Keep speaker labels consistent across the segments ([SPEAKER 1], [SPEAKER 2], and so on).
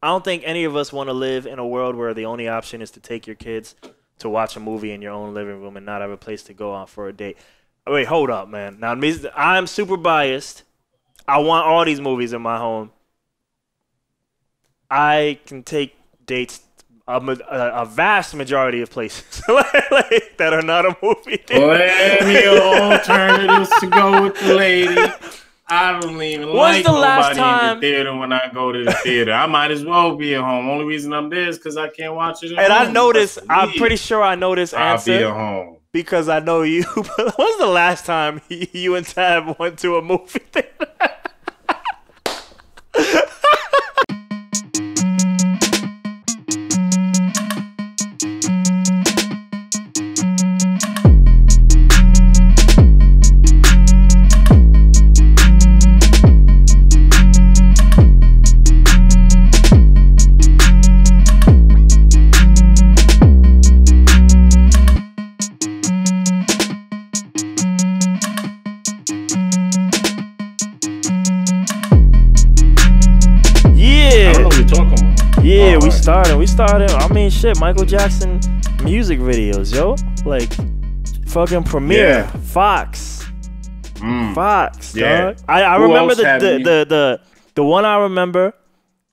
[SPEAKER 1] I don't think any of us want to live in a world where the only option is to take your kids to watch a movie in your own living room and not have a place to go out for a date. Wait, hold up, man. Now, I'm super biased. I want all these movies in my home. I can take dates a vast majority of places like, that are not a movie theater.
[SPEAKER 2] Plenty of alternatives to go with the lady. I don't even like nobody in the theater when I go to the theater. I might as well be at home. Only reason I'm there is because I can't watch it at home.
[SPEAKER 1] And I know this. I'm pretty sure I know this answer.
[SPEAKER 2] I'll be at home.
[SPEAKER 1] Because I know you. But when's the last time you and Tab went to a movie theater? Yeah, we started. I mean, shit, Michael Jackson music videos, yo. Like, fucking Premiere, Fox. Fox, yeah. Dog. I remember the one I remember.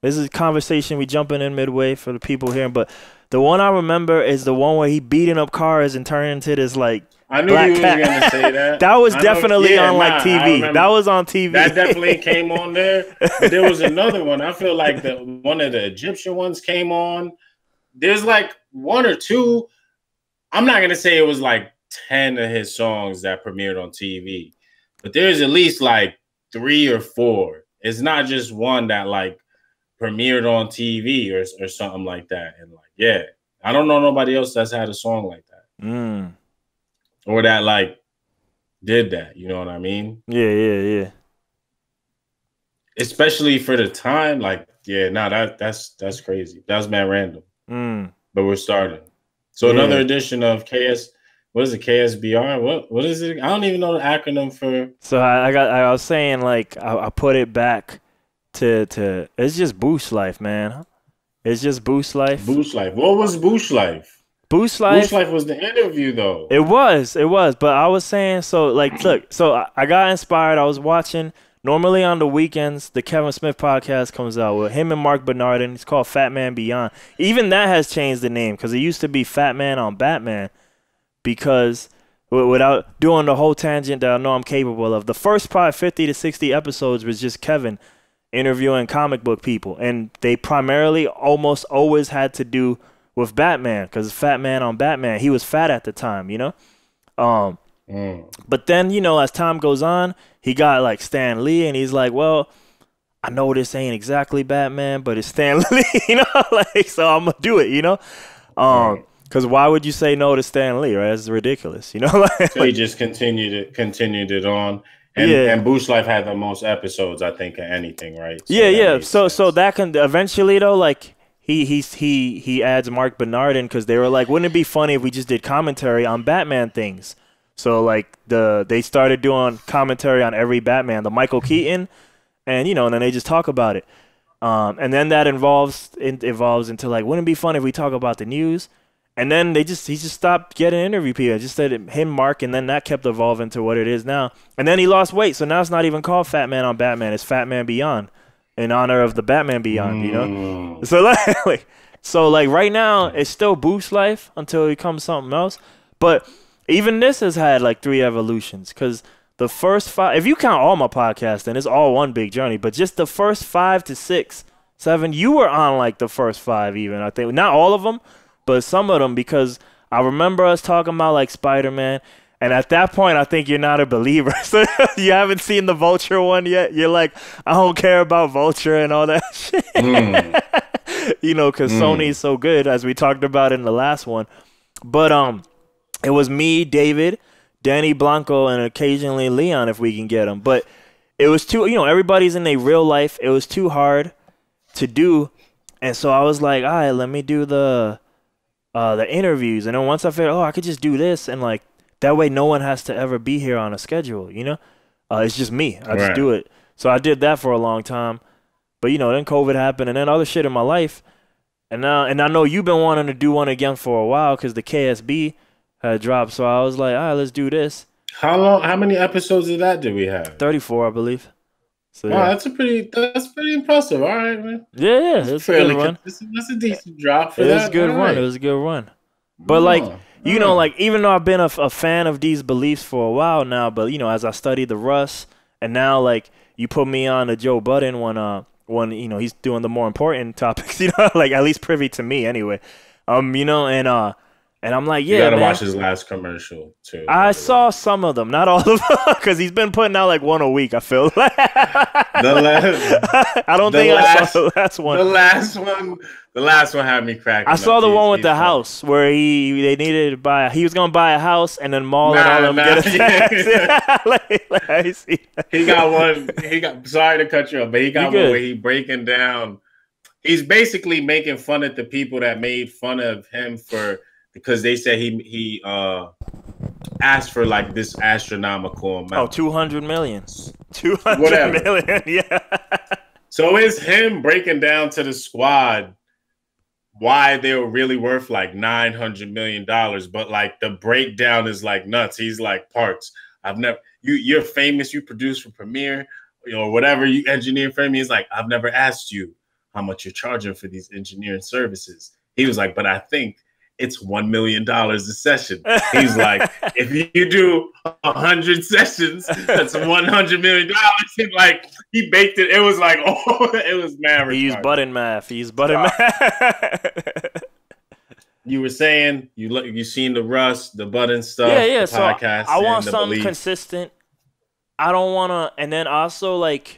[SPEAKER 1] This is a conversation we jumping in midway for the people here, but the one I remember is the one where he beating up cars and turning into this, like,
[SPEAKER 2] I knew you were going to say that.
[SPEAKER 1] That was definitely on like TV. That was on TV.
[SPEAKER 2] That definitely came on there. But there was another one. I feel like one of the Egyptian ones came on. There's like one or two. I'm not going to say it was like 10 of his songs that premiered on TV. But there's at least like 3 or 4. It's not just one that like premiered on TV or something like that. And like, yeah, I don't know nobody else that's had a song like that. Or that like did that, you know what I mean?
[SPEAKER 1] Yeah.
[SPEAKER 2] Especially for the time, like, yeah, no, that's crazy. That was mad random. But we're starting. So another edition of what is it, KSBR? What is it? I don't even know the acronym for.
[SPEAKER 1] So I was saying, like, I put it back to it's just Boosh Life, man. It's just Boosh Life.
[SPEAKER 2] Boosh Life. What was Boosh Life?
[SPEAKER 1] Boosh Life
[SPEAKER 2] was the interview, though.
[SPEAKER 1] It was. But I was saying, so, like, look, so I got inspired. I was watching, normally on the weekends, the Kevin Smith podcast comes out with him and Mark Bernardin. It's called Fat Man Beyond. Even that has changed the name because it used to be Fat Man on Batman because without doing the whole tangent that I know I'm capable of, the first probably 50 to 60 episodes was just Kevin interviewing comic book people. And they primarily almost always had to do with Batman, because Fat Man on Batman, he was fat at the time, you know? But then, you know, as time goes on, he got like Stan Lee, and he's like, well, I know this ain't exactly Batman, but it's Stan Lee, you know? Like, so I'm gonna do it, you know? Because why would you say no to Stan Lee, right? That's ridiculous, you know?
[SPEAKER 2] So he just continued it on. And Boosh Life had the most episodes, I think, of anything, right? So
[SPEAKER 1] So that can eventually, though, like, he adds Mark Bernardin because they were like, wouldn't it be funny if we just did commentary on Batman things? So like they started doing commentary on every Batman, the Michael Keaton, and you know, and then they just talk about it. And then that evolves into like, wouldn't it be funny if we talk about the news? And then he just stopped getting interview people. Just said him, Mark, and then that kept evolving to what it is now. And then he lost weight, so now it's not even called Fat Man on Batman. It's Fat Man Beyond, in honor of the Batman Beyond, you know? So like right now, it's still Boosh Life until it becomes something else. But even this has had like 3 evolutions, because the first 5, if you count all my podcasts, then it's all one big journey. But just the first 5 to 6, 7, you were on like the first 5 even, I think. Not all of them, but some of them, because I remember us talking about like Spiderman. And at that point, I think you're not a believer. So you haven't seen the Vulture one yet. You're like, I don't care about Vulture and all that shit. You know, because Sony's so good, as we talked about in the last one. But it was me, David, Danny Blanco, and occasionally Leon if we can get him. But it was too, you know, everybody's in their real life. It was too hard to do. And so I was like, all right, let me do the interviews. And then once I figured, I could just do this, and like, that way no one has to ever be here on a schedule, you know? It's just me. I just do it. So I did that for a long time. But you know, then COVID happened, and then other shit in my life, and I know you've been wanting to do one again for a while because the KSB had dropped. So I was like, all right, let's do this.
[SPEAKER 2] How long? How many episodes of that did we have?
[SPEAKER 1] 34, I believe. So
[SPEAKER 2] wow, that's pretty impressive. All right, man.
[SPEAKER 1] Yeah, it's a good run.
[SPEAKER 2] That's a decent drop for that.
[SPEAKER 1] It was a good run. It was a good run. But like, you know, like even though I've been a fan of these beliefs for a while now, but you know, as I studied the Russ, and now like you put me on the Joe Budden when you know he's doing the more important topics, you know, like at least privy to me anyway. You know, and I'm like, yeah,
[SPEAKER 2] you gotta
[SPEAKER 1] man.
[SPEAKER 2] watch his last commercial too.
[SPEAKER 1] I saw some of them, not all of them, because he's been putting out like one a week. I feel like I don't think I saw the last one.
[SPEAKER 2] The last one had me cracking.
[SPEAKER 1] I saw the one with the house where they needed to buy. He was gonna buy a house and then Maul and all of them get a tax. like, I see.
[SPEAKER 2] He got one. Sorry to cut you off, but he got one where he breaking down. He's basically making fun of the people that made fun of him because they said he asked for like this astronomical amount.
[SPEAKER 1] Oh, 200 million. 200 million, yeah.
[SPEAKER 2] So it's him breaking down to the squad why they were really worth like $900 million, but like the breakdown is like nuts. He's like, Parks, you're famous, you produce for Premiere, you know, whatever you engineer for me. He's like, I've never asked you how much you're charging for these engineering services. He was like, but I think it's $1 million a session. He's like, if you do 100 sessions, that's $100 million. And like he baked it. It was like, oh, it was mad.
[SPEAKER 1] He used button math. Math.
[SPEAKER 2] You were saying you seen the Russ, the button stuff.
[SPEAKER 1] Yeah.
[SPEAKER 2] The podcast.
[SPEAKER 1] I want something consistent. I don't want to, and then also like.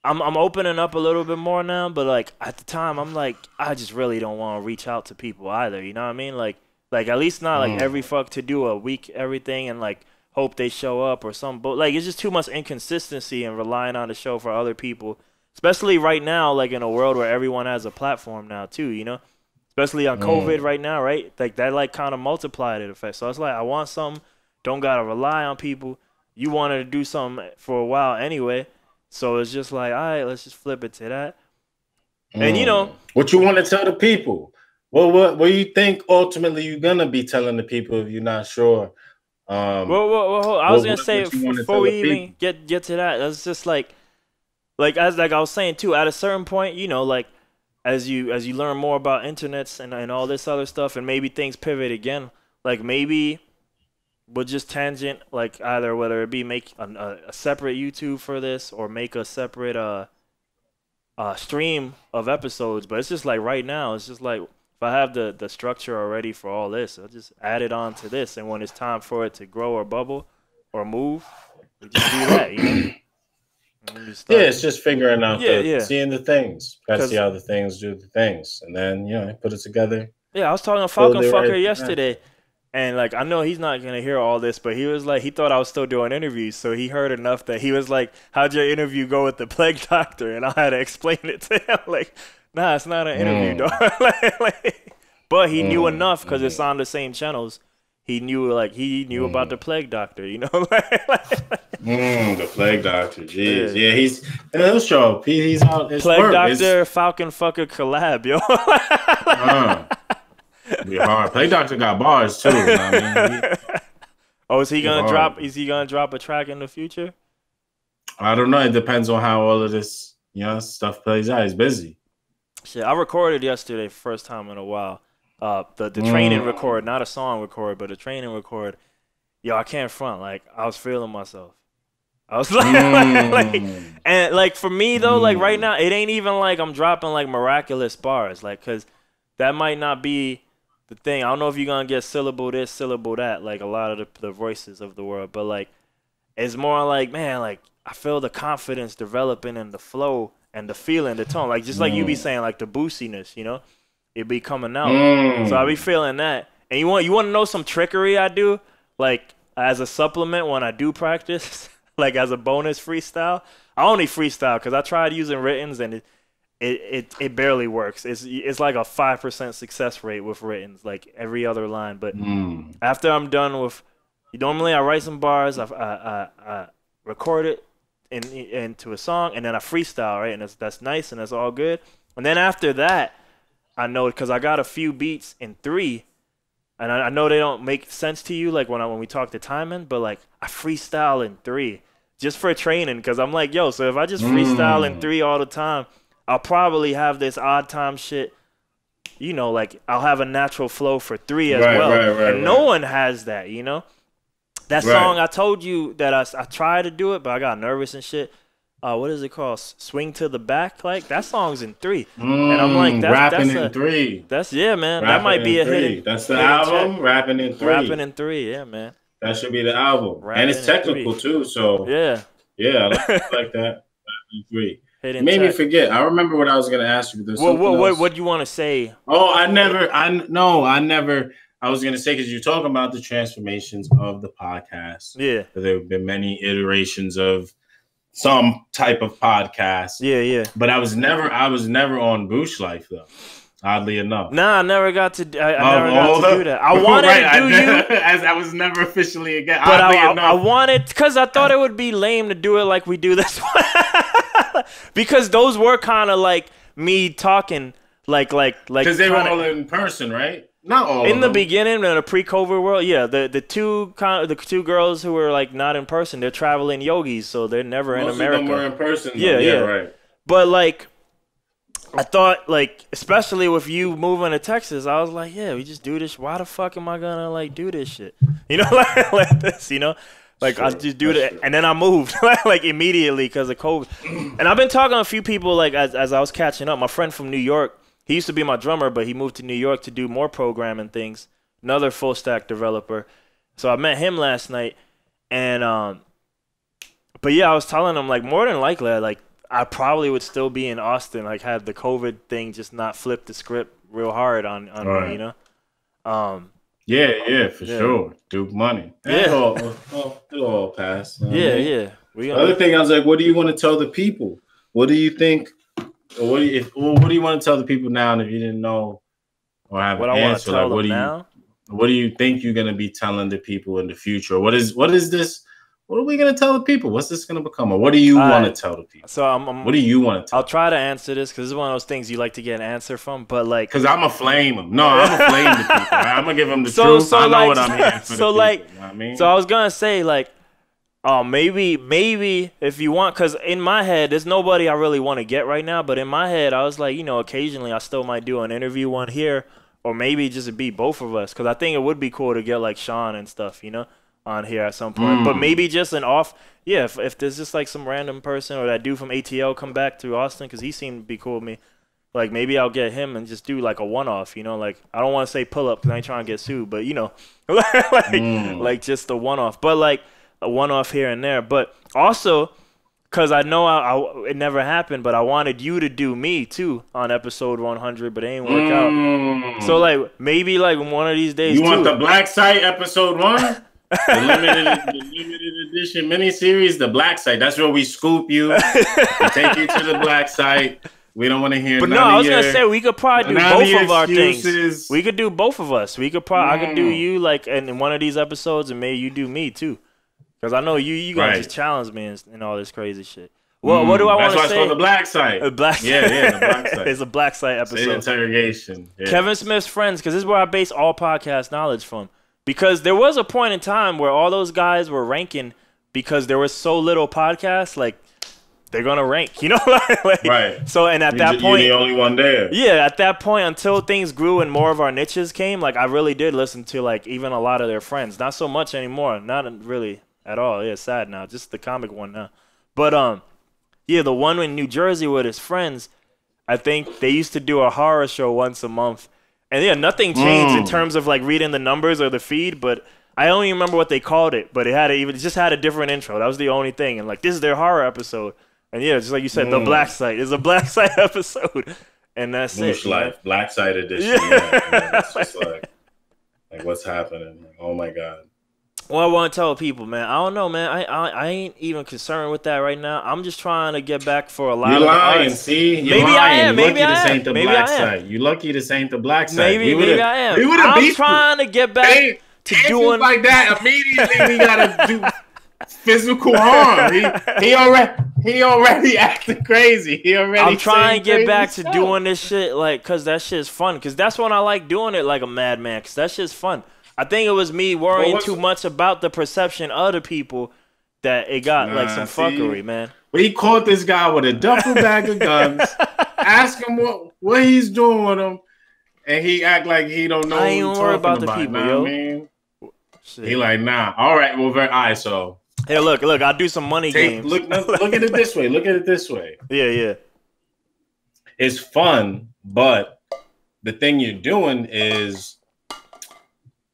[SPEAKER 1] I'm opening up a little bit more now, but like at the time, I'm like, I just really don't want to reach out to people either. You know what I mean? Like at least not like every fuck to do a week everything and like hope they show up or something. But like it's just too much inconsistency and relying on the show for other people, especially right now, like in a world where everyone has a platform now too. You know, especially on COVID right now, right? Like that like kind of multiplied it effect. So it's like I want something, don't gotta rely on people. You wanted to do something for a while anyway. So it's just like, all right, let's just flip it to that. And you know,
[SPEAKER 2] what you want to tell the people? Well, what do you think ultimately you're gonna be telling the people if you're not sure?
[SPEAKER 1] I was gonna say before we even get to that, it's just like I was saying too. At a certain point, you know, like as you learn more about internets and all this other stuff, and maybe things pivot again. Like maybe. But just tangent, like either whether it be make a separate YouTube for this or make a separate stream of episodes. But it's just like right now, it's just like if I have the structure already for all this, I'll just add it on to this. And when it's time for it to grow or bubble or move, we just do that, you know?
[SPEAKER 2] It's just figuring out seeing the things. Gotta see how the things do the things. And then, put it together.
[SPEAKER 1] Yeah, I was talking to Falcon Fucker yesterday. And, like, I know he's not going to hear all this, but he was like, he thought I was still doing interviews. So he heard enough that he was like, how'd your interview go with the plague doctor? And I had to explain it to him. Like, nah, it's not an interview, dog. But he knew enough because it's on the same channels. He knew about the plague doctor, you know?
[SPEAKER 2] The plague doctor, jeez. Yeah, he'll show up. He's out.
[SPEAKER 1] Plague doctor, Falcon Fucker collab, yo.
[SPEAKER 2] Be hard. Plague Doctor got bars too.
[SPEAKER 1] Is he gonna drop? Is he gonna drop a track in the future?
[SPEAKER 2] I don't know. It depends on how all of this, stuff plays out. He's busy.
[SPEAKER 1] Shit, I recorded yesterday, first time in a while. The training record, not a song record, but a training record. Yo, I can't front. Like I was feeling myself. I was like, for me though, like right now, it ain't even like I'm dropping like miraculous bars, like because that might not be the thing. I don't know if you're gonna get syllable this, syllable that, like a lot of the voices of the world, but like it's more like, man, like I feel the confidence developing and the flow and the feeling, the tone, like just like you be saying, like the boostiness, it be coming out. So I be feeling that. And you want to know some trickery I do, like as a supplement when I do practice, like as a bonus freestyle. I only freestyle because I tried using writtens and it barely works. It's like a 5% success rate with writtens, like every other line. But after I'm done with, normally I write some bars, I record it, into a song, and then I freestyle, right? And that's nice, and that's all good. And then after that, I know because I got a few beats in 3, and I know they don't make sense to you, like when we talk to timing, but like I freestyle in 3 just for training, because I'm like, yo, so if I just freestyle in 3 all the time, I'll probably have this odd time shit. You know, like I'll have a natural flow for 3 as well, and no one has that. You know, that song I told you that I tried to do it, but I got nervous and shit. What is it called? Swing to the Back. Like that song's in 3, and I'm like,
[SPEAKER 2] rapping in 3.
[SPEAKER 1] That's man. That might be a hidden.
[SPEAKER 2] That's the album. Check. Rapping in 3.
[SPEAKER 1] Rapping in 3. Yeah, man.
[SPEAKER 2] That should be the album, and it's technical too. So
[SPEAKER 1] yeah,
[SPEAKER 2] I like that. Rapping in 3. Hidden made me forget. I remember what I was going to ask you.
[SPEAKER 1] What do you want to say?
[SPEAKER 2] Oh, I never. I was going to say, because you're talking about the transformations of the podcast.
[SPEAKER 1] Yeah.
[SPEAKER 2] There have been many iterations of some type of podcast.
[SPEAKER 1] Yeah.
[SPEAKER 2] But I was never on Boosh Life though. Oddly enough.
[SPEAKER 1] Nah, I never got to. I never got to do that. I wanted to do you,
[SPEAKER 2] as I was never officially again.
[SPEAKER 1] But I wanted, because I thought it would be lame to do it like we do this one. Because those were kind of like me talking, like
[SPEAKER 2] because they were all in person, right? Not all
[SPEAKER 1] in the beginning, in the pre-COVID world. Yeah, the two girls who were like not in person, they're traveling yogis, so they're never in America.
[SPEAKER 2] Most of them were in person.
[SPEAKER 1] Yeah,
[SPEAKER 2] right.
[SPEAKER 1] But like, I thought, like, especially with you moving to Texas, I was like, yeah, we just do this. Why the fuck am I gonna like do this shit? You know, like this, you know. Like, I just do that, and then I moved, like, immediately because of COVID. And I've been talking to a few people, like, as I was catching up. My friend from New York, he used to be my drummer, but he moved to New York to do more programming things. Another full-stack developer. So I met him last night, and, but yeah, I was telling him, like, more than likely, like, I probably would still be in Austin, like, had the COVID thing just not flipped the script real hard on me, you know?
[SPEAKER 2] Yeah, for sure. Duke money.
[SPEAKER 1] Yeah.
[SPEAKER 2] It'll all pass.
[SPEAKER 1] Yeah.
[SPEAKER 2] The other thing, I was like, what do you want to tell the people? What do you think? What do you want to tell the people now? And if you didn't know or have an answer, like, what do you think you're gonna be telling the people in the future? What is this? What are we gonna tell the people? What's this gonna become? Or what do you want to tell the people?
[SPEAKER 1] So
[SPEAKER 2] what do you want to tell?
[SPEAKER 1] I'll try to answer this because it's one of those things you like to get an answer from. But like,
[SPEAKER 2] because I'm gonna flame them. No, I'm gonna flame the people. I'm gonna give them the truth.
[SPEAKER 1] So
[SPEAKER 2] I know
[SPEAKER 1] like,
[SPEAKER 2] what I'm here for.
[SPEAKER 1] So
[SPEAKER 2] the
[SPEAKER 1] like,
[SPEAKER 2] people, you know what I mean?
[SPEAKER 1] So I was gonna say like, maybe if you want, because in my head, there's nobody I really want to get right now. But in my head, I was like, you know, occasionally I still might do an interview one here, or maybe just be both of us, because I think it would be cool to get like Sean and stuff, you know, on here at some point. But maybe just an off. Yeah, if there's just like some random person or that dude from ATL come back to Austin, because he seemed to be cool with me. Like, maybe I'll get him and just do like a one-off, you know? Like, I don't want to say pull-up because I ain't trying to get sued, but, you know, like just a one-off. But like a one-off here and there. But also, because I know it never happened, but I wanted you to do me too on episode 100, but it ain't work out. So like maybe like one of these days.
[SPEAKER 2] You want the Black Site episode 1? The limited edition miniseries, the Black Site. That's where we scoop you. We take you to the Black Site. We don't want to hear.
[SPEAKER 1] But
[SPEAKER 2] none
[SPEAKER 1] no, I was
[SPEAKER 2] of
[SPEAKER 1] gonna say we could probably do both of our things. We could do both of us. We could probably I could do you like in one of these episodes, and maybe you do me too. Because I know you gonna just challenge me and all this crazy shit. Well, what do I want to say?
[SPEAKER 2] That's why it's called the Black Site.
[SPEAKER 1] The Black Site.
[SPEAKER 2] Yeah, the Black Site.
[SPEAKER 1] It's a Black Site episode.
[SPEAKER 2] It's interrogation. Yeah.
[SPEAKER 1] Kevin Smith's friends, because this is where I base all podcast knowledge from. Because there was a point in time where all those guys were ranking because there was so little podcasts, like, they're going to rank, you know? Like,
[SPEAKER 2] right.
[SPEAKER 1] So, and at that point...
[SPEAKER 2] You're the only one there.
[SPEAKER 1] Yeah, at that point, until things grew and more of our niches came, like, I really did listen to, like, even a lot of their friends. Not so much anymore. Not really at all. Yeah, sad now. Just the comic one now. But, yeah, the one in New Jersey with his friends, I think they used to do a horror show once a month. And yeah, nothing changed in terms of like reading the numbers or the feed, but I don't even remember what they called it. But it just had a different intro. That was the only thing. And like, this is their horror episode. And yeah, just like you said, the Black Site is a Black Site episode, and that's
[SPEAKER 2] Boosh
[SPEAKER 1] it.
[SPEAKER 2] Life, Black Site edition. Yeah. It's just like what's happening? Like, oh my god.
[SPEAKER 1] Well, I want to tell people, man. I don't know, man. I ain't even concerned with that right now. I'm just trying to get back for a lot of
[SPEAKER 2] lying, see? You're
[SPEAKER 1] maybe
[SPEAKER 2] lying.
[SPEAKER 1] I am. Maybe I am.
[SPEAKER 2] Ain't the
[SPEAKER 1] maybe
[SPEAKER 2] Black
[SPEAKER 1] I am.
[SPEAKER 2] Site. You lucky this ain't the Black Site.
[SPEAKER 1] Maybe I am. I'm trying to get back to doing
[SPEAKER 2] like that. Immediately we gotta do physical harm. He already acting crazy.
[SPEAKER 1] I'm trying to get back to doing this shit, like, cause that shit's fun. Cause that's when I like doing it like a madman. Cause that shit's fun. I think it was me worrying too much about the perception of the people that it got like some fuckery, man.
[SPEAKER 2] We caught this guy with a duffel bag of guns. Ask him what he's doing with them, and he act like he don't know.
[SPEAKER 1] I ain't worried about the people, yo.
[SPEAKER 2] I mean? He like, nah. All right, well, all right. So
[SPEAKER 1] hey, look, I do some money games.
[SPEAKER 2] Look at it this way. Look at it this way.
[SPEAKER 1] Yeah.
[SPEAKER 2] It's fun, but the thing you're doing is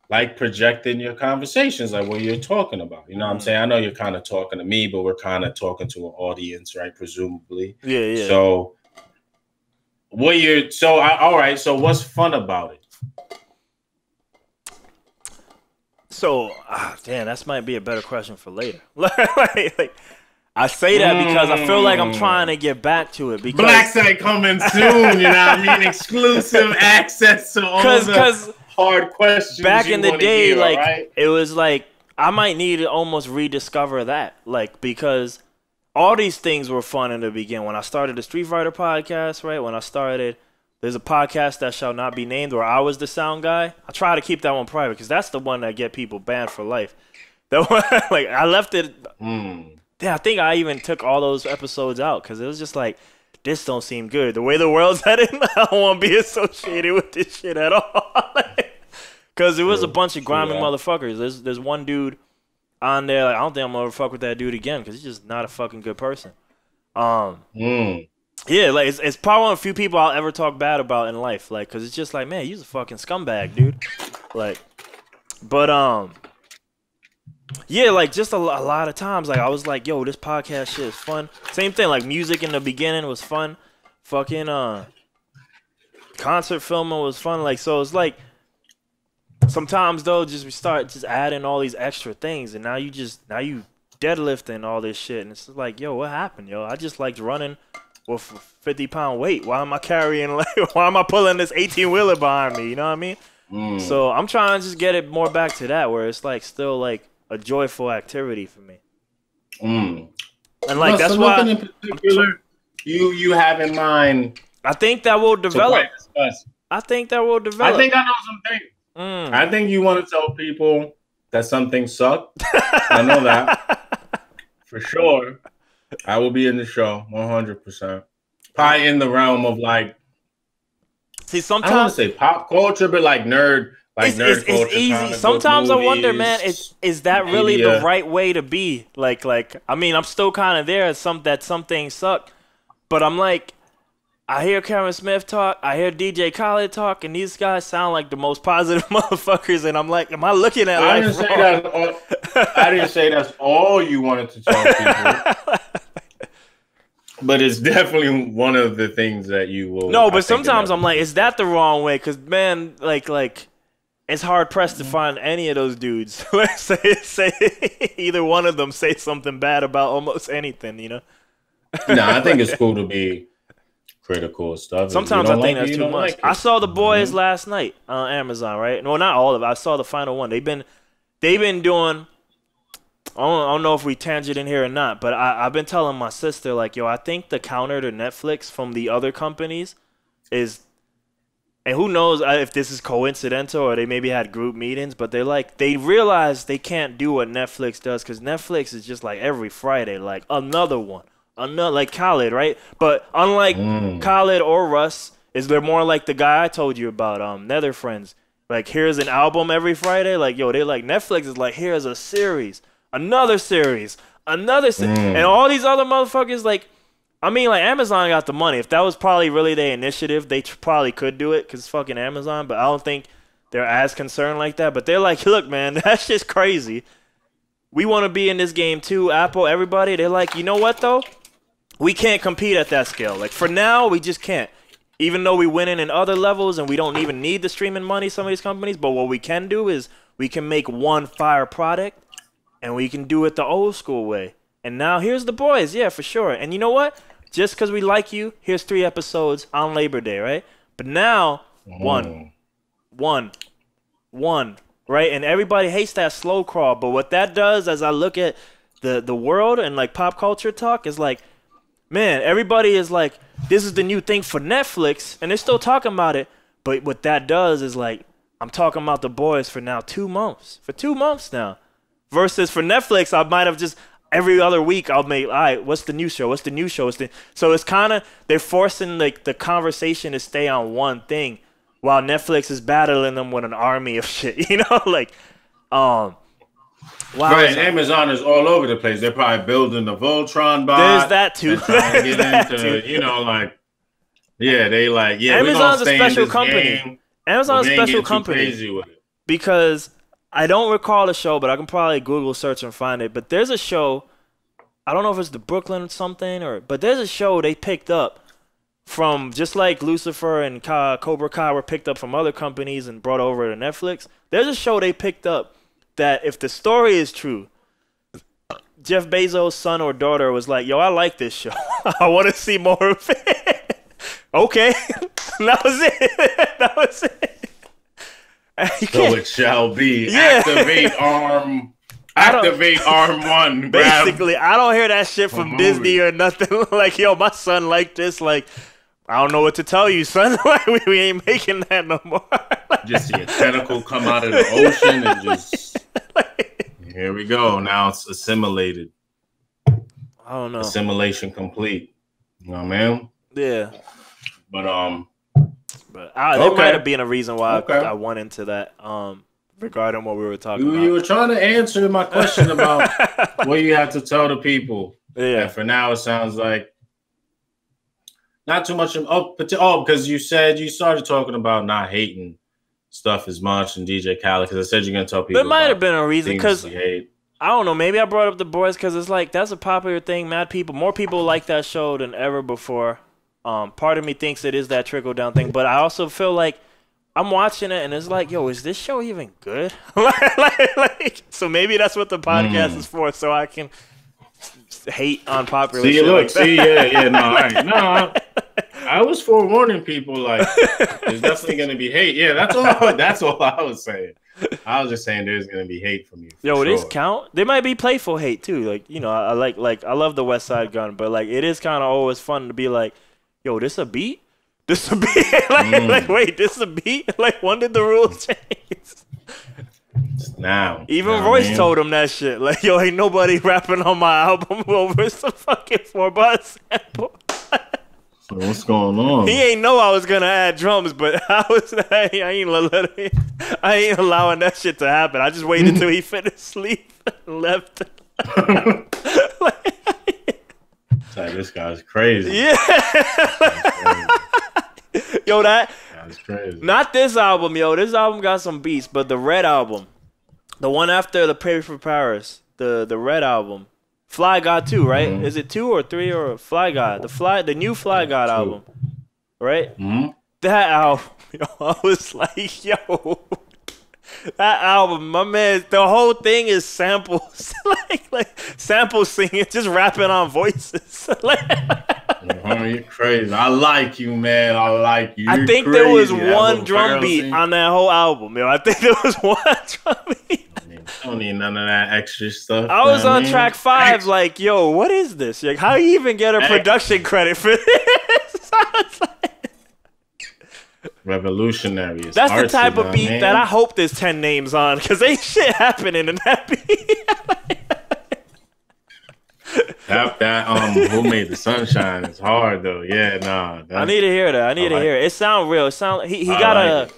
[SPEAKER 2] like projecting your conversations, like what you're talking about. You know what I'm saying? I know you're kind of talking to me, but we're kind of talking to an audience, right? Presumably.
[SPEAKER 1] Yeah.
[SPEAKER 2] So all right. So what's fun about it?
[SPEAKER 1] So, damn, that might be a better question for later. like, I say that because I feel like I'm trying to get back to it. Because
[SPEAKER 2] Black Site coming soon, you know what I mean? Exclusive access to all the hard questions.
[SPEAKER 1] Back in the day,
[SPEAKER 2] hear,
[SPEAKER 1] like,
[SPEAKER 2] right?
[SPEAKER 1] it was like, I might need to almost rediscover that. Like, because all these things were fun in the beginning. When I started the Street Fighter podcast, right? When I started... There's a podcast that shall not be named where I was the sound guy. I try to keep that one private because that's the one that get people banned for life. That one, like, I left it. Damn, I think I even took all those episodes out because it was just like, this don't seem good. The way the world's headed, I don't want to be associated with this shit at all. Because it was a bunch of grimy motherfuckers. There's one dude on there. Like, I don't think I'm gonna fuck with that dude again because he's just not a fucking good person. Yeah, like it's probably one of the few people I'll ever talk bad about in life, like, cause it's just like, man, you're a fucking scumbag, dude. Like, but yeah, like just a lot of times, like I was like, yo, this podcast shit is fun. Same thing, like music in the beginning was fun. Fucking concert filming was fun. Like, so it's like sometimes though, just we start just adding all these extra things, and now you deadlifting all this shit, and it's like, yo, what happened, yo? I just liked running with 50-pound weight. Why am I carrying, like, why am I pulling this 18-wheeler behind me? You know what I mean? So I'm trying to just get it more back to that, where it's like still like a joyful activity for me. And like that's why
[SPEAKER 2] in particular you have in mind.
[SPEAKER 1] I think that will develop. I think that will develop.
[SPEAKER 2] I think I know something. I think you want to tell people that something sucked. I know that for sure. I will be in the show 100%. Probably in the realm of like,
[SPEAKER 1] see, sometimes
[SPEAKER 2] I don't want to say pop culture, but like nerd culture.
[SPEAKER 1] It's easy. Sometimes I wonder, man, is that really the right way to be? Like I mean, I'm still kind of there. That something sucked, but I'm like, I hear Karen Smith talk, I hear DJ Khaled talk, and these guys sound like the most positive motherfuckers. And I'm like, am I looking at life wrong?
[SPEAKER 2] I didn't say that's all you wanted to tell people. But it's definitely one of the things that you will.
[SPEAKER 1] No, but sometimes I'm like, is that the wrong way? Because, man, like it's hard pressed to find any of those dudes. say either one of them say something bad about almost anything, you know?
[SPEAKER 2] No, I think it's cool to be critical of stuff.
[SPEAKER 1] Sometimes I think that's too much. Like, I saw The Boys last night on Amazon, right? No, not all of it. I saw the final one. They've been doing. I don't know if we tangent in here or not, but I've been telling my sister, like, yo, I think the counter to Netflix from the other companies is, and who knows if this is coincidental or they maybe had group meetings, but they realize they can't do what Netflix does, because Netflix is just like every Friday, like another one. Like Khaled, right? But unlike Khaled or Russ, is they're more like the guy I told you about, Nether Friends. Like, here's an album every Friday. Like, yo, they like, Netflix is like, here's a series. Another series, and all these other motherfuckers, like, I mean, like, Amazon got the money. If that was probably really their initiative, they probably could do it because it's fucking Amazon, but I don't think they're as concerned like that. But they're like, look, man, that's just crazy. We want to be in this game too, Apple, everybody. They're like, you know what, though? We can't compete at that scale. Like, for now, we just can't. Even though we winning in other levels and we don't even need the streaming money, some of these companies, but what we can do is we can make one fire product. And we can do it the old school way. And now here's The Boys. Yeah, for sure. And you know what? Just because we like you, here's 3 episodes on Labor Day, right? But now, one, right? And everybody hates that slow crawl. But what that does, as I look at the world and like pop culture talk is like, man, everybody is like, this is the new thing for Netflix, and they're still talking about it. But what that does is like, I'm talking about The Boys for now 2 months. For 2 months now. Versus for Netflix, I might have just every other week I'll make, all right, what's the new show? What's the new show? So it's kind of, they're forcing like the conversation to stay on one thing while Netflix is battling them with an army of shit, you know? Like, wow.
[SPEAKER 2] Right, Amazon is all over the place. They're probably building the Voltron bot.
[SPEAKER 1] There's that too.
[SPEAKER 2] Get into, you know, like, yeah, they like, yeah,
[SPEAKER 1] Amazon's a special company. Amazon's a special company because I don't recall the show, but I can probably Google search and find it. But there's a show, I don't know if it's the Brooklyn something, but there's a show they picked up from, just like Lucifer and Cobra Kai were picked up from other companies and brought over to Netflix. There's a show they picked up that, if the story is true, Jeff Bezos' son or daughter was like, yo, I like this show. I want to see more of it. Okay. That was it. That was it.
[SPEAKER 2] So it shall be. Yeah. Activate arm 1.
[SPEAKER 1] Basically, I don't hear that shit from Disney or nothing. Like, yo, my son liked this. Like, I don't know what to tell you, son. Like, we ain't making that no more.
[SPEAKER 2] Just see a tentacle come out of the ocean and just... Here we go. Now it's assimilated.
[SPEAKER 1] I don't know.
[SPEAKER 2] Assimilation complete. You know what I mean?
[SPEAKER 1] Yeah.
[SPEAKER 2] But
[SPEAKER 1] there might have been a reason why I went into that regarding what we were talking about.
[SPEAKER 2] You were trying to answer my question about what you have to tell the people.
[SPEAKER 1] Yeah.
[SPEAKER 2] And for now, it sounds like not too much. Because you said you started talking about not hating stuff as much and DJ Khaled, because I said you're going to tell people.
[SPEAKER 1] There might have been a reason, because I don't know. Maybe I brought up The Boys because it's like, that's a popular thing. More people like that show than ever before. Part of me thinks it is that trickle down thing, but I also feel like I'm watching it and it's like, yo, is this show even good? So maybe that's what the podcast is for, so I can hate on popular shit.
[SPEAKER 2] No, I was forewarning people, like, there's definitely gonna be hate. Yeah, that's all I was saying. I was just saying there's gonna be hate from you.
[SPEAKER 1] Yo, this count? There might be playful hate too. Like, you know, I love the Westside Gunn, but like, it is kind of always fun to be like, yo, this a beat? This a beat? like, wait, this a beat? Like, when did the rules change?
[SPEAKER 2] Now.
[SPEAKER 1] Even Royce told him that shit. Like, yo, ain't nobody rapping on my album over some fucking 4-bar sample.
[SPEAKER 2] So what's going on?
[SPEAKER 1] He ain't know I was gonna add drums, but I ain't allowing that shit to happen. I just waited until he finished sleep and left.
[SPEAKER 2] Like, this guy's crazy.
[SPEAKER 1] Yeah. Yo, that's
[SPEAKER 2] crazy.
[SPEAKER 1] Not this album, yo. This album got some beats, but the Red album, the one after the Pray for Paris, the Red album, Fly God 2, right? Is it 2 or 3 or Fly God? The new Fly God album, right? That album, yo, I was like, yo. That album, my man, the whole thing is samples, like sample singing, just rapping on voices.
[SPEAKER 2] You're crazy. I like you, man. I like you.
[SPEAKER 1] I think there was one drum beat on that whole album, yo. I think there was one drum beat.
[SPEAKER 2] I don't need none of that extra stuff.
[SPEAKER 1] I was on track 5, like, yo, what is this? Like, how do you even get a production credit for this?
[SPEAKER 2] Revolutionary.
[SPEAKER 1] That's the type of beat that I hope there's 10 names on, because ain't shit happening in that beat.
[SPEAKER 2] that Who Made the Sunshine is hard though. Yeah, nah.
[SPEAKER 1] I need to hear that. I need to hear it. It sound real. It sound he got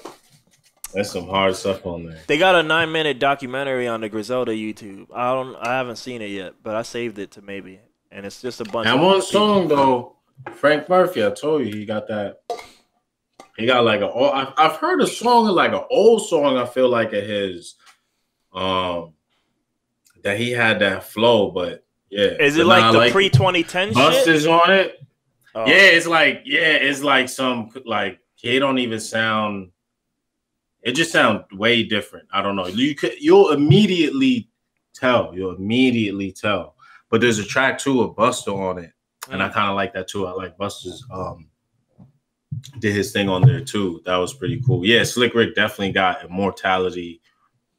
[SPEAKER 2] There's some hard stuff on there.
[SPEAKER 1] They got a 9-minute documentary on the Griselda YouTube. I haven't seen it yet, but I saved it to maybe. And it's just a bunch
[SPEAKER 2] of one song though, Frank Murphy, I told you he got that. He got like I've heard a song, like an old song, I feel like of his, that he had that flow, but yeah.
[SPEAKER 1] Is it like the pre-2010 shit?
[SPEAKER 2] Busters on it. Oh. Yeah, it's like some, like, it don't even sound, it just sounds way different. I don't know. You'll immediately tell. But there's a track too with Buster on it. And I kind of like that too. I like Buster's did his thing on there too. That was pretty cool. Yeah, Slick Rick definitely got immortality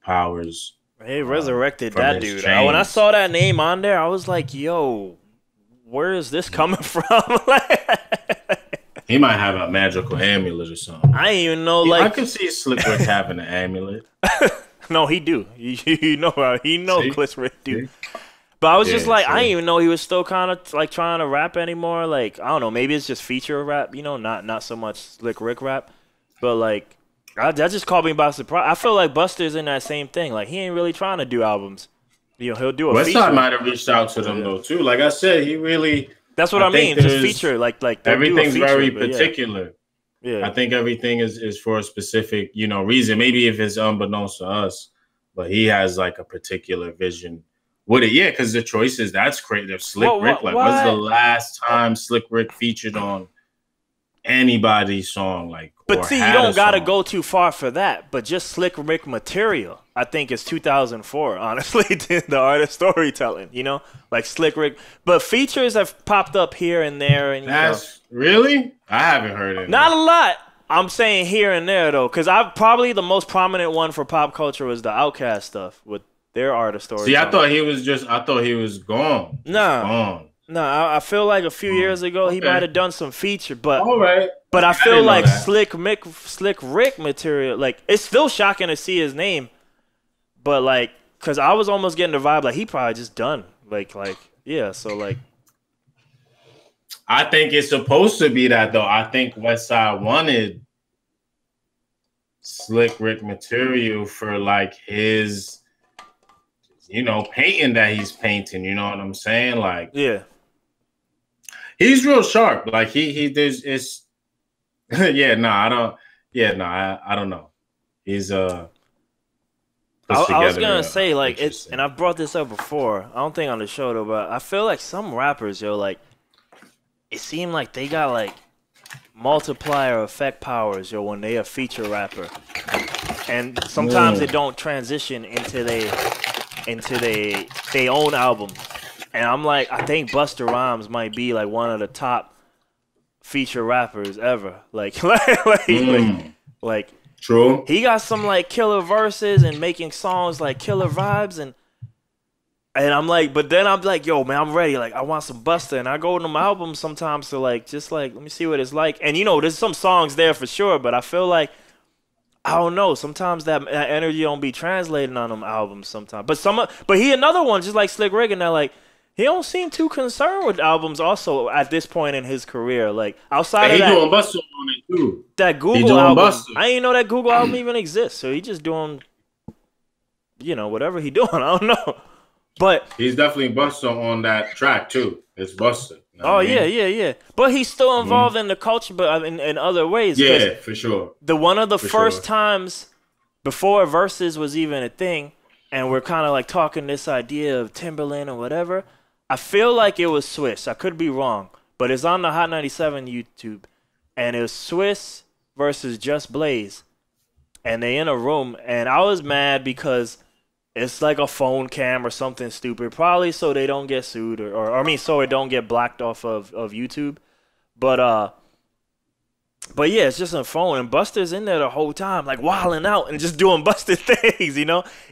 [SPEAKER 2] powers.
[SPEAKER 1] They resurrected
[SPEAKER 2] from
[SPEAKER 1] that
[SPEAKER 2] his
[SPEAKER 1] dude. When I
[SPEAKER 2] chains.
[SPEAKER 1] saw that name on there, I was like, yo, where is this coming from?
[SPEAKER 2] He might have a magical amulet or something.
[SPEAKER 1] I didn't even know.
[SPEAKER 2] I
[SPEAKER 1] Like,
[SPEAKER 2] could see Slick Rick having an amulet.
[SPEAKER 1] no, he do. He know. He know.
[SPEAKER 2] See?
[SPEAKER 1] Chris Rick do.
[SPEAKER 2] See?
[SPEAKER 1] But I was just
[SPEAKER 2] Yeah,
[SPEAKER 1] like, I
[SPEAKER 2] see.
[SPEAKER 1] didn't even know he was still kind of like trying to rap anymore. Like, I don't know. Maybe it's just feature rap. Not so much Slick Rick rap. But like, that just caught me by surprise. I feel like Buster's in that same thing. Like, he ain't really trying to do albums. He'll do a feature.
[SPEAKER 2] Westside might have reached out to them though too. Like I said, he really.
[SPEAKER 1] That's what I mean. Just feature. Like
[SPEAKER 2] everything's
[SPEAKER 1] feature,
[SPEAKER 2] very particular.
[SPEAKER 1] Yeah.
[SPEAKER 2] I think everything is for a specific, reason. Maybe if it's unbeknownst to us, but he has like a particular vision with it. Yeah, because the choices, that's creative. Slick Rick. Like, when's the last time Slick Rick featured on anybody's song? Like,
[SPEAKER 1] but see, you don't gotta go too far for that. But just Slick Rick material, I think is 2004. Honestly, the art of storytelling. Like Slick Rick. But features have popped up here and there, and
[SPEAKER 2] that's really. I haven't heard it.
[SPEAKER 1] Not a lot. I'm saying here and there though, because I've probably the most prominent one for pop culture was the Outkast stuff with their art of storytelling.
[SPEAKER 2] See, I thought he was gone.
[SPEAKER 1] No, I feel like a few years ago he might have done some feature, but
[SPEAKER 2] all right.
[SPEAKER 1] But I feel like Slick Rick material, like it's still shocking to see his name, but like, cause I was almost getting the vibe like he probably just done, like yeah. So like,
[SPEAKER 2] I think it's supposed to be that though. I think Westside wanted Slick Rick material for like his, painting that he's painting. You know what I'm saying? Like,
[SPEAKER 1] yeah,
[SPEAKER 2] he's real sharp. Like it's. I don't know. He's
[SPEAKER 1] I was gonna say like it's, and I've brought this up before. I don't think on the show though, but I feel like some rappers, like it seemed like they got like multiplier effect powers, when they a feature rapper, and sometimes it don't transition into they own album. And I'm like, I think Busta Rhymes might be like one of the top feature rappers ever. Like
[SPEAKER 2] true.
[SPEAKER 1] He got some like killer verses and making songs like killer vibes, and I'm like, but then I'm like, yo man, I'm ready. Like I want some Busta, and I go to them albums sometimes to like just like let me see what it's like. And there's some songs there for sure, but I feel like I don't know. Sometimes that energy don't be translating on them albums. Sometimes, but he another one just like Slick Rick, and they're like. He don't seem too concerned with albums also at this point in his career. Like, outside of that...
[SPEAKER 2] He doing Busta on it, too.
[SPEAKER 1] That Google album. Busta. I didn't know that Google album even exists. So he just doing, whatever he doing. I don't know. But...
[SPEAKER 2] He's definitely Busta on that track, too. It's Busta.
[SPEAKER 1] Yeah. But he's still involved in the culture, but in other ways.
[SPEAKER 2] Yeah, for sure.
[SPEAKER 1] One of the first times before Versus was even a thing, and we're kind of like talking this idea of Timberland or whatever... I feel like it was Swiss. I could be wrong, but it's on the Hot 97 YouTube, and it was Swiss versus Just Blaze, and they in a room, and I was mad because it's like a phone cam or something stupid, probably so they don't get sued or so it don't get blocked off of YouTube, but yeah, it's just a phone, and Busta's in there the whole time, like wilding out and just doing Busta things,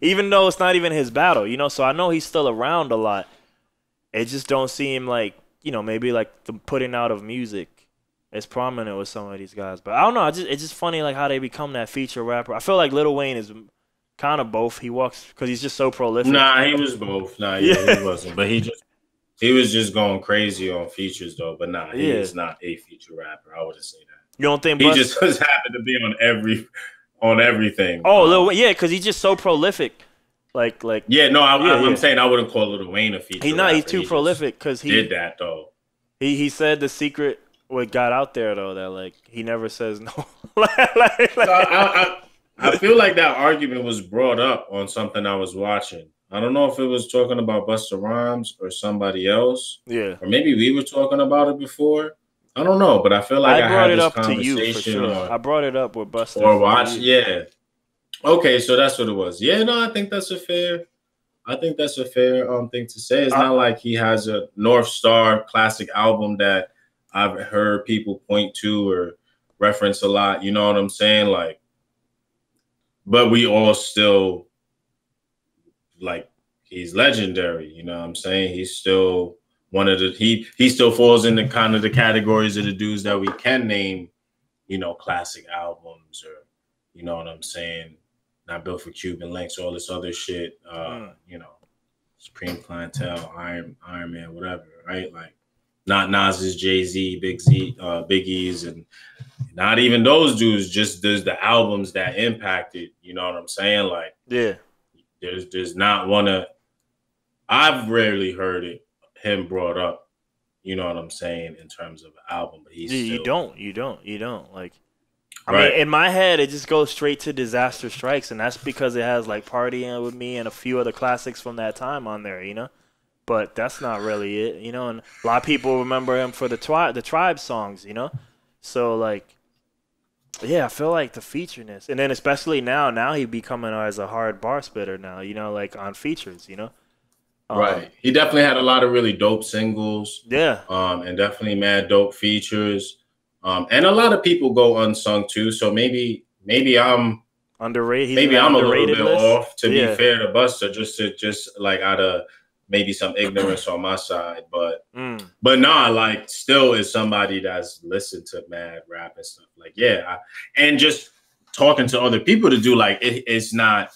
[SPEAKER 1] even though it's not even his battle, so I know he's still around a lot. It just don't seem like, maybe like the putting out of music is prominent with some of these guys. But I don't know. It's just funny like how they become that feature rapper. I feel like Lil Wayne is kind of both. He walks because he's just so prolific.
[SPEAKER 2] Nah, he was both. Nah, he wasn't. But he was just going crazy on features though. But nah, he is not a feature rapper. I wouldn't say that.
[SPEAKER 1] You don't think
[SPEAKER 2] he just happened to be on everything?
[SPEAKER 1] Oh, Lil Wayne, because he's just so prolific.
[SPEAKER 2] I'm saying I wouldn't call Lil Wayne a feature.
[SPEAKER 1] He's too prolific because he
[SPEAKER 2] did that though.
[SPEAKER 1] He said the secret what got out there though that like he never says no.
[SPEAKER 2] I feel like that argument was brought up on something I was watching. I don't know if it was talking about Busta Rhymes or somebody else.
[SPEAKER 1] Yeah,
[SPEAKER 2] or maybe we were talking about it before. I don't know, but I feel like I
[SPEAKER 1] brought
[SPEAKER 2] had
[SPEAKER 1] it
[SPEAKER 2] this
[SPEAKER 1] up to you for sure. I brought it up with Busta
[SPEAKER 2] or watch. Yeah. Okay, so that's what it was. Yeah, no, I think that's a fair thing to say. It's not like he has a North Star classic album that I've heard people point to or reference a lot. You know what I'm saying? Like, but we all still like he's legendary. You know what I'm saying? He's still one of the he still falls in the kind of the categories of the dudes that we can name, you know, classic albums or, you know what I'm saying? Not Built for Cuban Links, all this other shit. You know, Supreme Clientele, Iron Man, whatever, right? Like not Nas's, Jay-Z, Biggie's, and not even those dudes, just there's the albums that impacted, you know what I'm saying? Like,
[SPEAKER 1] Yeah.
[SPEAKER 2] There's not one of I've rarely heard him brought up, you know what I'm saying, in terms of an album, but he's
[SPEAKER 1] You
[SPEAKER 2] still
[SPEAKER 1] don't. Like, I
[SPEAKER 2] right.
[SPEAKER 1] mean, in my head, it just goes straight to Disaster Strikes, and that's because it has like Partying with Me and a few other classics from that time on there, you know. But that's not really it, you know. And a lot of people remember him for the Tribe songs, you know. So like, yeah, I feel like the featureness, and then especially now he becoming as a hard bar spitter now, you know, like on features, you know.
[SPEAKER 2] Right. He definitely had a lot of really dope singles.
[SPEAKER 1] Yeah.
[SPEAKER 2] And definitely mad dope features. And a lot of people go unsung too. So maybe I'm
[SPEAKER 1] Underrated.
[SPEAKER 2] maybe I'm a little bit
[SPEAKER 1] list.
[SPEAKER 2] off, to be fair to Busta, just like out of maybe some ignorance on my side. But nah, like still is somebody that's listened to mad rap and stuff. Like, yeah. And just talking to other people to do like it's not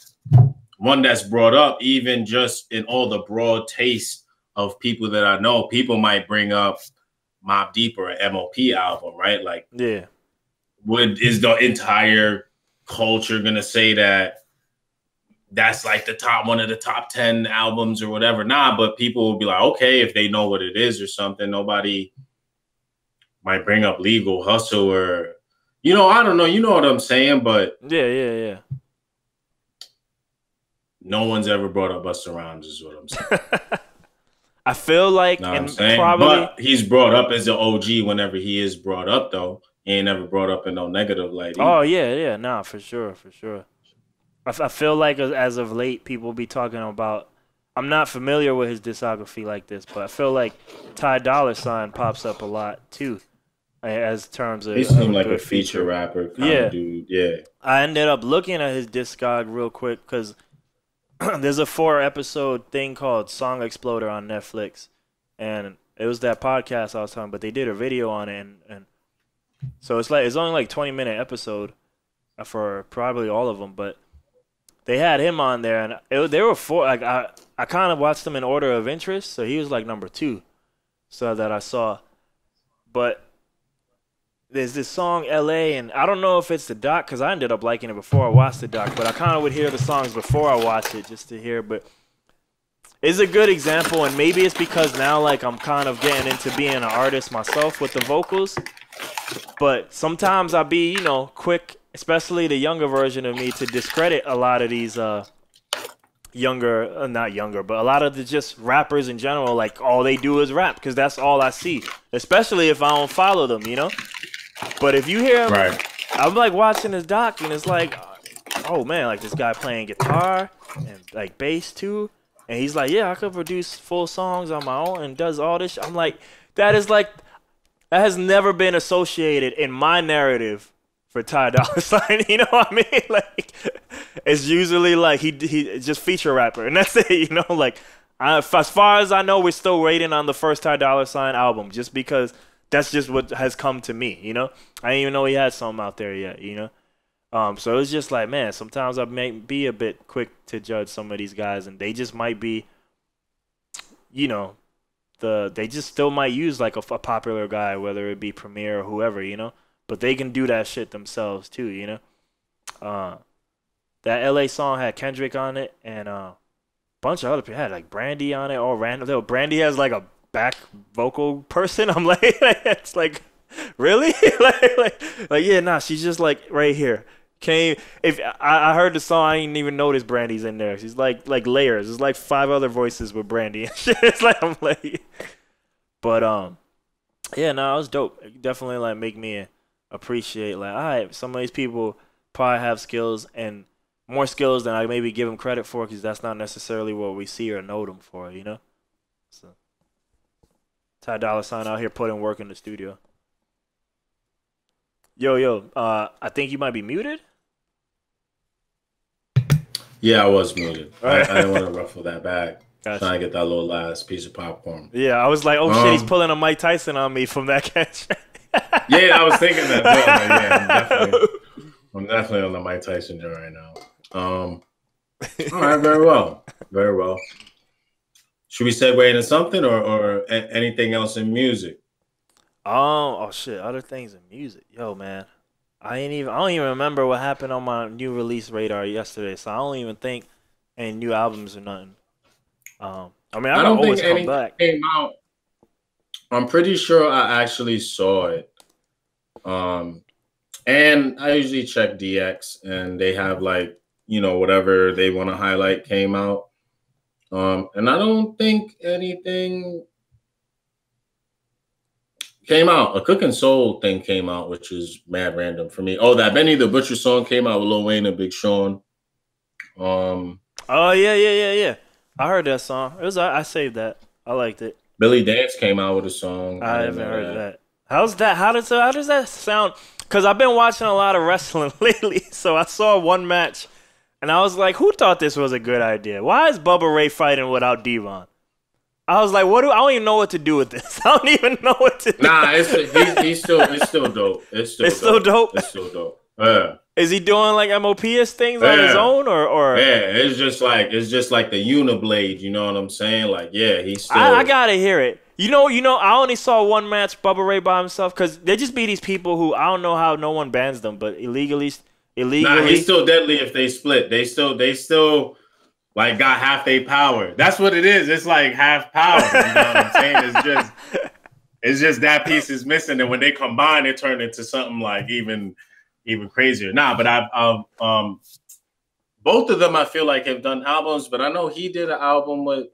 [SPEAKER 2] one that's brought up, even just in all the broad taste of people that I know. People might bring up Mobb Deep or an MOP album, right? Like,
[SPEAKER 1] yeah,
[SPEAKER 2] is the entire culture gonna say that that's like one of the top 10 albums or whatever? Nah, but people will be like, okay, if they know what it is or something. Nobody might bring up Legal Hustle or, you know, I don't know, you know what I'm saying? But
[SPEAKER 1] yeah.
[SPEAKER 2] No one's ever brought up Busta Rhymes, is what I'm saying.
[SPEAKER 1] I feel like,
[SPEAKER 2] know what I'm saying? But he's brought up as an OG whenever he is brought up, though. He ain't never brought up in no negative light either.
[SPEAKER 1] Oh, yeah. Nah, for sure. I feel like as of late, people be talking about, I'm not familiar with his discography like this, but I feel like Ty Dolla $ign pops up a lot, too, as terms of
[SPEAKER 2] he seemed like a feature rapper kind of dude. Yeah.
[SPEAKER 1] I ended up looking at his discog real quick because there's a 4-episode thing called Song Exploder on Netflix, and it was that podcast I was talking, but they did a video on it, and so it's only like 20-minute episode for probably all of them, but they had him on there, and there were 4. Like I kind of watched them in order of interest, so he was like number 2, so that I saw, but there's this song LA, and I don't know if it's the doc because I ended up liking it before I watched the doc, but I kind of would hear the songs before I watched it just to hear. But it's a good example, and maybe it's because now like I'm kind of getting into being an artist myself with the vocals. But sometimes I be, you know, quick, especially the younger version of me, to discredit a lot of these not younger, but a lot of the just rappers in general. Like all they do is rap because that's all I see, especially if I don't follow them, you know. But if you hear him,
[SPEAKER 2] right.
[SPEAKER 1] I'm like watching this doc and it's like, oh man, like this guy playing guitar and like bass too. And he's like, yeah, I could produce full songs on my own and does all this. I'm like, that has never been associated in my narrative for Ty Dolla $ign. You know what I mean? Like, it's usually like he just feature rapper and that's it. You know, like as far as I know, we're still waiting on the first Ty Dolla $ign album just because. That's just what has come to me, you know? I didn't even know he had something out there yet, you know? So it's just like, man, sometimes I may be a bit quick to judge some of these guys, and they just might be, you know, they just still might use like a popular guy, whether it be Premier or whoever, you know? But they can do that shit themselves too, you know? That LA song had Kendrick on it, and a bunch of other people had like Brandy on it, all random. Brandy has like a back vocal person. I'm like, it's like, really? like, yeah, nah, she's just like right here. If I heard the song, I didn't even notice Brandy's in there. She's like layers. There's like 5 other voices with Brandy and shit. It's like, I'm like, but yeah, no, it was dope. It definitely like make me appreciate like, all right, some of these people probably have skills and more skills than I maybe give them credit for because that's not necessarily what we see or know them for, you know. So. Ty Dolla $ign out here putting work in the studio. Yo, I think you might be muted.
[SPEAKER 2] Yeah, I was muted.
[SPEAKER 1] All right.
[SPEAKER 2] I didn't want to ruffle that bag.
[SPEAKER 1] Gotcha.
[SPEAKER 2] Trying to get that little last piece of popcorn.
[SPEAKER 1] Yeah, I was like, oh shit, he's pulling a Mike Tyson on me from that catch.
[SPEAKER 2] Yeah, I was thinking that too. Yeah, I'm definitely on the Mike Tyson joint right now. All right, very well. Very well. Should we segue into something or anything else in music?
[SPEAKER 1] Oh shit, other things in music. Yo, man. I don't even remember what happened on my new release radar yesterday, so I don't even think any new albums or nothing. I mean, I don't think anything
[SPEAKER 2] came out. I'm pretty sure I actually saw it. And I usually check DX, and they have like, you know, whatever they want to highlight came out. And I don't think anything came out. A Cookin' Soul thing came out, which is mad random for me. Oh, that Benny the Butcher song came out with Lil Wayne and Big Sean.
[SPEAKER 1] Oh yeah. I heard that song. I saved that. I liked it.
[SPEAKER 2] Billy Dance came out with a song.
[SPEAKER 1] I haven't heard that. How's that? How does that sound? Because I've been watching a lot of wrestling lately, so I saw one match, and I was like, "Who thought this was a good idea? Why is Bubba Ray fighting without Devon?" I was like, "I don't even know what to do with this. I don't even know what to do."
[SPEAKER 2] Nah, it's still dope. It's still dope. It's still dope. Yeah.
[SPEAKER 1] Is he doing like MOPS things on his own, or?
[SPEAKER 2] Yeah, it's just like the Uniblade. You know what I'm saying? Like, yeah, he's still.
[SPEAKER 1] I gotta hear it. You know. I only saw one match, Bubba Ray by himself, because they just be these people who I don't know how no one bans them, but illegally.
[SPEAKER 2] Nah, he's still deadly if they split. They still like got half their power. That's what it is. It's like half power. You know what I'm saying? It's just that piece is missing, and when they combine, it turned into something like even crazier. Nah, but I've both of them I feel like have done albums, but I know he did an album with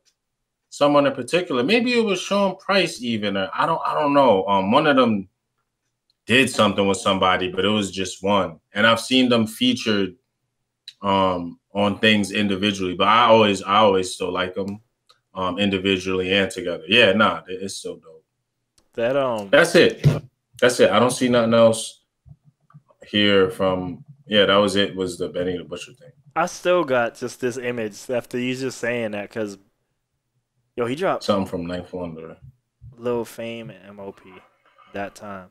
[SPEAKER 2] someone in particular. Maybe it was Sean Price even, or I don't know. One of them did something with somebody, but it was just one. And I've seen them featured on things individually, but I always still like them individually and together. Yeah, nah, it's so dope. That's it. I don't see nothing else here from that was it. Was the Benny the Butcher thing. I
[SPEAKER 1] still got just this image after you just saying that, because he dropped
[SPEAKER 2] something from Ninth Wonder,
[SPEAKER 1] Lil Fame and MOP that time.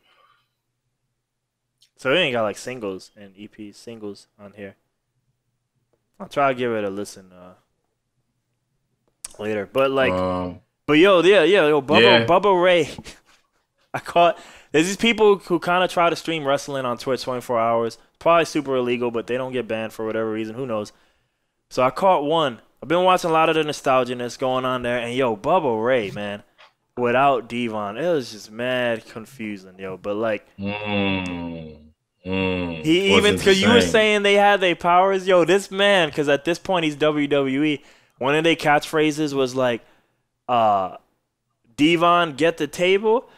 [SPEAKER 1] So he ain't got like singles and EPs, singles on here. I'll try to give it a listen later. But like, Bubba Ray. There's these people who kind of try to stream wrestling on Twitch 24 hours. Probably super illegal, but they don't get banned for whatever reason. Who knows? So I caught one. I've been watching a lot of the nostalgia-ness going on there. And, Bubba Ray, man, without Devon, it was just mad confusing, But, like, he even, because you were saying they had their powers. This man, because at this point he's WWE, one of their catchphrases was like, Devon, get the table.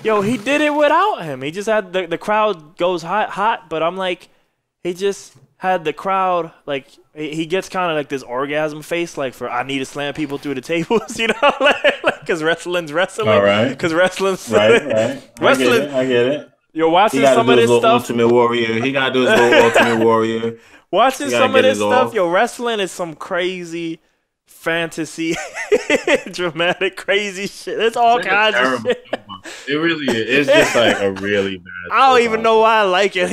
[SPEAKER 1] He did it without him. He just had the crowd goes hot, but I'm like, he just had the crowd, like, he gets kind of like this orgasm face, like, for I need to slam people through the tables, because wrestling's wrestling.
[SPEAKER 2] All right.
[SPEAKER 1] Because wrestling's
[SPEAKER 2] right. Wrestling. I get it.
[SPEAKER 1] You're watching some of this stuff.
[SPEAKER 2] Ultimate Warrior. He got to do his little Ultimate Warrior.
[SPEAKER 1] Watching some of this stuff, wrestling is some crazy fantasy, dramatic, crazy shit. It's all kinds of shit.
[SPEAKER 2] It really is. It's just like a really bad.
[SPEAKER 1] I don't even know why I like it.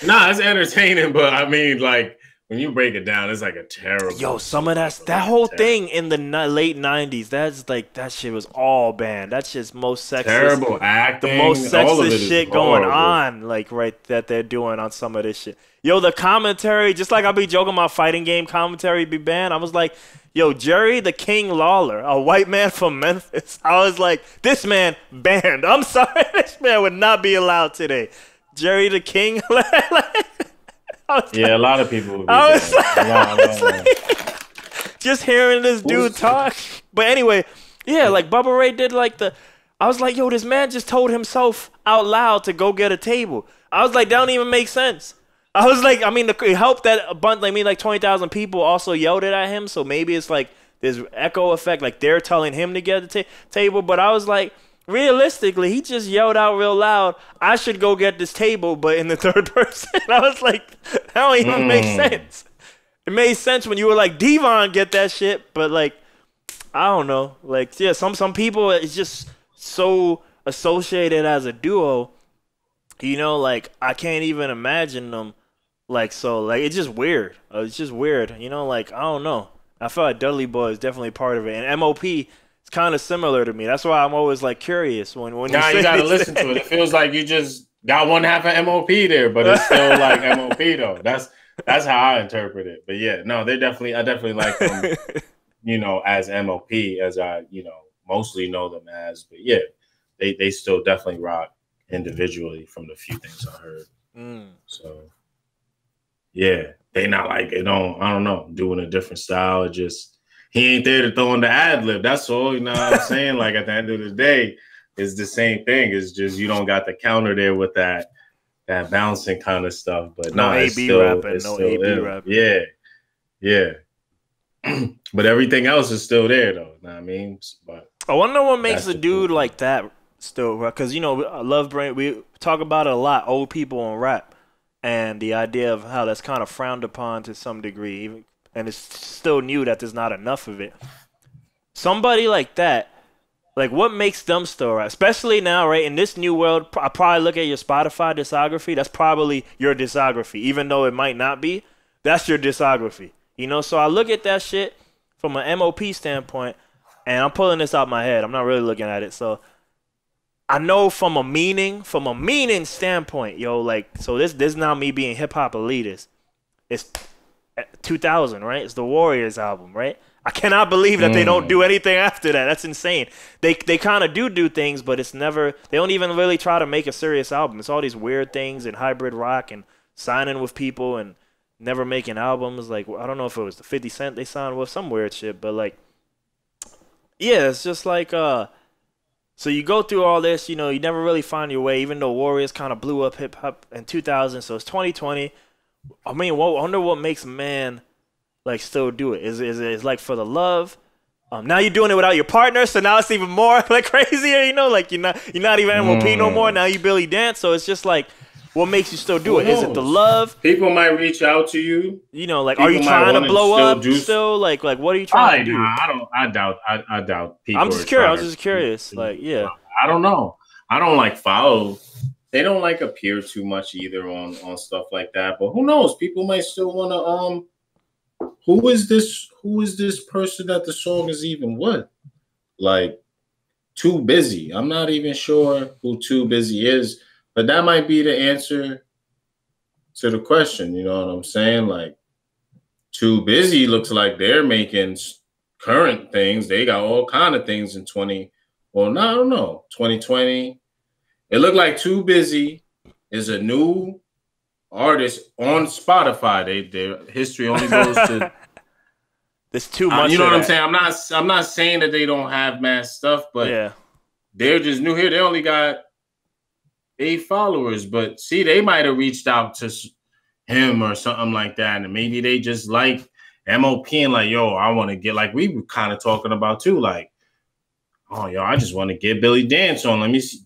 [SPEAKER 2] Nah, it's entertaining, but I mean, like, when you break it down, it's like a terrible.
[SPEAKER 1] Some of that whole thing in the late '90s. That's like that shit was all banned. That's just most sexist.
[SPEAKER 2] Terrible acting.
[SPEAKER 1] The most sexist shit going on, like that they're doing on some of this shit. The commentary, just like I'll be joking about fighting game commentary be banned. I was like, Jerry the King Lawler, a white man from Memphis. I was like, this man banned. I'm sorry, this man would not be allowed today. Jerry the King.
[SPEAKER 2] A lot of people would be
[SPEAKER 1] just hearing this dude talk. But anyway, like Bubba Ray did like I was like, this man just told himself out loud to go get a table. I was like, that don't even make sense. I was like, I mean, it helped that a bunch, like 20,000 people also yelled it at him. So maybe it's like this echo effect, like they're telling him to get the table. But I was like, realistically, he just yelled out real loud, "I should go get this table," but in the third person. I was like, that don't even make sense. It made sense when you were like, Devon, get that shit, but like, I don't know. Like, yeah, some people, it's just so associated as a duo, you know, like, I can't even imagine them. Like, so, like, it's just weird. It's just weird, you know, like, I don't know. I feel like Dudley Boy is definitely part of it. And MOP is kind of similar to me. That's why I'm always, like, curious when you say
[SPEAKER 2] you got to listen to it. It feels like you just got one half of MOP there, but it's still like MOP, though. That's how I interpret it. But, yeah, no, I definitely like them, you know, as MOP, as I, you know, mostly know them as. But, yeah, they still definitely rock individually from the few things I heard. So, yeah, they not like I don't know, doing a different style. It just he ain't there to throw in the ad lib. That's all, you know what I'm saying? Like at the end of the day, it's the same thing. It's just you don't got the counter there with that bouncing kind of stuff. But
[SPEAKER 1] no AB rapping, no AB rapping.
[SPEAKER 2] Yeah. But everything else is still there though. You know what I mean? But
[SPEAKER 1] I wonder what makes a dude like that still, because you know, I love brain. We talk about it a lot. Old people in rap. And the idea of how that's kind of frowned upon to some degree, even, and it's still new that there's not enough of it. Somebody like that, like what makes them still rap? Especially now, right, in this new world, I probably look at your Spotify discography. That's probably your discography, even though it might not be. That's your discography, you know? So I look at that shit from an MOP standpoint, and I'm pulling this out my head. I'm not really looking at it, so I know from a meaning standpoint, yo, like, so this now me being hip hop elitist. It's 2000, right? It's the Warriors album, right? I cannot believe that they don't do anything after that. That's insane. They kind of do things, but it's never. They don't even really try to make a serious album. It's all these weird things and hybrid rock and signing with people and never making albums. Like, I don't know if it was the 50 Cent they signed with, some weird shit, but like, yeah, it's just like so you go through all this, you know, you never really find your way, even though Warriors kind of blew up hip-hop in 2000, so it's 2020. I mean, I wonder what makes a man, like, still do it. Is it like for the love? Now you're doing it without your partner, so now it's even more, like, crazier, you know? Like, you're not even MOP no more, now you Billy Dance, so it's just like, what makes you still do it? Is it the love?
[SPEAKER 2] People might reach out to you.
[SPEAKER 1] You know, like, are you trying to blow up still? Like, what are you trying to do?
[SPEAKER 2] I doubt people.
[SPEAKER 1] I'm just curious. I was just curious. Like, yeah.
[SPEAKER 2] I don't know. I don't like follow. They don't like appear too much either on stuff like that. But who knows? People might still want to. Who is this person that the song is even with? Like, Too Busy. I'm not even sure who Too Busy is. But that might be the answer to the question. You know what I'm saying? Like, Too Busy looks like they're making current things. They got all kind of things in 2020. It looked like Too Busy is a new artist on Spotify. Their history only goes to.
[SPEAKER 1] There's too much.
[SPEAKER 2] You know what I'm saying? I'm not saying that they don't have mass stuff, but
[SPEAKER 1] yeah,
[SPEAKER 2] they're just new here. They only got 8 followers, but see, they might have reached out to him or something like that, and maybe they just like MOP and like, yo, I want to get, like we were kind of talking about too, like, oh, yo, I just want to get Billy Dance on. Let me see,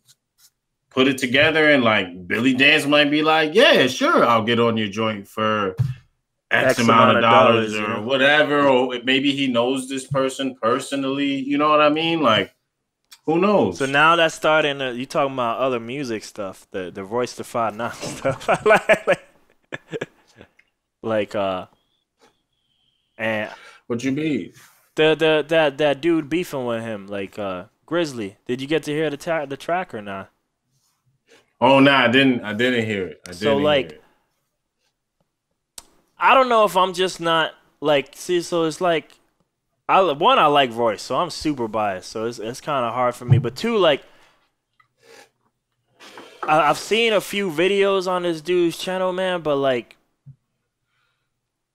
[SPEAKER 2] put it together, and like Billy Dance might be like, yeah, sure, I'll get on your joint for X amount of dollars or whatever, or maybe he knows this person personally. You know what I mean? Like, who knows?
[SPEAKER 1] So now that's starting. You talking about other music stuff, the Royce da 5'9" stuff, and
[SPEAKER 2] what you mean?
[SPEAKER 1] That dude beefing with him, like Grizzly. Did you get to hear the track or not?
[SPEAKER 2] Oh no, I didn't hear it.
[SPEAKER 1] I don't know if I'm just not like. See, so it's like. I like Royce, so I'm super biased. So it's kind of hard for me. But 2, like, I've seen a few videos on this dude's channel, man. But like,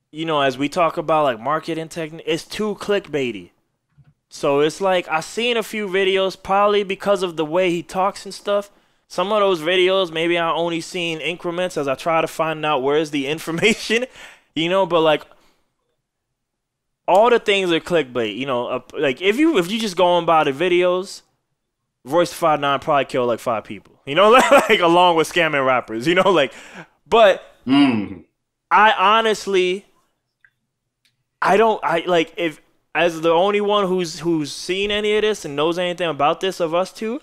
[SPEAKER 1] you know, as we talk about like marketing technique, it's too clickbaity. So it's like I've seen a few videos, probably because of the way he talks and stuff. Some of those videos, maybe I only seen increments as I try to find out where's the information, you know. But like. All the things are clickbait, you know. Like if you just go on by the videos, Royce 5'9" probably killed like 5 people. You know, like along with scamming rappers. You know, like, but I honestly, if as the only one who's seen any of this and knows anything about this of us two,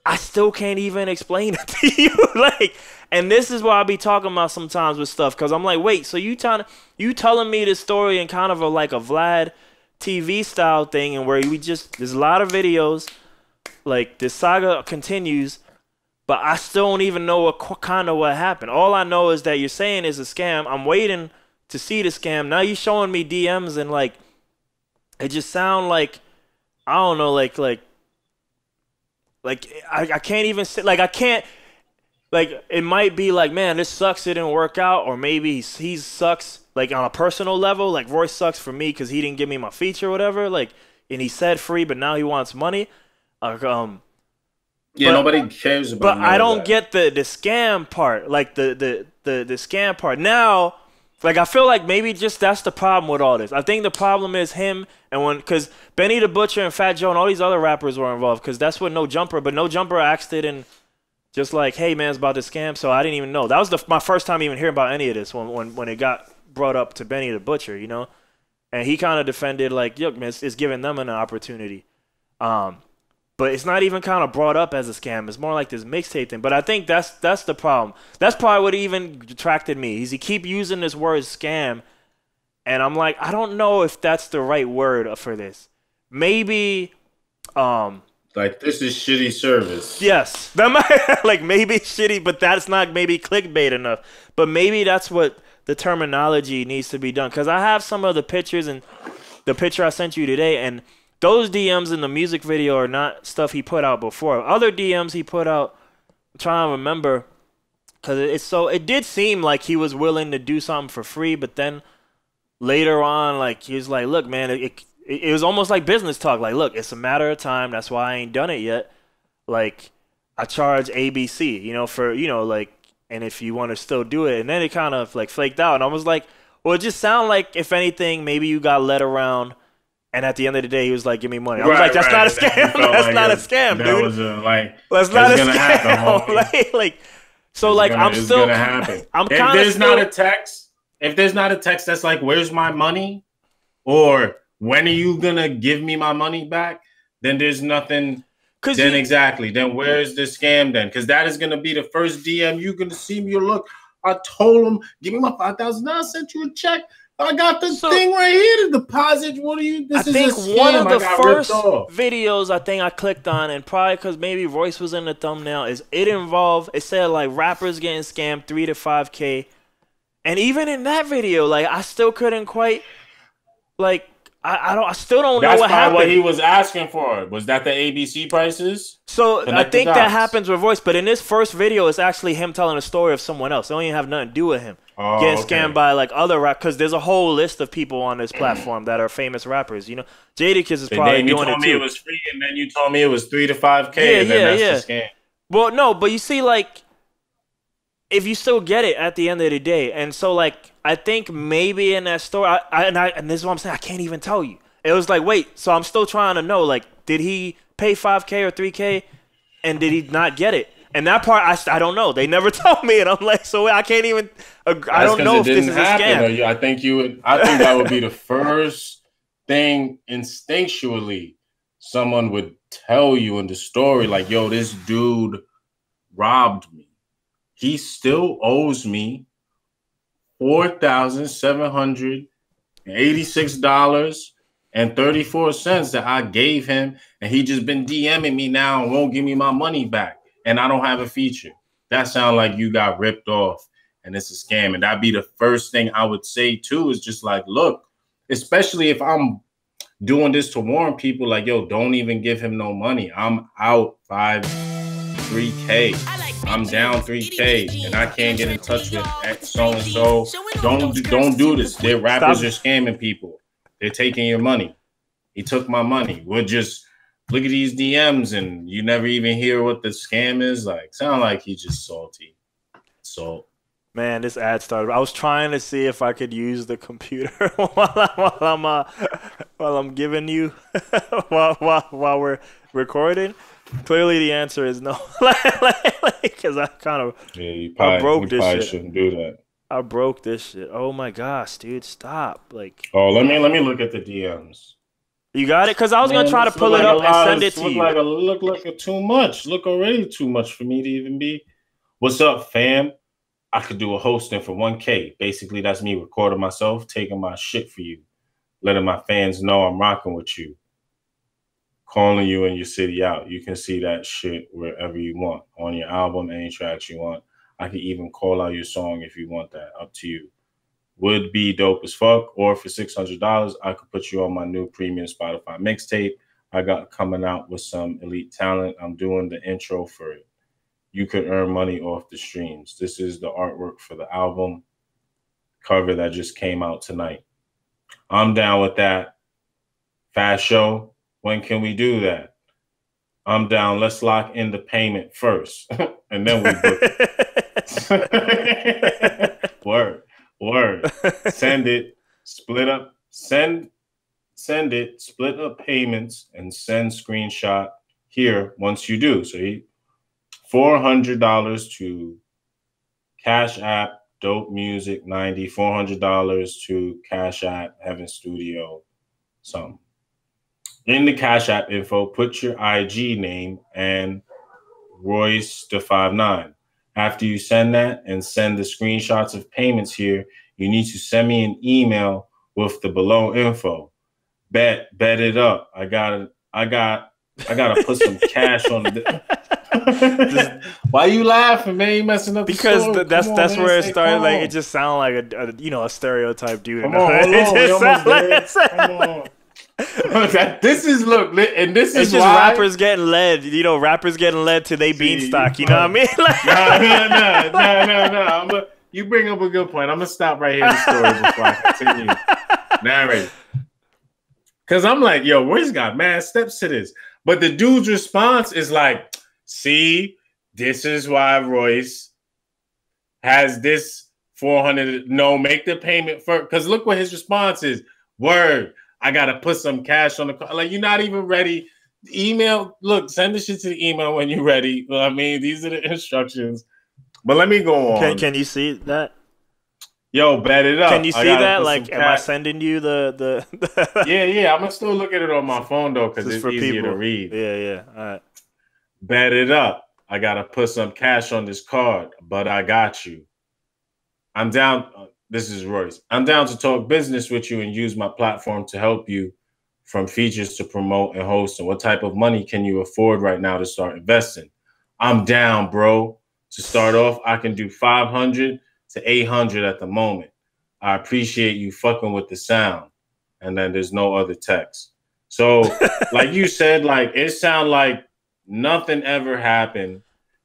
[SPEAKER 1] I still can't even explain it to you. Like, and this is why I be talking about sometimes with stuff, because I'm like, wait, so you telling me this story in kind of like a Vlad TV style thing, and where there's a lot of videos, like this saga continues, but I still don't even know what happened. All I know is that you're saying is a scam. I'm waiting to see the scam. Now you're showing me DMs, and like, it just sound like, I don't know, like I can't even say, like, I can't, like, it might be like, man, this sucks, it didn't work out, or maybe he sucks, like, on a personal level, like, Royce sucks for me because he didn't give me my feature or whatever, like, and he said free, but now he wants money.
[SPEAKER 2] Yeah, nobody cares about.
[SPEAKER 1] But I don't get the scam part, like the scam part. Now, like, I feel like maybe just that's the problem with all this. I think the problem is him, and because Benny the Butcher and Fat Joe and all these other rappers were involved, because that's what No Jumper, but No Jumper asked it and just like, hey man, it's about the scam, so I didn't even know. That was my first time even hearing about any of this when it got brought up to Benny the Butcher, you know, and he kind of defended like, look man, it's giving them an opportunity. But it's not even kind of brought up as a scam. It's more like this mixtape thing. But I think that's the problem. That's probably what even attracted me. Is he keep using this word scam, and I'm like, I don't know if that's the right word for this. Maybe,
[SPEAKER 2] like, this is shitty service.
[SPEAKER 1] Yes, that might like maybe shitty, but that's not maybe clickbait enough. But maybe that's what the terminology needs to be done. Because I have some of the pictures, and the picture I sent you today, and those DMs in the music video are not stuff he put out before. Other DMs he put out, I'm trying to remember, because it did seem like he was willing to do something for free, but then later on, like, he was like, look, man, it was almost like business talk. Like, look, it's a matter of time. That's why I ain't done it yet. Like, I charge ABC, you know, for, you know, like, and if you want to still do it. And then it kind of, like, flaked out. And I was like, well, it just sounded like, if anything, maybe you got led around. And at the end of the day, he was like, give me money. I was like, that's not a scam. That's not a scam, dude.
[SPEAKER 2] That was
[SPEAKER 1] that's not a scam.
[SPEAKER 2] Happen,
[SPEAKER 1] so, like, I'm still.
[SPEAKER 2] Gonna happen.
[SPEAKER 1] I'm
[SPEAKER 2] if there's not a text, that's like, where's my money? Or when are you going to give me my money back? Then there's nothing. Then exactly. Then where's the scam then? Because that is going to be the first DM you're going to see me. Look, I told him, give me my $5,000. I sent you a check. I got the thing right here to deposit. What are you? This
[SPEAKER 1] I
[SPEAKER 2] is
[SPEAKER 1] think
[SPEAKER 2] a scam.
[SPEAKER 1] one of the first videos I think I clicked on, and probably because maybe Royce was in the thumbnail, is it said like rappers getting scammed 3 to 5K, and even in that video, like, I still couldn't quite, like, I still don't know what happened.
[SPEAKER 2] That's what he was asking for. Was that the ABC prices?
[SPEAKER 1] So I think that happens with Royce, but in this first video, it's actually him telling a story of someone else. It don't even have nothing to do with him. Getting scammed by like other rap, because there's a whole list of people on this platform that are famous rappers. You know, Jadakiss is probably doing it too. You told me
[SPEAKER 2] it was free, and then you told me it was 3 to 5K. Yeah, that's the scam.
[SPEAKER 1] Well, no, but you see, like, if you still get it at the end of the day, and so like, I think maybe in that story, and this is what I'm saying, I can't even tell you. It was like, wait, so I'm still trying to know, like, did he pay 5K or 3K, and did he not get it? And that part, I don't know. They never told me, and I'm like, so I can't even. I don't know if this is a scam.
[SPEAKER 2] I think that would be the first thing instinctually someone would tell you in the story, like, yo, this dude robbed me. He still owes me $4,786.34 that I gave him, and he just been DMing me now and won't give me my money back, and I don't have a feature. That sounds like you got ripped off, and it's a scam. And that'd be the first thing I would say too, is just like, look, especially if I'm doing this to warn people, like, yo, don't even give him no money. I'm out 3K. I'm down 3K, and I can't get in touch with so and so. Don't do this. Their rappers are scamming people. They're taking your money. He took my money. We'll just look at these DMs, and you never even hear what the scam is. Like, sound like he's just salty. So,
[SPEAKER 1] man, this ad started. I was trying to see if I could use the computer while I'm giving you while we're recording. Clearly, the answer is no. Because I kind of
[SPEAKER 2] Yeah,
[SPEAKER 1] I broke
[SPEAKER 2] you
[SPEAKER 1] this
[SPEAKER 2] probably
[SPEAKER 1] shit.
[SPEAKER 2] shouldn't do that.
[SPEAKER 1] I broke this shit. Oh my gosh, dude, stop! Like,
[SPEAKER 2] Oh, let me look at the DMs.
[SPEAKER 1] you got it? Because I was gonna
[SPEAKER 2] Man,
[SPEAKER 1] try to
[SPEAKER 2] this look
[SPEAKER 1] pull it
[SPEAKER 2] like a
[SPEAKER 1] up and
[SPEAKER 2] lot.
[SPEAKER 1] send it
[SPEAKER 2] This
[SPEAKER 1] to
[SPEAKER 2] look
[SPEAKER 1] you.
[SPEAKER 2] like a too much. Look already too much for me to even be. What's up, fam? I could do a hosting for 1K. Basically, that's me recording myself, taking my shit for you, letting my fans know I'm rocking with you, calling you and your city out. You can see that shit wherever you want, on your album, any tracks you want. I could even call out your song if you want that. Up to you. Would be dope as fuck. Or for $600, I could put you on my new premium Spotify mixtape I got coming out with some elite talent. I'm doing the intro for it. You could earn money off the streams. This is the artwork for the album cover that just came out tonight. I'm down with that. Fast show. When can we do that? I'm down. Let's lock in the payment first, and then we book it. Word. Send it. Split up. Send it. Split up payments and send screenshot here once you do. So $400 to Cash App Dope Music 90. $400 to Cash App Heaven Studio something. In the Cash App info, put your IG name and Royce the 59. After you send that and send the screenshots of payments here, you need to send me an email with the below info. Bet it up. I gotta put some cash on the. Why you laughing, man? You messing up
[SPEAKER 1] because
[SPEAKER 2] the story.
[SPEAKER 1] that's where it started. Like, it just sounded like a stereotype dude.
[SPEAKER 2] Come on, hold on. We almost there. Come on. This is
[SPEAKER 1] just
[SPEAKER 2] why
[SPEAKER 1] rappers getting led. Rappers getting led to they beanstalk. You know what I mean?
[SPEAKER 2] No. You bring up a good point. I'm gonna stop right here in the story before I continue narrating. Because I'm like, yo, Royce got mad steps to this. But the dude's response is like, see, this is why Royce has this 400. No, make the payment first. Because look what his response is. Word, I got to put some cash on the car. Like, you're not even ready. Email, look, send the shit to the email when you're ready. Well, I mean, these are the instructions. But let me go on.
[SPEAKER 1] Can you see that?
[SPEAKER 2] Yo, bet it up.
[SPEAKER 1] Can you see that? Like, am I sending you the...
[SPEAKER 2] Yeah. I'm going to still look at it on my phone, though, because it's easier to read.
[SPEAKER 1] Yeah. All right.
[SPEAKER 2] Bet it up. I got to put some cash on this card, but I got you. I'm down. This is Royce. I'm down to talk business with you and use my platform to help you, from features to promote and host. And what type of money can you afford right now to start investing? I'm down, bro. To start off, I can do 500 to 800 at the moment. I appreciate you fucking with the sound. And then there's no other text. So, like you said, like, it sounds like nothing ever happened.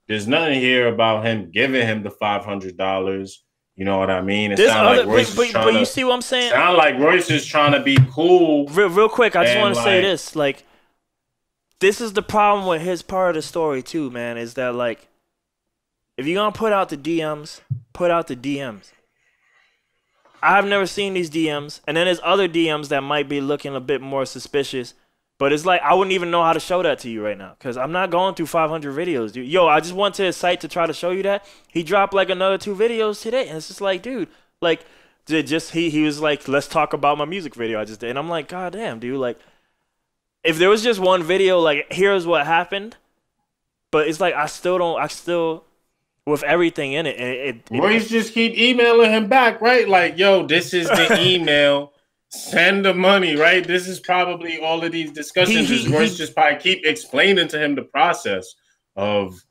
[SPEAKER 2] There's nothing here about him giving him the $500. You know what I mean? It sounds like Royce is trying
[SPEAKER 1] but you see what I'm saying?
[SPEAKER 2] Sound like Royce is trying to be cool.
[SPEAKER 1] Real quick, I just want to say this. Like, this is the problem with his part of the story too, man, is that, like, if you're going to put out the DMs, put out the DMs. I've never seen these DMs. And then there's other DMs that might be looking a bit more suspicious. But it's like, I wouldn't even know how to show that to you right now. Because I'm not going through 500 videos, dude. Yo, I just went to his site to try to show you that. He dropped like another 2 videos today. And it's just like, dude, like, he was like, let's talk about my music video I just did. And I'm like, God damn, dude. Like, if there was just one video, like, here's what happened. But it's like, I still, with everything in it.
[SPEAKER 2] Royce just keep emailing him back, right? Like, yo, this is the email. Send the money, right? This is probably all of these discussions. Royce just probably keep explaining to him the process of,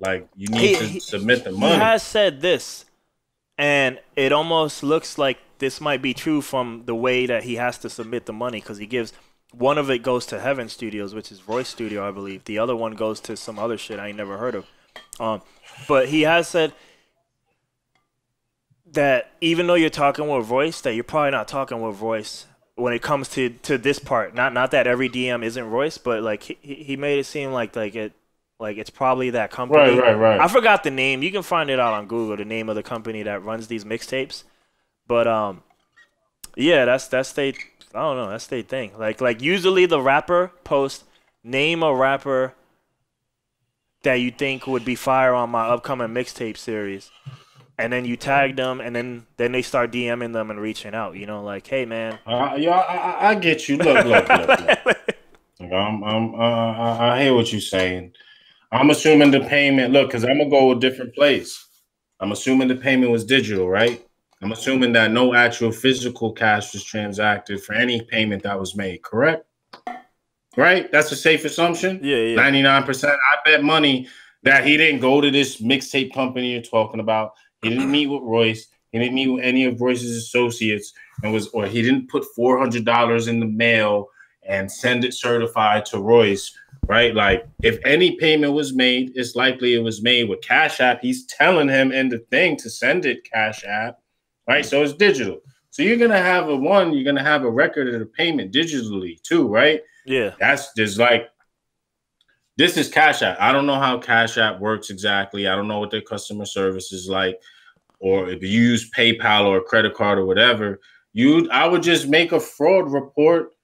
[SPEAKER 2] like, you need to submit the money.
[SPEAKER 1] He has said this, and it almost looks like this might be true from the way that he has to submit the money, because he gives, one of it goes to Heaven Studios, which is Royce Studio, I believe. The other one goes to some other shit I ain't never heard of. But he has said that even though you're talking with Royce, that you're probably not talking with Royce when it comes to this part. Not that every DM isn't Royce, but like he made it seem like it's probably that company.
[SPEAKER 2] Right.
[SPEAKER 1] I forgot the name. You can find it out on Google, the name of the company that runs these mixtapes. But yeah, that's they. I don't know. That's their thing. Like usually the rapper posts, name a rapper that you think would be fire on my upcoming mixtape series. And then you tag them, and then they start DMing them and reaching out. You know, like, hey, man.
[SPEAKER 2] I get you. Look. I hear what you're saying. I'm assuming the payment. Look, because I'm gonna go a different place. I'm assuming the payment was digital, right? I'm assuming that no actual physical cash was transacted for any payment that was made. Correct? Right? That's a safe assumption.
[SPEAKER 1] Yeah.
[SPEAKER 2] 99%. I bet money that he didn't go to this mixtape company you're talking about. He didn't meet with Royce. He didn't meet with any of Royce's associates, or he didn't put $400 in the mail and send it certified to Royce, right? Like, if any payment was made, it's likely it was made with Cash App. He's telling him in the thing to send it Cash App, right? So it's digital. So you're gonna have you're gonna have a record of the payment digitally too, right?
[SPEAKER 1] Yeah.
[SPEAKER 2] This is Cash App. I don't know how Cash App works exactly. I don't know what their customer service is like, or if you use PayPal or a credit card or whatever. I would just make a fraud report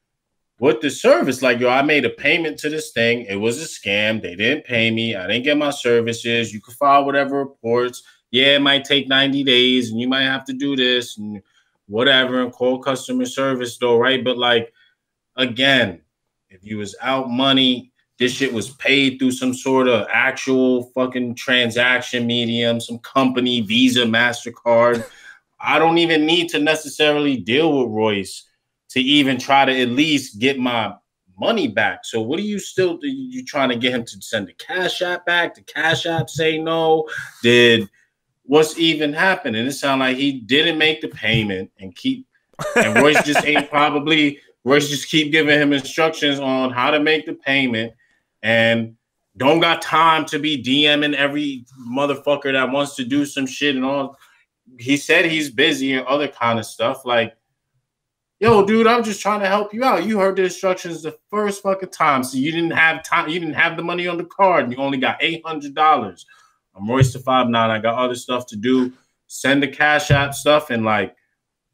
[SPEAKER 2] with the service. Like, yo, I made a payment to this thing. It was a scam. They didn't pay me. I didn't get my services. You can file whatever reports. Yeah, it might take 90 days, and you might have to do this and whatever, and call customer service though, right? But like, again, if you was out money, this shit was paid through some sort of actual fucking transaction medium, some company, Visa, MasterCard. I don't even need to necessarily deal with Royce to even try to at least get my money back. So what are you trying to get him to send the Cash App back? The Cash App say no? What's even happening? It sounds like he didn't make the payment and Royce just keep giving him instructions on how to make the payment. And don't got time to be DMing every motherfucker that wants to do some shit and all. He said he's busy and other kind of stuff. Like, yo, dude, I'm just trying to help you out. You heard the instructions the first fucking time. So you didn't have time. You didn't have the money on the card. And you only got $800. I'm Royce the 5'9". I got other stuff to do. Send the Cash App stuff. And like,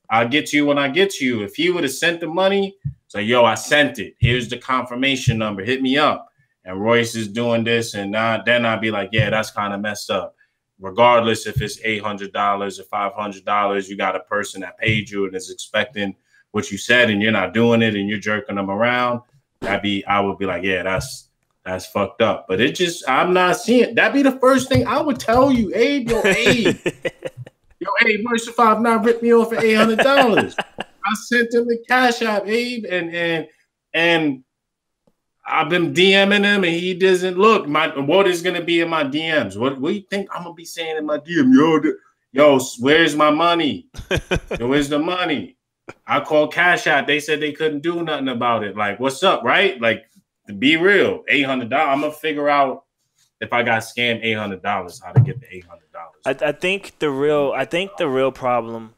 [SPEAKER 2] I'll get to you when I get to you. If he would have sent the money, it's like, yo, I sent it. Here's the confirmation number. Hit me up. And Royce is doing this, and then I'd be like, yeah, that's kind of messed up. Regardless if it's $800 or $500, you got a person that paid you and is expecting what you said, and you're not doing it, and you're jerking them around. I would be like, yeah, that's fucked up. But I'm not seeing it. That'd be the first thing I would tell you, Abe. Yo, Abe, Royce the 5'9" ripped me off for $800. I sent him the Cash App, Abe, and I've been DMing him, and he doesn't look. What is going to be in my DMs? What do you think I'm going to be saying in my DM? Yo, where's my money? Where's the money? I called Cash App. They said they couldn't do nothing about it. Like, what's up, right? Like, to be real, $800. I'm going to figure out if I got scammed $800, how to get the $800.
[SPEAKER 1] I think the real problem,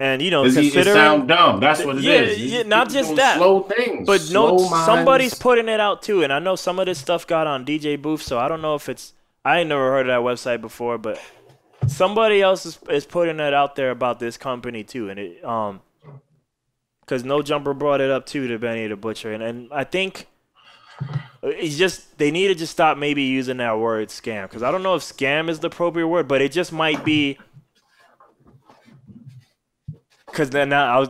[SPEAKER 1] and you know,
[SPEAKER 2] it sound dumb. That's what it is.
[SPEAKER 1] Yeah, not just that.
[SPEAKER 2] Slow things,
[SPEAKER 1] but somebody's putting it out too. And I know some of this stuff got on DJ Booth, so I don't know if it's. I ain't never heard of that website before, but somebody else is putting it out there about this company too, and it because No Jumper brought it up too to Benny the Butcher, and I think it's just they need to just stop maybe using that word scam, because I don't know if scam is the appropriate word, but it just might be. Because then I was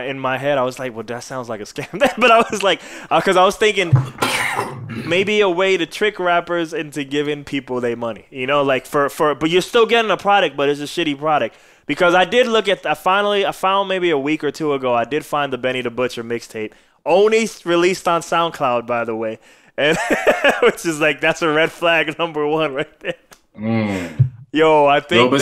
[SPEAKER 1] in my head I was like, well, that sounds like a scam. But I was like, because I was thinking maybe a way to trick rappers into giving people their money, you know, like but you're still getting a product, but it's a shitty product. Because I did look at, I found maybe a week or two ago, I did find the Benny the Butcher mixtape, only released on SoundCloud, by the way, and which is like, that's a red flag #1 right there. Yo, I think
[SPEAKER 2] but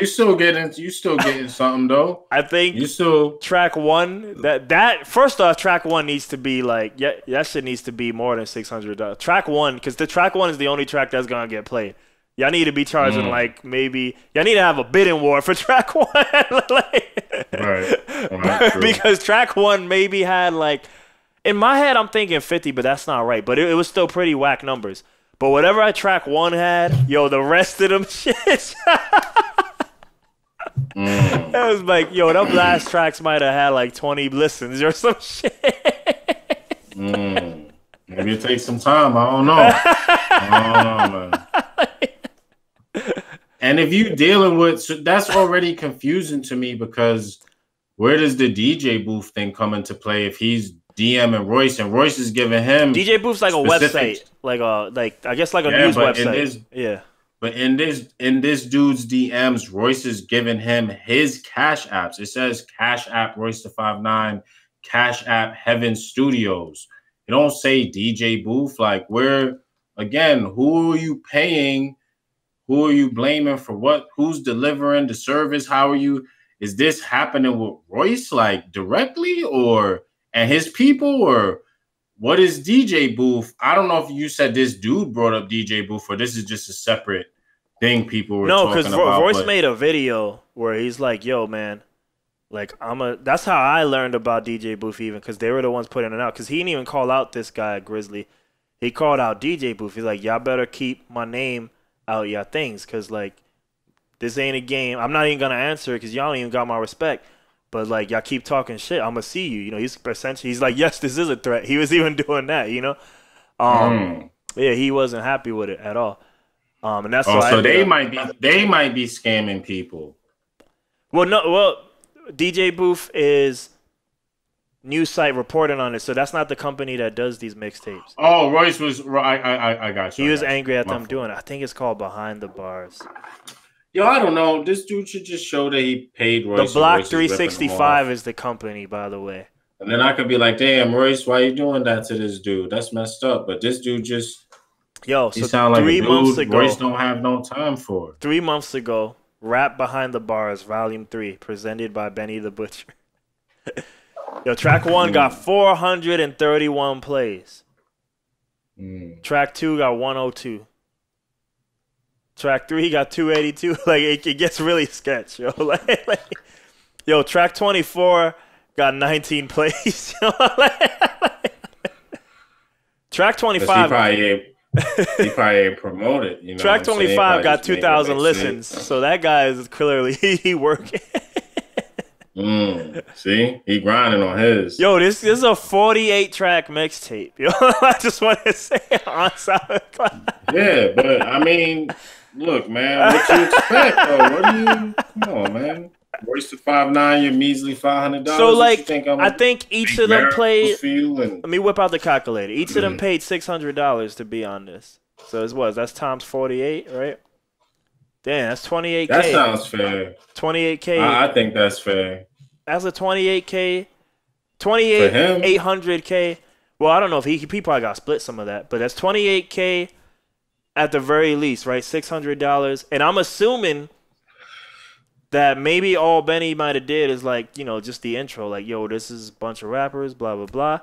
[SPEAKER 2] you still getting something though.
[SPEAKER 1] I think
[SPEAKER 2] you still
[SPEAKER 1] track one. That first off, track one needs to be like, yeah, that shit needs to be more than $600. Track one, because the track one is the only track that's gonna get played. Y'all need to be charging like maybe y'all need to have a bidding war for track one, right? Because track one maybe had like, in my head I'm thinking 50, but that's not right. But it was still pretty whack numbers. But whatever track one had, yo, the rest of them shits. It was like, yo, them last tracks might have had like 20 listens or some shit.
[SPEAKER 2] Maybe take some time. I don't know. I don't know, man. And if you dealing with, so that's already confusing to me because where does the DJ booth thing come into play if he's DMing Royce and Royce is giving him
[SPEAKER 1] DJ booth's like a website, like I guess like a news website.
[SPEAKER 2] But in this dude's DMs, Royce is giving him his Cash Apps. It says Cash App Royce the 5'9", Cash App Heaven Studios. You don't say DJ Booth. Like, where, again, who are you paying? Who are you blaming for what? Who's delivering the service? How are you? Is this happening with Royce, like, directly and his people? Or what is DJ Booth? I don't know if you said this dude brought up DJ Booth or this is just a separate thing people were talking about. No, because
[SPEAKER 1] Royce made a video where he's like, yo, man, like, that's how I learned about DJ Booth even, because they were the ones putting it out. Because he didn't even call out this guy, Grizzly. He called out DJ Booth. He's like, y'all better keep my name out y'all things, because, like, this ain't a game. I'm not even going to answer it because y'all ain't even got my respect. But, like, y'all keep talking shit, I'm going to see you. You know, he's like, yes, this is a threat. He was even doing that, you know? Yeah, he wasn't happy with it at all. And that's why
[SPEAKER 2] so they might be scamming people.
[SPEAKER 1] Well, DJ Booth is news site reporting on it, so that's not the company that does these mixtapes.
[SPEAKER 2] Oh, Royce was I got you.
[SPEAKER 1] He was angry at them doing it. I think it's called Behind the Bars.
[SPEAKER 2] Yo, I don't know. This dude should just show that he paid Royce.
[SPEAKER 1] The Block 365 is the company, by the way.
[SPEAKER 2] And then I could be like, damn, Royce, why you doing that to this dude? That's messed up. But this dude just...
[SPEAKER 1] Yo, so 3 months ago...
[SPEAKER 2] Royce don't have no time for.
[SPEAKER 1] 3 months ago, Rap Behind the Bars, Volume 3, presented by Benny the Butcher. Yo, track 1 got 431 plays. Track 2 got 102. Track 3 got 282. Like, it gets really sketch, yo. Yo, track 24 got 19 plays. Track 25.
[SPEAKER 2] He probably ain't promoted. You know,
[SPEAKER 1] track 25 got 2,000 listens. So that guy is clearly he working.
[SPEAKER 2] See, he grinding on his.
[SPEAKER 1] Yo, this is a 48-track mixtape. Yo, I just want to say on SoundCloud.
[SPEAKER 2] Yeah, but I mean, look, man, what you expect though? Come on, man. Royce the 5'9", your measly $500.
[SPEAKER 1] So, like, I think each of them played. Let me whip out the calculator. Each of them paid $600 to be on this. So that's times 48, right? Damn, that's 28K.
[SPEAKER 2] That sounds fair.
[SPEAKER 1] 28K.
[SPEAKER 2] I think that's fair.
[SPEAKER 1] That's a 28K, 800K. Well, I don't know if he probably got split some of that, but that's 28K at the very least, right? $600, and I'm assuming that maybe all Benny might have did is like, you know, just the intro, like, yo, this is a bunch of rappers, blah blah blah.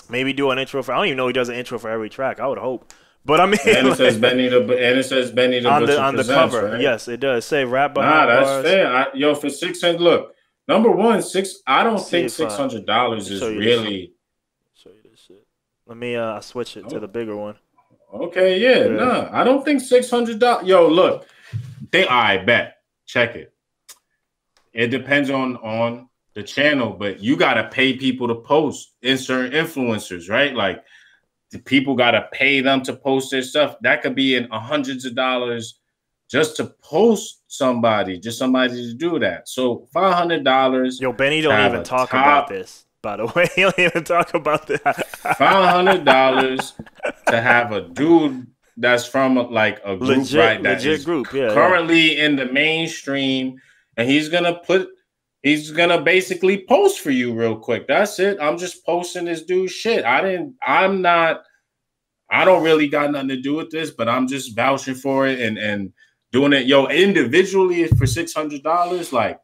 [SPEAKER 1] Maybe do an intro for. I don't even know he does an intro for every track. I would hope. But I mean,
[SPEAKER 2] and it says Benny the Butcher
[SPEAKER 1] on the cover. Right? Yes, it does say rap behind
[SPEAKER 2] that's
[SPEAKER 1] bars.
[SPEAKER 2] Fair. For 600, look, number one, I don't think $600 is really.
[SPEAKER 1] Show you this shit. Let me switch it to the bigger one.
[SPEAKER 2] Okay, yeah, nah, I don't think $600. Yo, look, I bet. Check it. It depends on the channel, but you gotta pay people to post. Certain influencers, right? Like. The people got to pay them to post their stuff. That could be in hundreds of dollars just to post somebody to do that. So $500.
[SPEAKER 1] Yo, Benny don't even talk about this, by the way. He don't even talk about that.
[SPEAKER 2] $500 to have a dude that's from like a group, right? That legit is group, currently in the mainstream, and he's gonna basically post for you real quick. That's it. I'm just posting this dude's shit. I don't really got nothing to do with this, but I'm just vouching for it and doing it. Yo, individually for $600, like,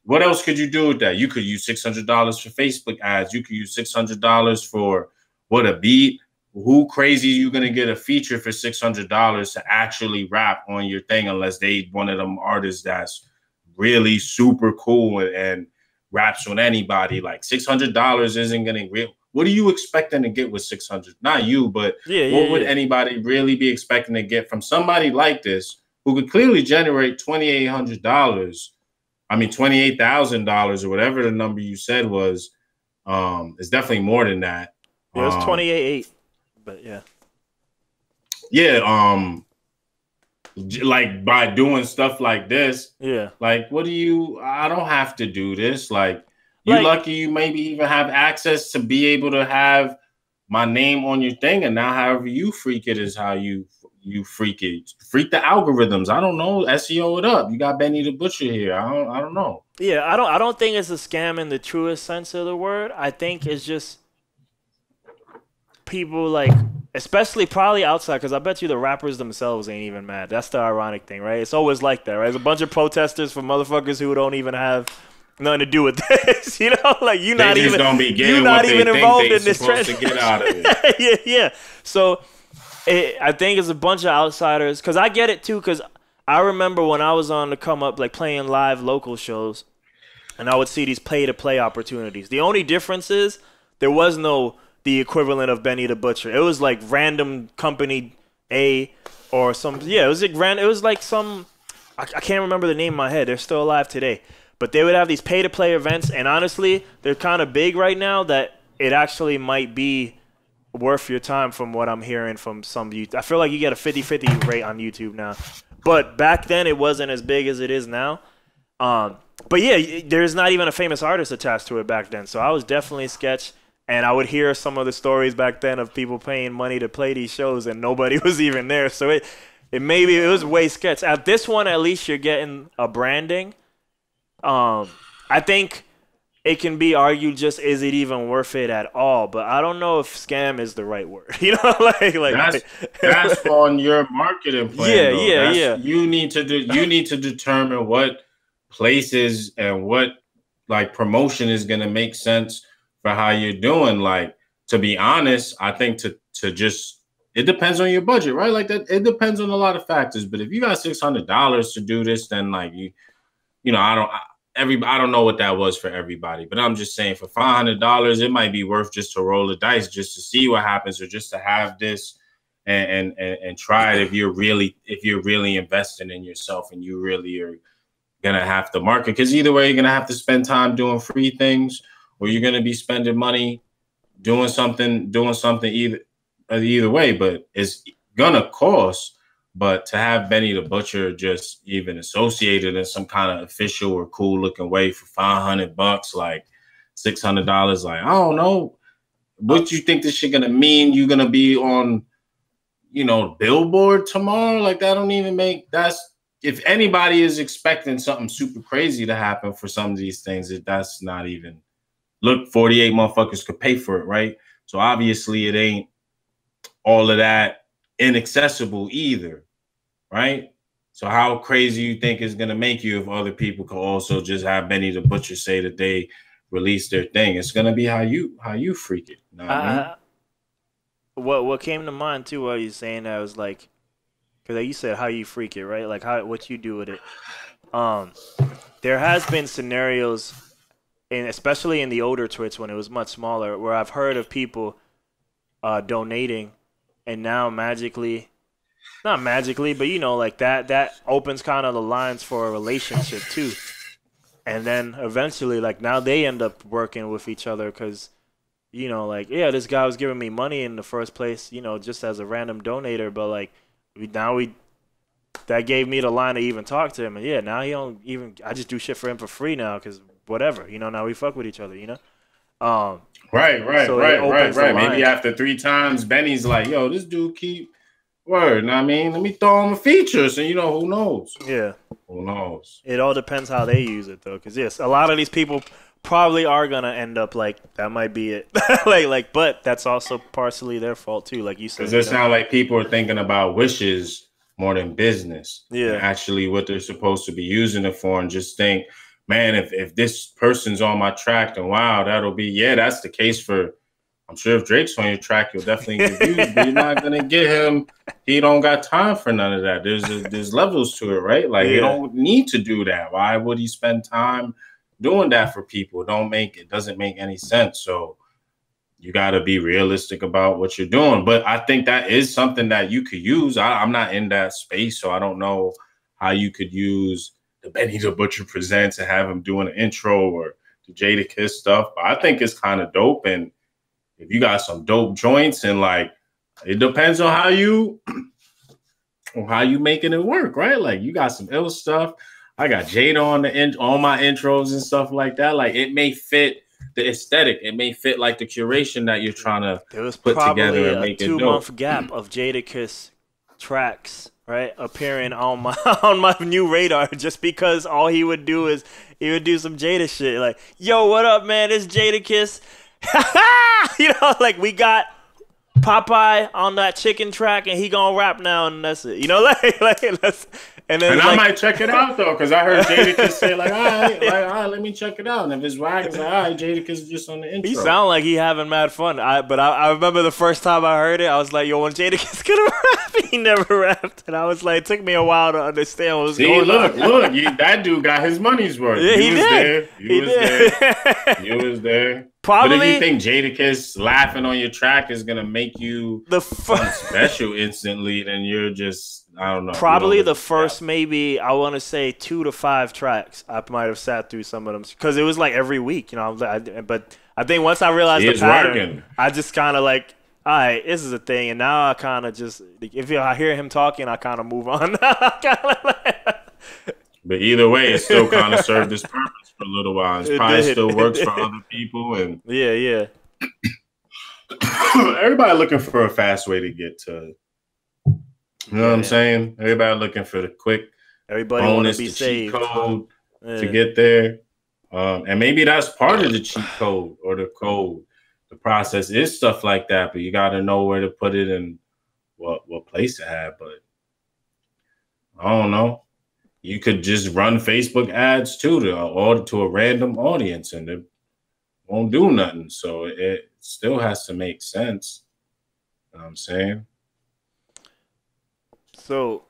[SPEAKER 2] what else could you do with that? You could use $600 for Facebook ads. You could use $600 for a beat. Who crazy you gonna get a feature for $600 to actually rap on your thing unless they one of them artists that's really super cool and raps on anybody? Like $600 isn't gonna what are you expecting to get with 600? Not you, but what would anybody really be expecting to get from somebody like this who could clearly generate $2,800? I mean, $28,000 or whatever the number you said was. It's definitely more than that.
[SPEAKER 1] It was 28.8. But yeah.
[SPEAKER 2] Yeah, like by doing stuff like this,
[SPEAKER 1] Yeah.
[SPEAKER 2] like I don't have to do this. Like you
[SPEAKER 1] Like,
[SPEAKER 2] lucky you maybe even have access to be able to have my name on your thing, and now however you freak it is how you freak it. Freak the algorithms. I don't know. SEO it up. You got Benny the Butcher here. I don't know.
[SPEAKER 1] yeah, I don't think it's a scam in the truest sense of the word. I think it's just people like, especially probably outside, because I bet you the rappers themselves ain't even mad. That's the ironic thing, right? It's always like that, right? There's a bunch of protesters for motherfuckers who don't even have nothing to do with this, you know? Like you're not even involved in this trend.
[SPEAKER 2] To get out of it.
[SPEAKER 1] Yeah, yeah. So I think it's a bunch of outsiders, because I get it too, because I remember when I was on the come up, like playing live local shows, and I would see these pay-to-play opportunities. The only difference is there was no the equivalent of Benny the Butcher. It was like random company A or some. Yeah, it was like random. It was like some. I can't remember the name in my head. They're still alive today, but they would have these pay-to-play events, and honestly, they're kind of big right now that it actually might be worth your time from what I'm hearing from some YouTube. I feel like you get a 50-50 rate on YouTube now, but back then it wasn't as big as it is now. But yeah, there's not even a famous artist attached to it back then, so I was definitely sketch. And I would hear some of the stories back then of people paying money to play these shows, and nobody was even there. So it was way sketch. At this one, at least you're getting a branding. I think it can be argued just, is it even worth it at all? But I don't know if scam is the right word. You know, like
[SPEAKER 2] that's on your marketing plan.
[SPEAKER 1] Yeah.
[SPEAKER 2] You need to determine what places and what like promotion is going to make sense for how you're doing. Like, to be honest, I think to just, it depends on your budget, right? Like that, it depends on a lot of factors. But if you got $600 to do this, then like you know, I don't know what that was for everybody, but I'm just saying for $500, it might be worth just to roll the dice, just to see what happens, or just to have this and try it if you're really investing in yourself and you really are gonna have to market. Because either way, you're gonna have to spend time doing free things, or you're going to be spending money doing something either way, but it's going to cost. But to have Benny the Butcher just even associated in some kind of official or cool looking way for $500, like $600, like, I don't know what you think this shit going to mean. You're going to be on, you know, Billboard tomorrow. Like that don't even if anybody is expecting something super crazy to happen for some of these things, that's not even. Look, 48 motherfuckers could pay for it, right? So obviously it ain't all of that inaccessible either, right? So how crazy you think it's gonna make you if other people could also just have Benny the Butcher say that they released their thing? It's gonna be how you freak it. You know what I
[SPEAKER 1] mean? What came to mind too while you saying that was like, because you said how you freak it, right? Like what you do with it. There has been scenarios, and especially in the older Twitch when it was much smaller, where I've heard of people donating, and now magically, not magically, but you know, like that opens kind of the lines for a relationship too. And then eventually, like now they end up working with each other because, you know, like, yeah, this guy was giving me money in the first place, you know, just as a random donator, but like that gave me the line to even talk to him. And yeah, now he don't even, I just do shit for him for free now because whatever, you know, now we fuck with each other, you know?
[SPEAKER 2] Right. Maybe after 3 times, Benny's like, yo, this dude keep word. I mean, let me throw him a feature. So, you know, who knows?
[SPEAKER 1] Yeah.
[SPEAKER 2] Who knows?
[SPEAKER 1] It all depends how they use it, though. Because, yes, a lot of these people probably are going to end up like, that might be it. But that's also partially their fault, too, like you said.
[SPEAKER 2] Because it sounds like people are thinking about wishes more than business.
[SPEAKER 1] Yeah.
[SPEAKER 2] And actually what they're supposed to be using it for, and just think, man, if this person's on my track, then wow, that'll be, yeah, that's the case for, I'm sure if Drake's on your track, you'll definitely get views, but you're not going to get him. He don't got time for none of that. There's levels to it, right? Like, you don't need to do that. Why would he spend time doing that for people? It doesn't make any sense. So you got to be realistic about what you're doing. But I think that is something that you could use. I'm not in that space, so I don't know how you could use the Benny the Butcher Presents and have him doing an intro or the Jadakiss stuff. But I think it's kind of dope. And if you got some dope joints and like It depends on how you making it work, right? Like you got some ill stuff. I got Jada on my intros and stuff like that. Like it may fit the aesthetic. It may fit like the curation that you're trying to
[SPEAKER 1] There was
[SPEAKER 2] put
[SPEAKER 1] probably
[SPEAKER 2] together and
[SPEAKER 1] a
[SPEAKER 2] make it
[SPEAKER 1] 2-month
[SPEAKER 2] dope.
[SPEAKER 1] gap of Jadakiss tracks, right, appearing on my on my new radar, just because all he would do is he would do some Jada shit, like, "Yo, what up, man? It's Jadakiss." You know, like we got Popeye on that chicken track, and he gonna rap now, and that's it. You know, like let's. And then
[SPEAKER 2] I might check it out though, because I heard Jadakiss say like, all right, let me check it out. And if it's whack, it's like, all right, Jadakiss is just on the intro.
[SPEAKER 1] He sound like he having mad fun. But I remember the first time I heard it, I was like, yo, when Jadakiss gonna rap? He never rapped, and I was like, it took me a while to understand what was going on.
[SPEAKER 2] Look, that dude got his money's worth.
[SPEAKER 1] Yeah, he
[SPEAKER 2] did.
[SPEAKER 1] There.
[SPEAKER 2] He was there.
[SPEAKER 1] Probably.
[SPEAKER 2] But if you think Jadakiss laughing on your track is gonna make you special instantly, then you're just, I don't know.
[SPEAKER 1] Probably the first, maybe I want to say 2 to 5 tracks. I might have sat through some of them because it was like every week, you know. But I think once I realized the pattern, I just kind of like, all right, this is a thing, and now I kind of just, if I hear him talking, I kind of move on.
[SPEAKER 2] But either way, it still kind of served its purpose for a little while. It probably still works for other people, and
[SPEAKER 1] yeah.
[SPEAKER 2] Everybody looking for a fast way to get to. You know what I'm saying? Everybody looking for the quick bonus, the cheat code to get there. And maybe that's part of the cheat code or the code. The process is stuff like that, but you got to know where to put it and what place to have. But I don't know. You could just run Facebook ads too to a random audience, and it won't do nothing. So it still has to make sense. You know what I'm saying?
[SPEAKER 1] So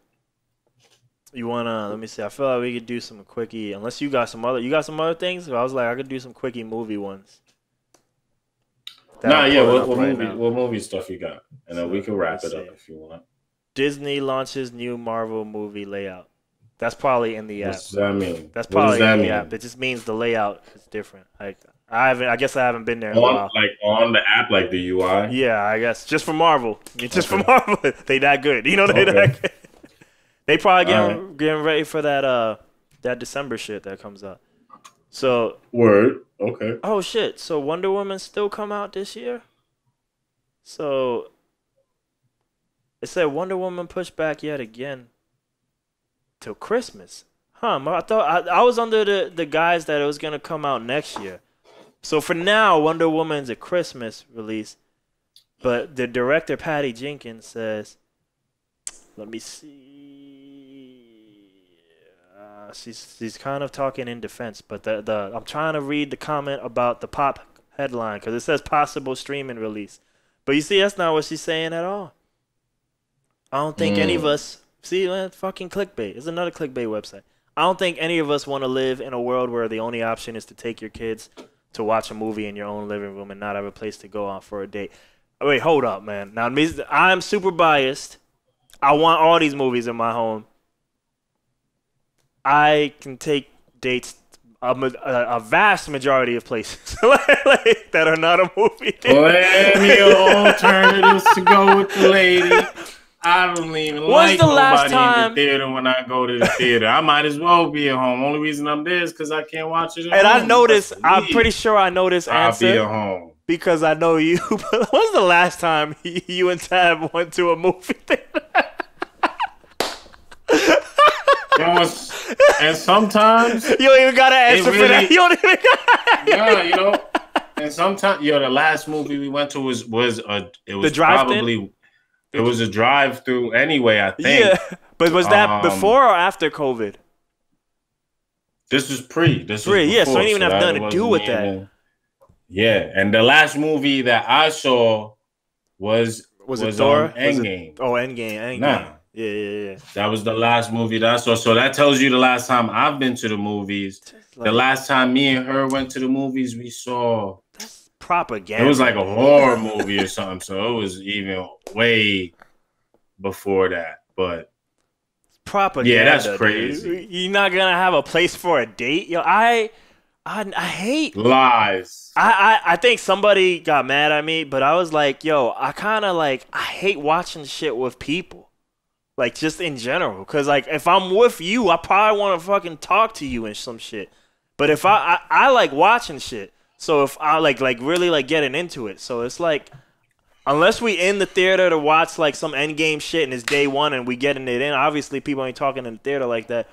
[SPEAKER 1] you wanna, let me see. I feel like we could do some quickie, unless you got some other things. I was like, I could do some quickie movie ones.
[SPEAKER 2] What movie stuff you got? And then we can wrap it up if you want.
[SPEAKER 1] Disney launches new Marvel movie layout. That's probably in the app.
[SPEAKER 2] What does that mean?
[SPEAKER 1] That's probably in the app. It just means the layout is different. Like I guess I haven't been there in a while.
[SPEAKER 2] Like on the app, like the UI.
[SPEAKER 1] Yeah, I guess just for Marvel. For Marvel, they that good. You know, they that good. They probably getting ready for that December shit that comes out. So
[SPEAKER 2] word. Okay.
[SPEAKER 1] Oh shit! So Wonder Woman still come out this year? So it said Wonder Woman pushed back yet again till Christmas. I thought I was under the guise that it was gonna come out next year. So for now, Wonder Woman's a Christmas release, but the director Patty Jenkins says, let me see. She's kind of talking in defense, but I'm trying to read the comment about the pop headline because it says possible streaming release, but you see that's not what she's saying at all. I don't think any of us see fucking clickbait. It's another clickbait website. I don't think any of us want to live in a world where the only option is to take your kids to watch a movie in your own living room and not have a place to go out for a date. Wait, hold up, man. Now, I'm super biased. I want all these movies in my home. I can take dates a vast majority of places like, that are not a movie theater.
[SPEAKER 2] Plenty of alternatives to go with the lady. I don't even like nobody in the theater when I go to the theater. I might as well be at home. Only reason I'm there is because I can't watch it at home.
[SPEAKER 1] I know this. I'm pretty sure I know this answer.
[SPEAKER 2] I'll be at home.
[SPEAKER 1] Because I know you. But when's the last time you and Tab went to a movie theater?
[SPEAKER 2] And sometimes
[SPEAKER 1] you don't even got an answer for that. You don't even got.
[SPEAKER 2] Yeah, you know. And sometimes, the last movie we went to was a drive-through anyway, I think.
[SPEAKER 1] Yeah, but was that before or after COVID?
[SPEAKER 2] This was pre.
[SPEAKER 1] So you didn't even have nothing to do with that.
[SPEAKER 2] Yeah, and the last movie that I saw was
[SPEAKER 1] it Thor?
[SPEAKER 2] Endgame.
[SPEAKER 1] Endgame.
[SPEAKER 2] Nah.
[SPEAKER 1] Yeah.
[SPEAKER 2] That was the last movie that I saw. So that tells you the last time I've been to the movies. The last time me and her went to the movies, we saw...
[SPEAKER 1] That's propaganda.
[SPEAKER 2] It was like a horror movie or something. So it was even way before that. But...
[SPEAKER 1] propaganda.
[SPEAKER 2] Yeah, that's crazy.
[SPEAKER 1] Dude. You're not going to have a place for a date? Yo, I I hate
[SPEAKER 2] lies.
[SPEAKER 1] I think somebody got mad at me, but I was like, yo, I kind of like I hate watching shit with people, like just in general, cause like if I'm with you, I probably want to fucking talk to you and some shit. But if I like watching shit, so if I like really like getting into it, so it's like unless we in the theater to watch like some endgame shit and it's day one and we getting it in, obviously people ain't talking in the theater like that.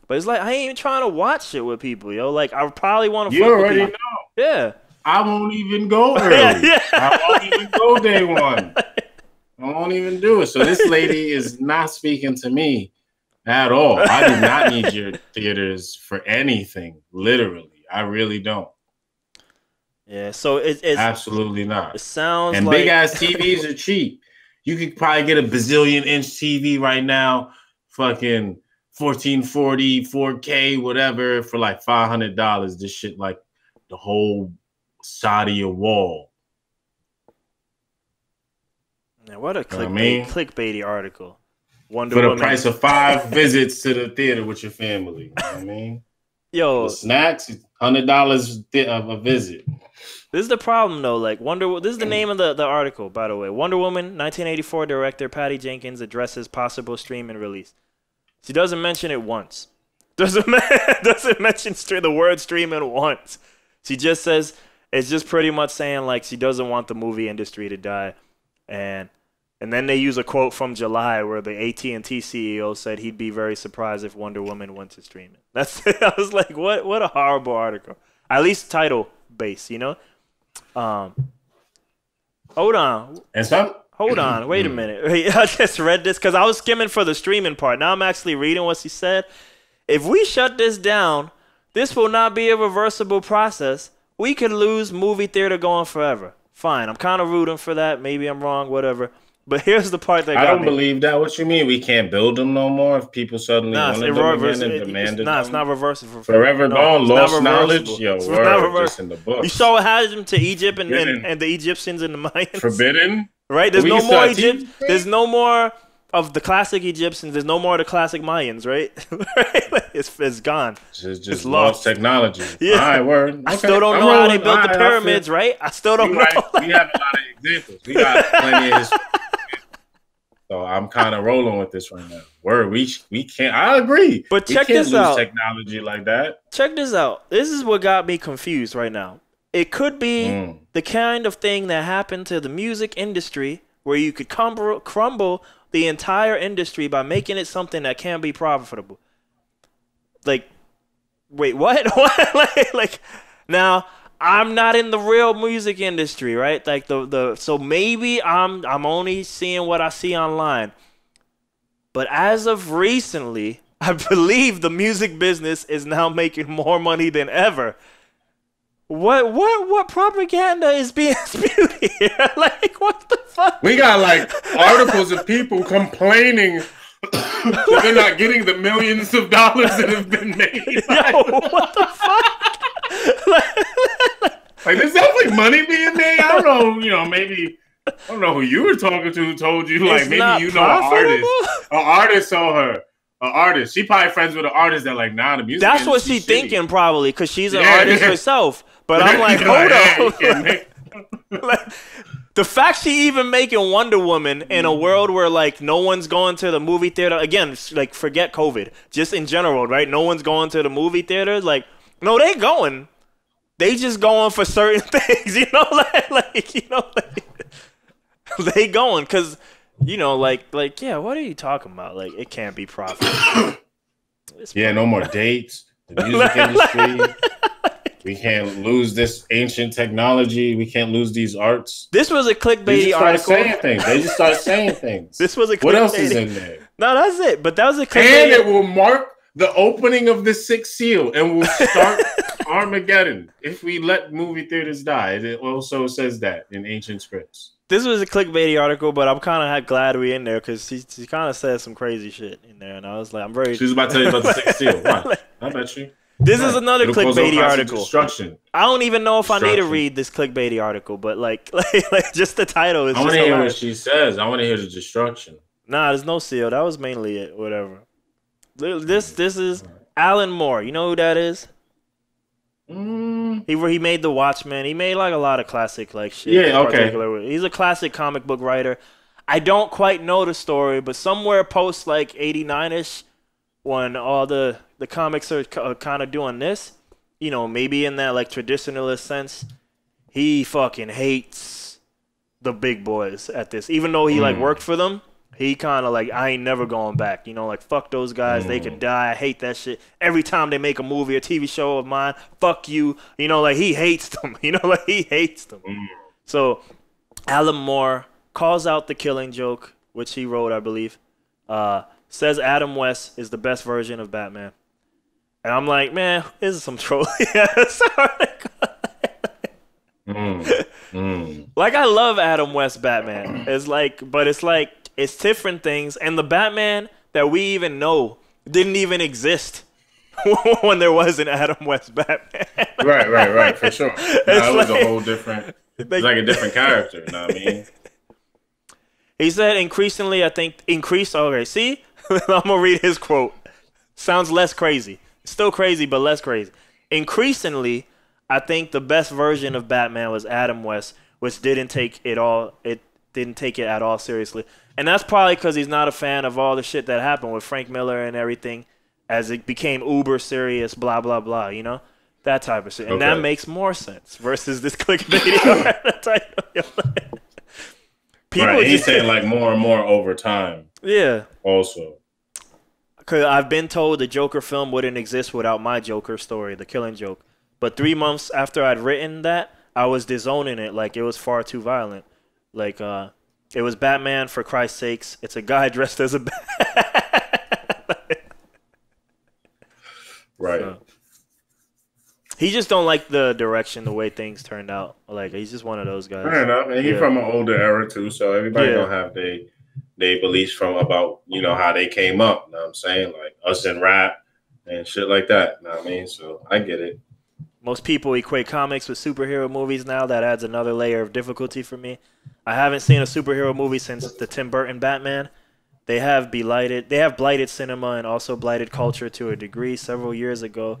[SPEAKER 1] But it's like I ain't even trying to watch shit with people, yo. Like I probably want to.
[SPEAKER 2] You already know.
[SPEAKER 1] Yeah.
[SPEAKER 2] I won't even go early. Yeah. I won't even go day one. I won't even do it. So this lady is not speaking to me at all. I do not need your theaters for anything. Literally, I really don't.
[SPEAKER 1] Yeah. So it's
[SPEAKER 2] absolutely not.
[SPEAKER 1] It sounds
[SPEAKER 2] and
[SPEAKER 1] like
[SPEAKER 2] big ass TVs are cheap. You could probably get a bazillion inch TV right now, fucking 1440, 4K, whatever, for like $500. This shit like the whole side of your wall.
[SPEAKER 1] Man, what a clickbaity article.
[SPEAKER 2] Wonder Woman. For the price of 5 visits to the theater with your family. You know what I mean?
[SPEAKER 1] Yo.
[SPEAKER 2] For snacks, $100 a visit.
[SPEAKER 1] This is the problem, though. Like this is the name of the article, by the way. Wonder Woman, 1984 director Patty Jenkins addresses possible stream and release. She doesn't mention it once. Doesn't mention the word streaming once. She just says it's just pretty much saying like she doesn't want the movie industry to die, and then they use a quote from July where the AT&T CEO said he'd be very surprised if Wonder Woman went to streaming. That's I was like, what a horrible article. At least title base, you know. Hold on.
[SPEAKER 2] And some.
[SPEAKER 1] Hold on, wait a minute. I just read this because I was skimming for the streaming part. Now I'm actually reading what she said. If we shut this down, this will not be a reversible process. We could lose movie theater going forever. Fine, I'm kind of rooting for that. Maybe I'm wrong, whatever. But here's the part that got me.
[SPEAKER 2] I don't believe that. What you mean? We can't build them no more if people suddenly want them again and demand it?
[SPEAKER 1] Nah, it's not reversible.
[SPEAKER 2] Forever gone, lost knowledge. Yo, word, just in the books.
[SPEAKER 1] You saw what happened to Egypt and the Egyptians and the Mayans?
[SPEAKER 2] Forbidden?
[SPEAKER 1] Right? There's no more Egypt. There's no more of the classic Egyptians. There's no more of the classic Mayans, right? It's gone.
[SPEAKER 2] It's lost technology.
[SPEAKER 1] Yeah.
[SPEAKER 2] All right, word. Okay.
[SPEAKER 1] I still don't know how they built the pyramids, right? I still don't know.
[SPEAKER 2] Right. We have a lot of examples. We got plenty of history. So I'm kind of rolling with this right now. Word, we can't. I agree.
[SPEAKER 1] But check this out.
[SPEAKER 2] Technology like that.
[SPEAKER 1] Check this out. This is what got me confused right now. It could be the kind of thing that happened to the music industry where you could crumble the entire industry by making it something that can be profitable. Like, wait, what? What? like, now I'm not in the real music industry, right? Like so maybe I'm only seeing what I see online. But as of recently, I believe the music business is now making more money than ever. What propaganda is being spewed here? Like, what the fuck?
[SPEAKER 2] We got like articles of people complaining that they're not getting the millions of dollars that have been made.
[SPEAKER 1] Yo, what the fuck?
[SPEAKER 2] Like, there's definitely money being made. I don't know, maybe I don't know who you were talking to who told you. Like, maybe you know an artist saw her. An artist. She probably friends with an artist that like, nah, the music.
[SPEAKER 1] That's what she's thinking probably, because she's an artist herself. But I'm like, hold on. Like, the fact she even making Wonder Woman in a world where like no one's going to the movie theater again, like forget COVID, just in general, right? No one's going to the movie theater. Like, no, they going. They just going for certain things, you know, they going because. Like, yeah, what are you talking about? Like, it can't be profitable.
[SPEAKER 2] Yeah, no more dates. The music industry. We can't lose this ancient technology. We can't lose these arts.
[SPEAKER 1] This was a clickbaity article.
[SPEAKER 2] They just start saying things.
[SPEAKER 1] This was a clickbaity.
[SPEAKER 2] What else is in there?
[SPEAKER 1] No, that's it. But that was a clickbaity.
[SPEAKER 2] And it will mark the opening of the sixth seal and will start Armageddon if we let movie theaters die. It also says that in ancient scripts.
[SPEAKER 1] This was a clickbaity article, but I'm kind of glad we're in there because she kind of said some crazy shit in there, and I was like, I'm very.
[SPEAKER 2] She was about to tell you about the sixth seal. Why? I bet you.
[SPEAKER 1] This is another clickbaity article.
[SPEAKER 2] Destruction.
[SPEAKER 1] I don't even know if I need to read this clickbaity article, but like just the title is.
[SPEAKER 2] I want to hear what she says. I want to hear the destruction.
[SPEAKER 1] Nah, there's no seal. That was mainly it. Whatever. This is Alan Moore. You know who that is? He made The Watchmen. He made like a lot of classic like shit.
[SPEAKER 2] Yeah, okay.
[SPEAKER 1] He's a classic comic book writer. I don't quite know the story, but somewhere post like 89ish, when all the comics are kind of doing this, you know, maybe in that like traditionalist sense, he fucking hates the big boys at this. Even though he like worked for them, he kind of like, I ain't never going back. You know, like, fuck those guys. They could die. I hate that shit. Every time they make a movie or TV show of mine, fuck you. You know, like, he hates them. You know, like, he hates them. So Alan Moore calls out The Killing Joke, which he wrote, I believe. Says Adam West is the best version of Batman. And I'm like, man, this is some troll. Like, I love Adam West Batman. It's like, but it's like, it's different things. And the Batman that we even know didn't even exist when there was an Adam West Batman.
[SPEAKER 2] Right, for sure. It was a whole different, it's like a different character, you know what I mean?
[SPEAKER 1] He said, increasingly, I think, okay, see? I'm going to read his quote. Sounds less crazy. Still crazy, but less crazy. Increasingly, I think the best version of Batman was Adam West, which didn't take it at all seriously. And that's probably because he's not a fan of all the shit that happened with Frank Miller and everything as it became uber serious, blah, blah, blah, you know? That type of shit. And that makes more sense versus this clickbait title. People
[SPEAKER 2] right, he's saying like more and more over time.
[SPEAKER 1] Yeah.
[SPEAKER 2] Also.
[SPEAKER 1] Because I've been told the Joker film wouldn't exist without my Joker story, The Killing Joke. But 3 months after I'd written that, I was disowning it like it was far too violent. Like, it was Batman, for Christ's sakes. It's a guy dressed as a bat.
[SPEAKER 2] Right.
[SPEAKER 1] So, he just don't like the direction, the way things turned out. Like, he's just one of those guys.
[SPEAKER 2] Fair enough. And he's from an older era, too, so everybody don't have their beliefs from about, you know, how they came up. You know what I'm saying? Like, us in rap and shit like that. You know what I mean? So, I get it.
[SPEAKER 1] Most people equate comics with superhero movies now. That adds another layer of difficulty for me. I haven't seen a superhero movie since the Tim Burton Batman. They have blighted cinema and also blighted culture to a degree. Several years ago,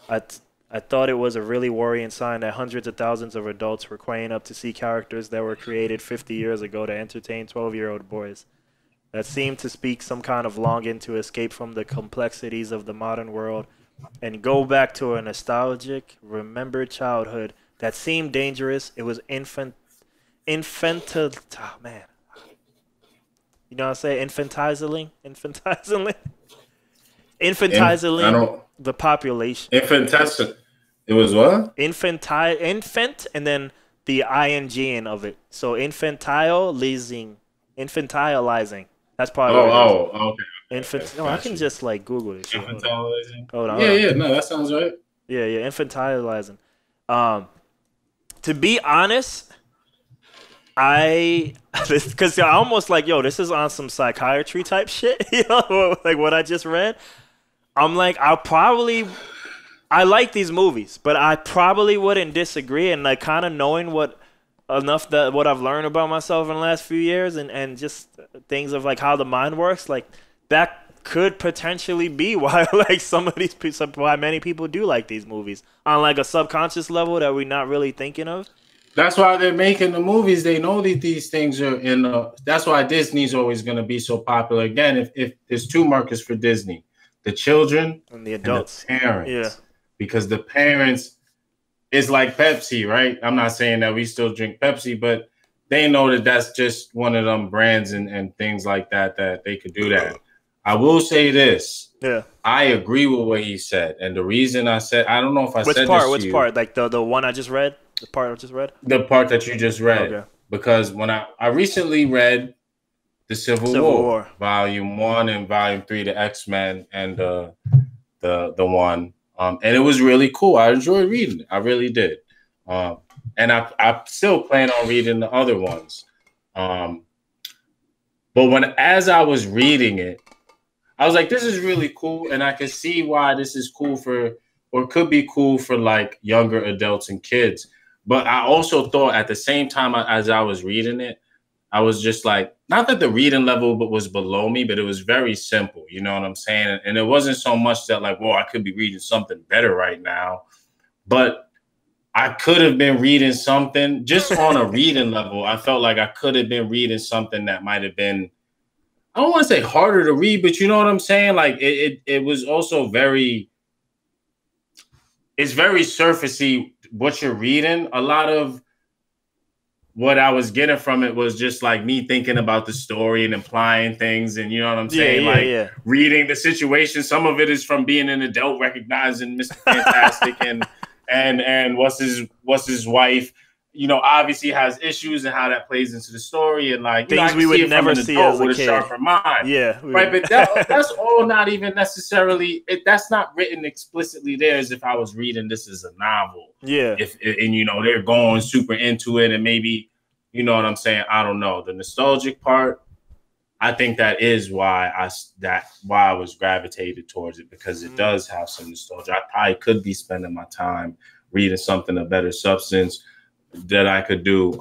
[SPEAKER 1] I thought it was a really worrying sign that hundreds of thousands of adults were queuing up to see characters that were created 50 years ago to entertain 12-year-old boys. That seemed to speak some kind of longing to escape from the complexities of the modern world and go back to a nostalgic, remembered childhood that seemed dangerous. It was infantilizing. Oh, man. You know what I'm saying? Infantilizing the population.
[SPEAKER 2] Infantilizing. It was what?
[SPEAKER 1] Infant, and then the ing of it. So infantilizing. That's probably.
[SPEAKER 2] Okay.
[SPEAKER 1] I can just like Google this.
[SPEAKER 2] Infantilizing.
[SPEAKER 1] Hold on.
[SPEAKER 2] Yeah. No, that sounds right.
[SPEAKER 1] Yeah. Infantilizing. To be honest, because I almost like, yo, this is on some psychiatry type shit. You know, like what I just read. I'm like, I like these movies, but I probably wouldn't disagree. And like kind of knowing what I've learned about myself in the last few years and just things of like how the mind works, like that could potentially be why like why many people do like these movies on like a subconscious level that we're not really thinking of.
[SPEAKER 2] That's why they're making the movies. They know that these things are in. That's why Disney's always going to be so popular. Again, if there's two markets for Disney, the children
[SPEAKER 1] and the adults,
[SPEAKER 2] and the parents.
[SPEAKER 1] Yeah,
[SPEAKER 2] because the parents is like Pepsi, right? I'm not saying that we still drink Pepsi, but they know that that's just one of them brands and things like that they could do that. I will say this.
[SPEAKER 1] Yeah,
[SPEAKER 2] I agree with what he said, and the reason I said I don't know if I said this to
[SPEAKER 1] which part, like the one I just read. The part I just read? The
[SPEAKER 2] part that you just read. Okay. Because when I recently read The Civil War, Volume 1 and Volume 3, the X-Men and the one. And it was really cool. I enjoyed reading it. I really did. And I still plan on reading the other ones. But as I was reading it, I was like, this is really cool. And I can see why this is cool or could be cool for like younger adults and kids. But I also thought at the same time as I was reading it, I was just like, not that the reading level was below me, but it was very simple. You know what I'm saying? And it wasn't so much that like, well, I could be reading something better right now. But I could have been reading something just on a reading level. I felt like I could have been reading something that might have been, I don't want to say harder to read, but you know what I'm saying? Like it was also it's very surfacey what you're reading. A lot of what I was getting from it was just like me thinking about the story and implying things, and you know what I'm saying? Reading the situation. Some of it is from being an adult, recognizing Mr. Fantastic and what's his wife, you know, obviously has issues and how that plays into the story, and like
[SPEAKER 1] things we would never see as a kid.
[SPEAKER 2] Sharper mind.
[SPEAKER 1] Yeah.
[SPEAKER 2] Right. But that's all not even necessarily that's not written explicitly there as if I was reading this as a novel.
[SPEAKER 1] Yeah.
[SPEAKER 2] And you know, they're going super into it, and maybe, you know what I'm saying? I don't know. The nostalgic part, I think that is why I was gravitated towards it, because it does have some nostalgia. I probably could be spending my time reading something of better substance that I could do.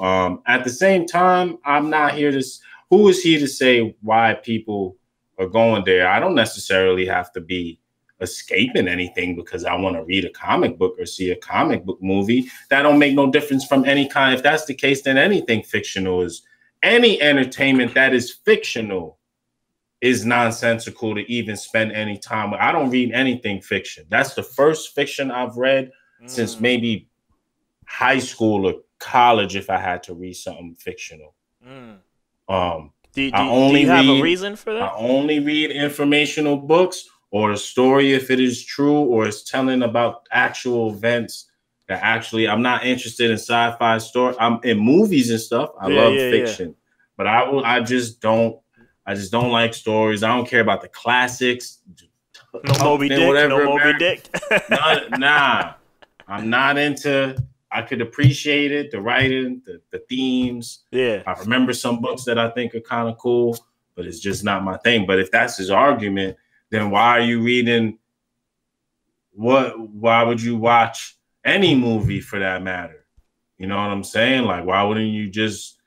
[SPEAKER 2] At the same time, I'm not here to. Who is he to say why people are going there? I don't necessarily have to be escaping anything because I want to read a comic book or see a comic book movie. That don't make no difference from any kind. If that's the case, then anything fictional is any entertainment that is fictional is nonsensical to even spend any time with. I don't read anything fiction. That's the first fiction I've read since maybe high school or college, if I had to read something fictional.
[SPEAKER 1] Do you have a reason for that?
[SPEAKER 2] I only read informational books, or a story if it is true, or it's telling about actual events that actually, I'm not interested in sci-fi story. I'm in movies and stuff. I love fiction, but I just don't like stories. I don't care about the classics.
[SPEAKER 1] No Moby Dick,
[SPEAKER 2] whatever,
[SPEAKER 1] no Moby Dick.
[SPEAKER 2] Nah, I'm not into. I could appreciate it, the writing, the themes.
[SPEAKER 1] Yeah, I
[SPEAKER 2] remember some books that I think are kind of cool, but it's just not my thing. But if that's his argument, then why are you reading? Why would you watch any movie for that matter? You know what I'm saying? Like, why wouldn't you just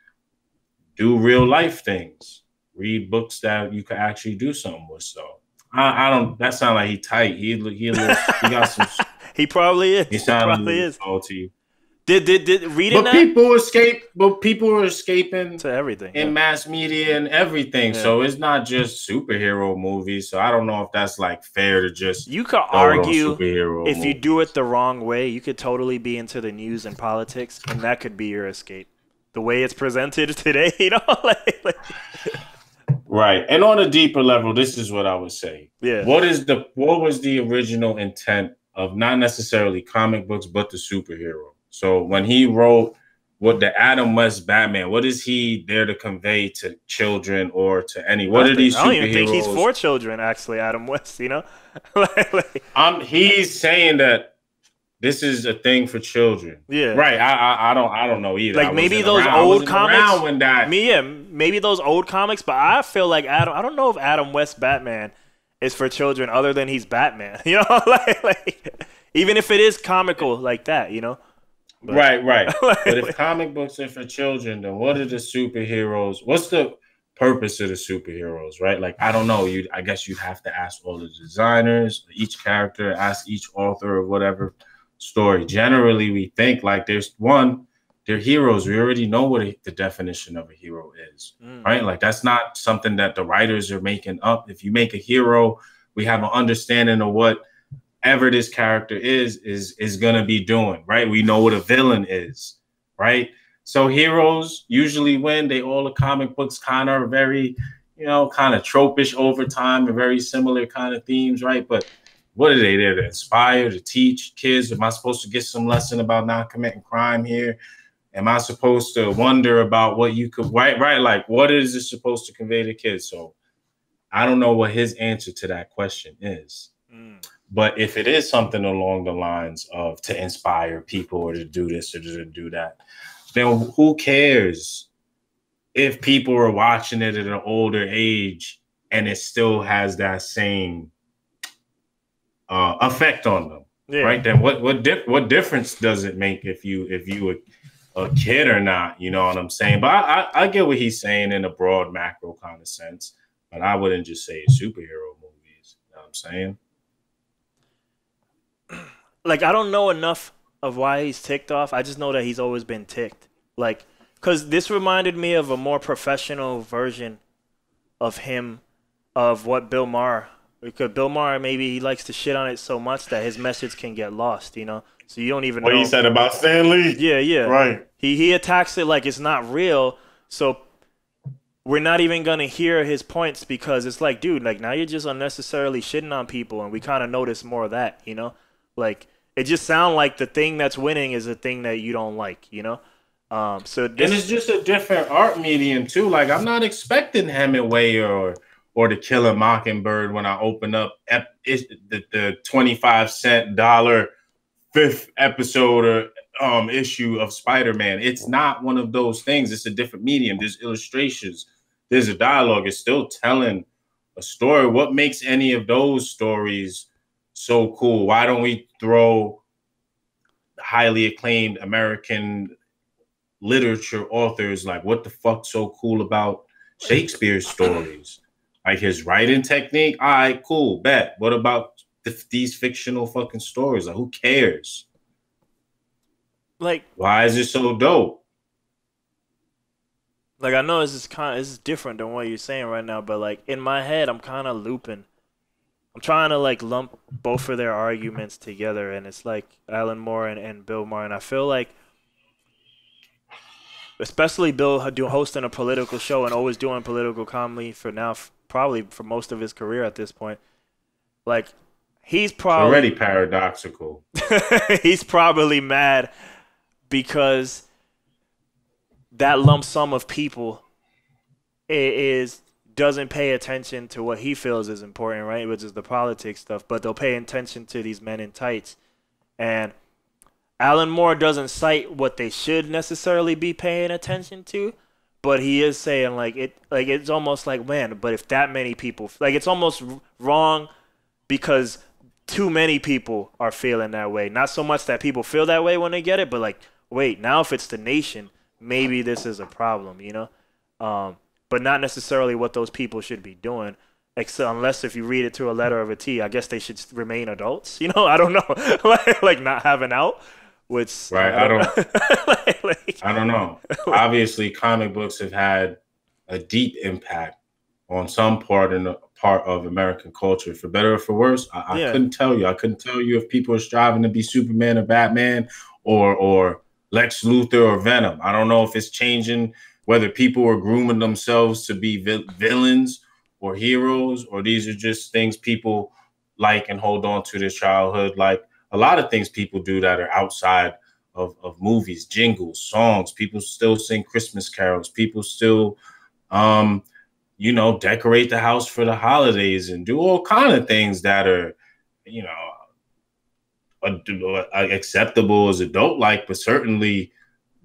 [SPEAKER 2] do real life things? Read books that you could actually do something with. So I don't. That sounds like he tight. He got some.
[SPEAKER 1] He probably is.
[SPEAKER 2] He probably is. Salty.
[SPEAKER 1] Did reading that?
[SPEAKER 2] People are escaping
[SPEAKER 1] to everything
[SPEAKER 2] in mass media and everything. Yeah. So it's not just superhero movies. So I don't know if that's like fair to just.
[SPEAKER 1] You could argue if you do it the wrong way, you could totally be into the news and politics, and that could be your escape. The way it's presented today, you know, like.
[SPEAKER 2] Right, and on a deeper level, this is what I would say.
[SPEAKER 1] Yeah.
[SPEAKER 2] What was the original intent of not necessarily comic books, but the superhero? So when he wrote the Adam West Batman, what is he there to convey to children or to any? What are these superheroes? I don't even think
[SPEAKER 1] he's for children, actually, Adam West, you know?
[SPEAKER 2] He's saying that this is a thing for children.
[SPEAKER 1] Yeah.
[SPEAKER 2] Right. I don't know either.
[SPEAKER 1] Like maybe those old comics. Maybe those old comics, but I feel like I don't know if Adam West Batman is for children other than he's Batman. You know, like even if it is comical like that, you know?
[SPEAKER 2] But, right. But if comic books are for children, then what are the superheroes? What's the purpose of the superheroes, right? Like, I don't know. I guess you'd have to ask all the designers, each character, ask each author of whatever story. Generally, we think like they're heroes. We already know what the definition of a hero is, right? Like, that's not something that the writers are making up. If you make a hero, we have an understanding of what ever this character is going to be doing, right? We know what a villain is, right? So heroes usually win. All the comic books kind of are very, kind of tropish over time and very similar kind of themes, right? But what are they there to inspire, to teach kids? Am I supposed to get some lesson about not committing crime here? Am I supposed to wonder about what you could, right? Like, what is it supposed to convey to kids? So I don't know what his answer to that question is. But if it is something along the lines of to inspire people or to do this or to do that, then who cares if people are watching it at an older age and it still has that same effect on them, right? Then what difference does it make if you a kid or not? You know what I'm saying? But I get what he's saying in a broad macro kind of sense, but I wouldn't just say superhero movies. You know what I'm saying?
[SPEAKER 1] Like, I don't know enough of why he's ticked off. I just know that he's always been ticked. Like, because this reminded me of a more professional version of him, of what Bill Maher. Because Bill Maher, maybe he likes to shit on it so much that his message can get lost, you know? So you don't even
[SPEAKER 2] What
[SPEAKER 1] know.
[SPEAKER 2] you said about Stan Lee?
[SPEAKER 1] Yeah, yeah.
[SPEAKER 2] Right.
[SPEAKER 1] He attacks it like it's not real. So we're not even gonna hear his points because it's like, dude, like now you're just unnecessarily shitting on people, and we kind of notice more of that, you know? Like it just sounds like the thing that's winning is the thing that you don't like, you know? So
[SPEAKER 2] And it's just a different art medium too. Like I'm not expecting Hemingway or To Kill a Mockingbird when I open up the 25-cent dollar fifth episode or issue of Spider-Man. It's not one of those things. It's a different medium. There's illustrations. There's a dialogue. It's still telling a story. What makes any of those stories so cool? Why don't we throw highly acclaimed American literature authors like what the fuck so cool about Shakespeare's stories? Like his writing technique? All right, cool, bet. What about these fictional fucking stories? Like who cares?
[SPEAKER 1] like
[SPEAKER 2] Why is it so dope?
[SPEAKER 1] like I know this is different than what you're saying right now, but like in my head I'm kind of looping. I'm trying to like lump both of their arguments together, and it's like Alan Moore and Bill Maher, and I feel like especially Bill hosting a political show and always doing political comedy for now, probably for most of his career at this point. Like, he's
[SPEAKER 2] It's
[SPEAKER 1] probably
[SPEAKER 2] already paradoxical.
[SPEAKER 1] he's probably mad because that lump sum of people is doesn't pay attention to what he feels is important, right? Which is the politics stuff, but they'll pay attention to these men in tights. And Alan Moore doesn't cite what they should necessarily be paying attention to, but he is saying like it's almost like, man, but if that many people, like it's almost wrong because too many people are feeling that way. Not so much that people feel that way when they get it, but like, wait, now if it's the nation, maybe this is a problem, you know? But not necessarily what those people should be doing. Unless if you read it to a letter of a T, I guess they should remain adults. You know, I don't know, like not having out. Which
[SPEAKER 2] right? I don't know. Obviously, comic books have had a deep impact on some part of American culture, for better or for worse. I couldn't tell you. I couldn't tell you if people are striving to be Superman or Batman or Lex Luthor or Venom. I don't know if it's changing, whether people are grooming themselves to be villains or heroes, or these are just things people like and hold on to their childhood. Like a lot of things people do that are outside of movies, jingles, songs. People still sing Christmas carols. People still, decorate the house for the holidays and do all kind of things that are, acceptable as adult-like, but certainly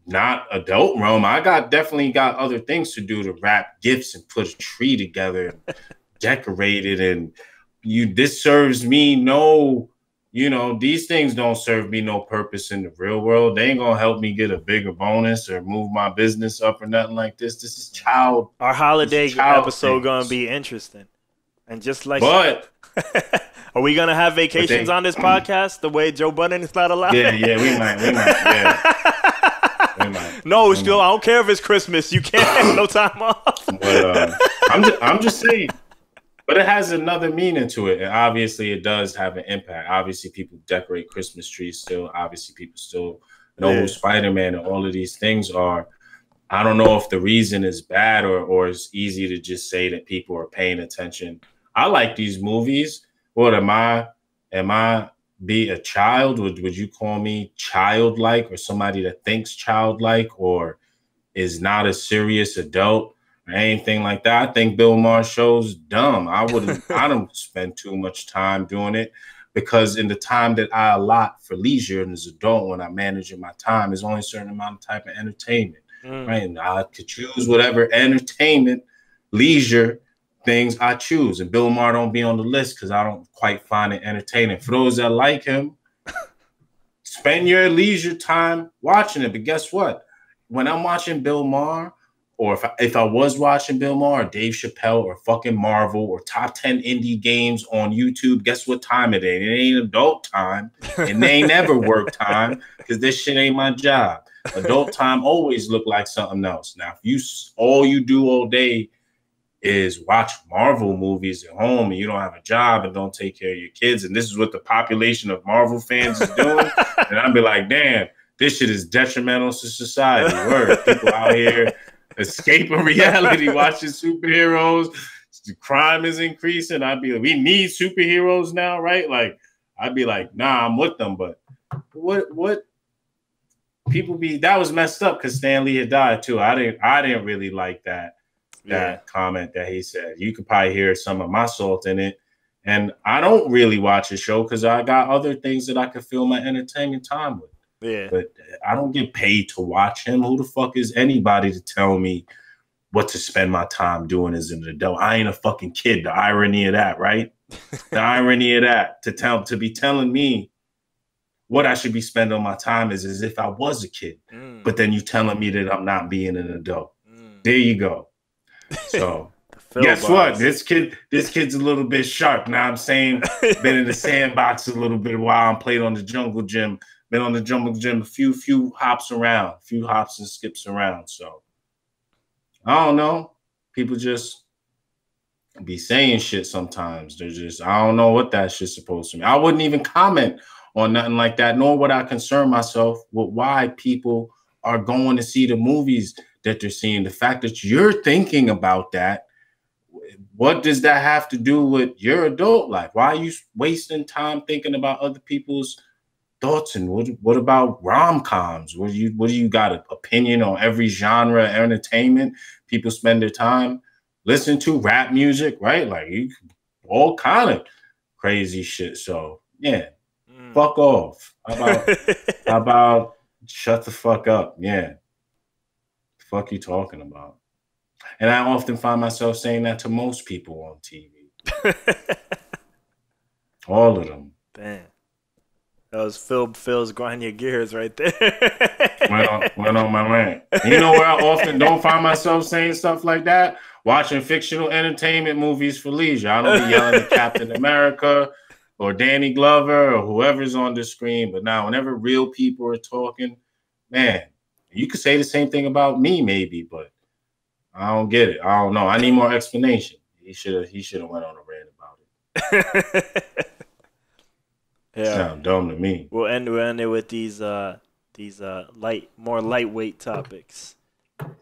[SPEAKER 2] not adult realm. I definitely got other things to do to wrap gifts and put a tree together and decorate it. And this serves me no, these things don't serve me no purpose in the real world. They ain't gonna help me get a bigger bonus or move my business up or nothing like this. This is
[SPEAKER 1] Our holiday episode
[SPEAKER 2] things.
[SPEAKER 1] gonna be interesting. And just like,
[SPEAKER 2] but
[SPEAKER 1] are we gonna have vacations on this podcast the way Joe Budden is not allowed?
[SPEAKER 2] Yeah, we might. We might.
[SPEAKER 1] No, still, I don't care if it's Christmas. You can't have no time off.
[SPEAKER 2] But I'm just saying. But it has another meaning to it, and obviously it does have an impact. Obviously, people decorate Christmas trees still. Obviously, people still know who Spider-Man and all of these things are. I don't know if the reason is bad or it's easy to just say that people are paying attention. I like these movies. What am I? Am I be a child? Would you call me childlike or somebody that thinks childlike or is not a serious adult or anything like that? I think Bill Maher's show's dumb. I don't spend too much time doing it because in the time that I allot for leisure and as an adult when I'm managing my time, there's only a certain amount of type of entertainment. Right. And I could choose whatever entertainment, leisure things I choose. And Bill Maher don't be on the list because I don't quite find it entertaining. For those that like him, spend your leisure time watching it. But guess what? When I'm watching Bill Maher or if I was watching Bill Maher or Dave Chappelle or fucking Marvel or top 10 indie games on YouTube, guess what time it ain't? It ain't adult time. And they ain't never work time because this shit ain't my job. Adult time always look like something else. Now, if all you do all day is watch Marvel movies at home and you don't have a job and don't take care of your kids, and this is what the population of Marvel fans is doing, and I'd be like, damn, this shit is detrimental to society. Word. People out here escaping reality, watching superheroes. The crime is increasing. I'd be like, we need superheroes now, right? Like, I'd be like, nah, I'm with them. But what people be, that was messed up because Stan Lee had died too. I didn't really like that comment that he said. You could probably hear some of my salt in it. And I don't really watch a show because I got other things that I could fill my entertainment time with.
[SPEAKER 1] Yeah.
[SPEAKER 2] But I don't get paid to watch him. Who the fuck is anybody to tell me what to spend my time doing as an adult? I ain't a fucking kid. The irony of that, right? The irony of that, to be telling me what I should be spending my time is as if I was a kid. But then you telling me that I'm not being an adult. There you go. So guess what? This kid's a little bit sharp. Now I'm saying been in the sandbox a little bit while I'm played on the jungle gym. Been on the jungle gym a few hops and skips around. So I don't know. People just be saying shit sometimes. They're just, I don't know what that shit's supposed to mean. I wouldn't even comment on nothing like that, nor would I concern myself with why people are going to see the movies that they're seeing. The fact that you're thinking about that, what does that have to do with your adult life? Why are you wasting time thinking about other people's thoughts? And what about rom-coms? What do you got an opinion on every genre of entertainment people spend their time listening to? Rap music, right? Like all kind of crazy shit. So yeah, fuck off. How about shut the fuck up? Yeah. The fuck you talking about? And I often find myself saying that to most people on TV. All of them.
[SPEAKER 1] Damn. That was Phil's grind your gears right there.
[SPEAKER 2] went on my rant. You know where I often don't find myself saying stuff like that? Watching fictional entertainment movies for leisure. I don't be yelling at Captain America or Danny Glover or whoever's on the screen. But now whenever real people are talking, man, you could say the same thing about me maybe, but I don't get it. I don't know. I need more explanation. He should have went on a rant about it.
[SPEAKER 1] Yeah,
[SPEAKER 2] sound dumb to me.
[SPEAKER 1] We'll end it with these more lightweight topics.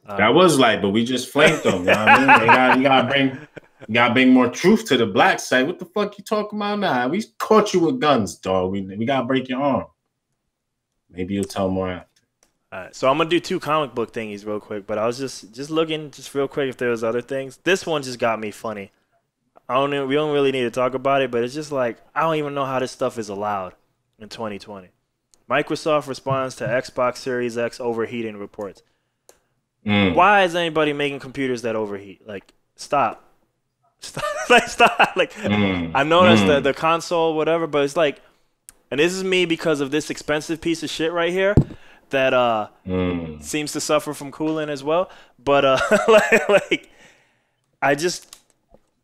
[SPEAKER 2] That was light, but we just flanked them. You know what I mean? You gotta bring more truth to the black side. What the fuck you talking about now? We caught you with guns, dog. We gotta break your arm. Maybe you'll tell more after.
[SPEAKER 1] All right, so I'm gonna do 2 comic book thingies real quick, but I was just looking real quick if there was other things. This one just got me funny. We don't really need to talk about it, but it's just like, I don't even know how this stuff is allowed in 2020. Microsoft responds to Xbox Series X overheating reports. Why is anybody making computers that overheat? Like, stop. Stop. Like, I know that's the console, whatever, but it's like, and this is me because of this expensive piece of shit right here that seems to suffer from cooling as well. But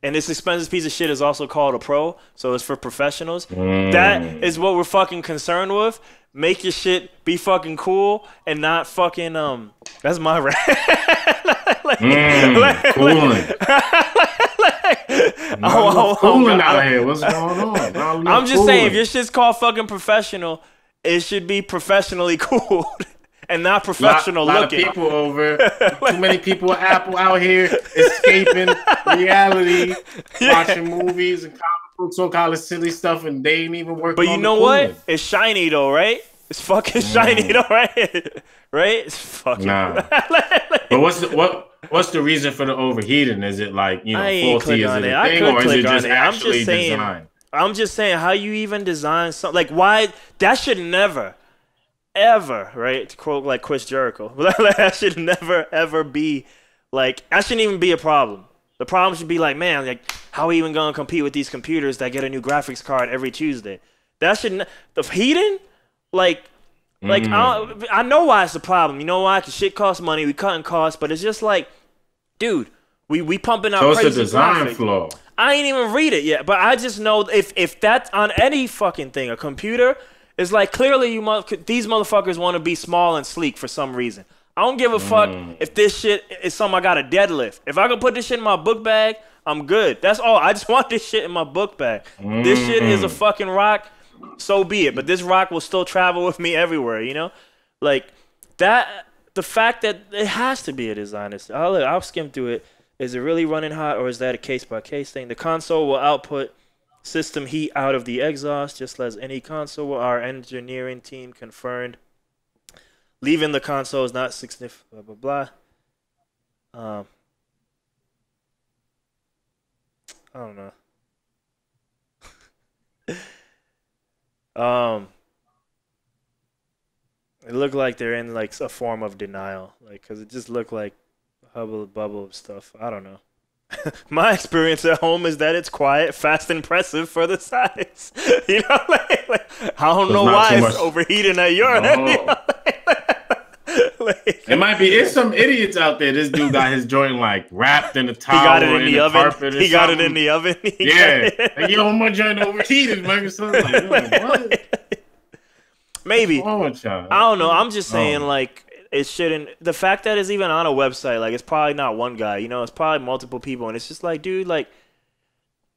[SPEAKER 1] and this expensive piece of shit is also called a pro, so it's for professionals. That is what we're fucking concerned with. Make your shit be fucking cool and not fucking that's my rant.
[SPEAKER 2] Cooling out here. What's going on?
[SPEAKER 1] I'm just saying, if your shit's called fucking professional, it should be professionally cooled. And not professional looking.
[SPEAKER 2] Lot of people over. Too many people at Apple out here escaping reality, watching movies and comic books, all kind of silly stuff, and they ain't even working.
[SPEAKER 1] But you know what? It's shiny though, right? It's fucking shiny though, right? Right? It's fucking.
[SPEAKER 2] Nah. But what's the reason for the overheating? Is it like, you know, faulty as a thing, or is it just actually designed?
[SPEAKER 1] I'm just saying, how you even design something like, why that should never. Ever, right? To quote like Chris Jericho, that should never ever be like, that shouldn't even be a problem. The problem should be like, man, like, how are we even gonna compete with these computers that get a new graphics card every Tuesday? That shouldn't, the heating, like I know why it's a problem. You know why? Because shit costs money. We cutting costs, but it's just like, dude, we pumping out
[SPEAKER 2] so it's
[SPEAKER 1] crazy
[SPEAKER 2] a design
[SPEAKER 1] graphics.
[SPEAKER 2] flaw.
[SPEAKER 1] I ain't even read it yet, but I just know if that's on any fucking thing, a computer is like clearly these motherfuckers want to be small and sleek for some reason. I don't give a fuck if this shit is something I got to deadlift. If I can put this shit in my book bag, I'm good. That's all. I just want this shit in my book bag. This shit is a fucking rock, so be it. But this rock will still travel with me everywhere, you know? Like, that, the fact that it has to be a designer. I'll skim through it. Is it really running hot, or is that a case-by-case thing? The console will output system heat out of the exhaust, just as any console. Our engineering team confirmed. Leaving the console is not significant, blah, blah, blah. I don't know. It looked like they're in like a form of denial, like, because it just looked like a hubble bubble of stuff. I don't know. My experience at home is that it's quiet, fast, impressive for the size. You know, like I don't know why it's overheating at your end. You know?
[SPEAKER 2] It might be. It's some idiots out there. This dude got his joint like wrapped in a towel.
[SPEAKER 1] He got it in the oven.
[SPEAKER 2] He
[SPEAKER 1] got it in the oven.
[SPEAKER 2] Yeah. Like, yo, my joint overheated, man. So like, what?
[SPEAKER 1] Maybe. I don't know. I'm just saying, like, it shouldn't. The fact that it's even on a website, like, it's probably not one guy. You know, it's probably multiple people, and it's just like, dude, like,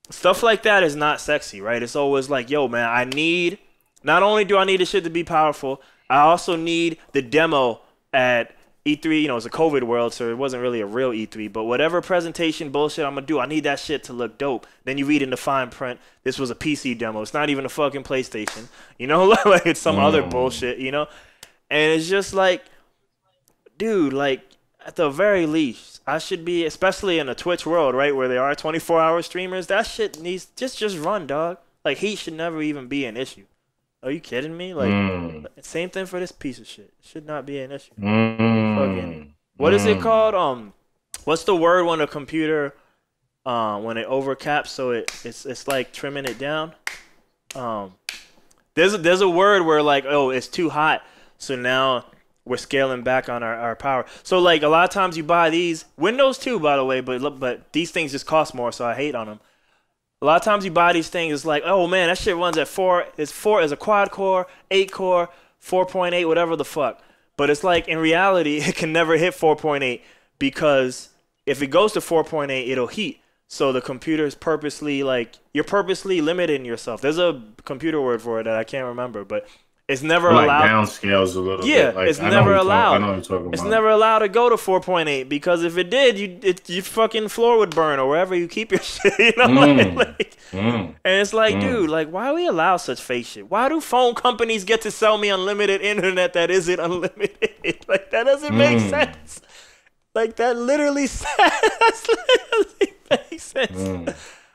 [SPEAKER 1] stuff like that is not sexy, right? It's always like, yo, man, I need. Not only do I need this shit to be powerful, I also need the demo at E3, you know, it's a COVID world, so it wasn't really a real E3, but whatever presentation bullshit I'm going to do, I need that shit to look dope. Then you read in the fine print, this was a PC demo. It's not even a fucking PlayStation, you know, like it's some other bullshit, you know? And it's just like, dude, like, at the very least, I should be, especially in a Twitch world, right, where there are 24-hour streamers, that shit needs, just run, dog. Like, heat should never even be an issue. Are you kidding me? Like, same thing for this piece of shit. It should not be an issue. Fucking, what is it called? What's the word when a computer, when it overcaps, so it's like trimming it down? There's a word where like, oh, it's too hot, so now we're scaling back on our power. So like a lot of times you buy these Windows too, by the way, but these things just cost more, so I hate on them. A lot of times you buy these things, it's like, oh man, that shit runs at 4. It's a quad core, 8 core, 4.8, whatever the fuck. But it's like in reality, it can never hit 4.8 because if it goes to 4.8, it'll heat. So the computer is purposely like, you're purposely limiting yourself. There's a computer word for it that I can't remember, but it's never allowed. Like
[SPEAKER 2] downscales a little bit.
[SPEAKER 1] Yeah,
[SPEAKER 2] like,
[SPEAKER 1] it's never allowed.
[SPEAKER 2] I know what you're talking about.
[SPEAKER 1] It's never allowed to go to 4.8 because if it did, your fucking floor would burn or wherever you keep your shit. You know, and it's like, dude, like, why do we allow such fake shit? Why do phone companies get to sell me unlimited internet that isn't unlimited? Like, that doesn't make sense. Like, that literally makes sense.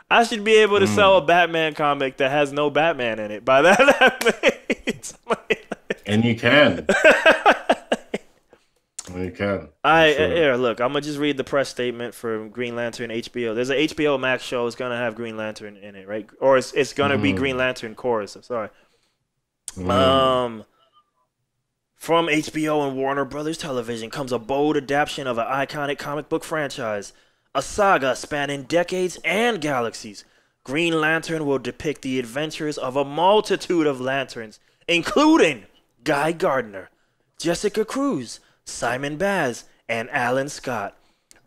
[SPEAKER 1] I should be able to sell a Batman comic that has no Batman in it. By that means,
[SPEAKER 2] and you can. You can.
[SPEAKER 1] Here, look, I'm gonna just read the press statement for Green Lantern HBO. There's an HBO Max show. It's gonna have Green Lantern in it, right? Or it's gonna be Green Lantern chorus. Sorry. From HBO and Warner Brothers Television comes a bold adaptation of an iconic comic book franchise. A saga spanning decades and galaxies. Green Lantern will depict the adventures of a multitude of lanterns, including Guy Gardner, Jessica Cruz, Simon Baz, and Alan Scott,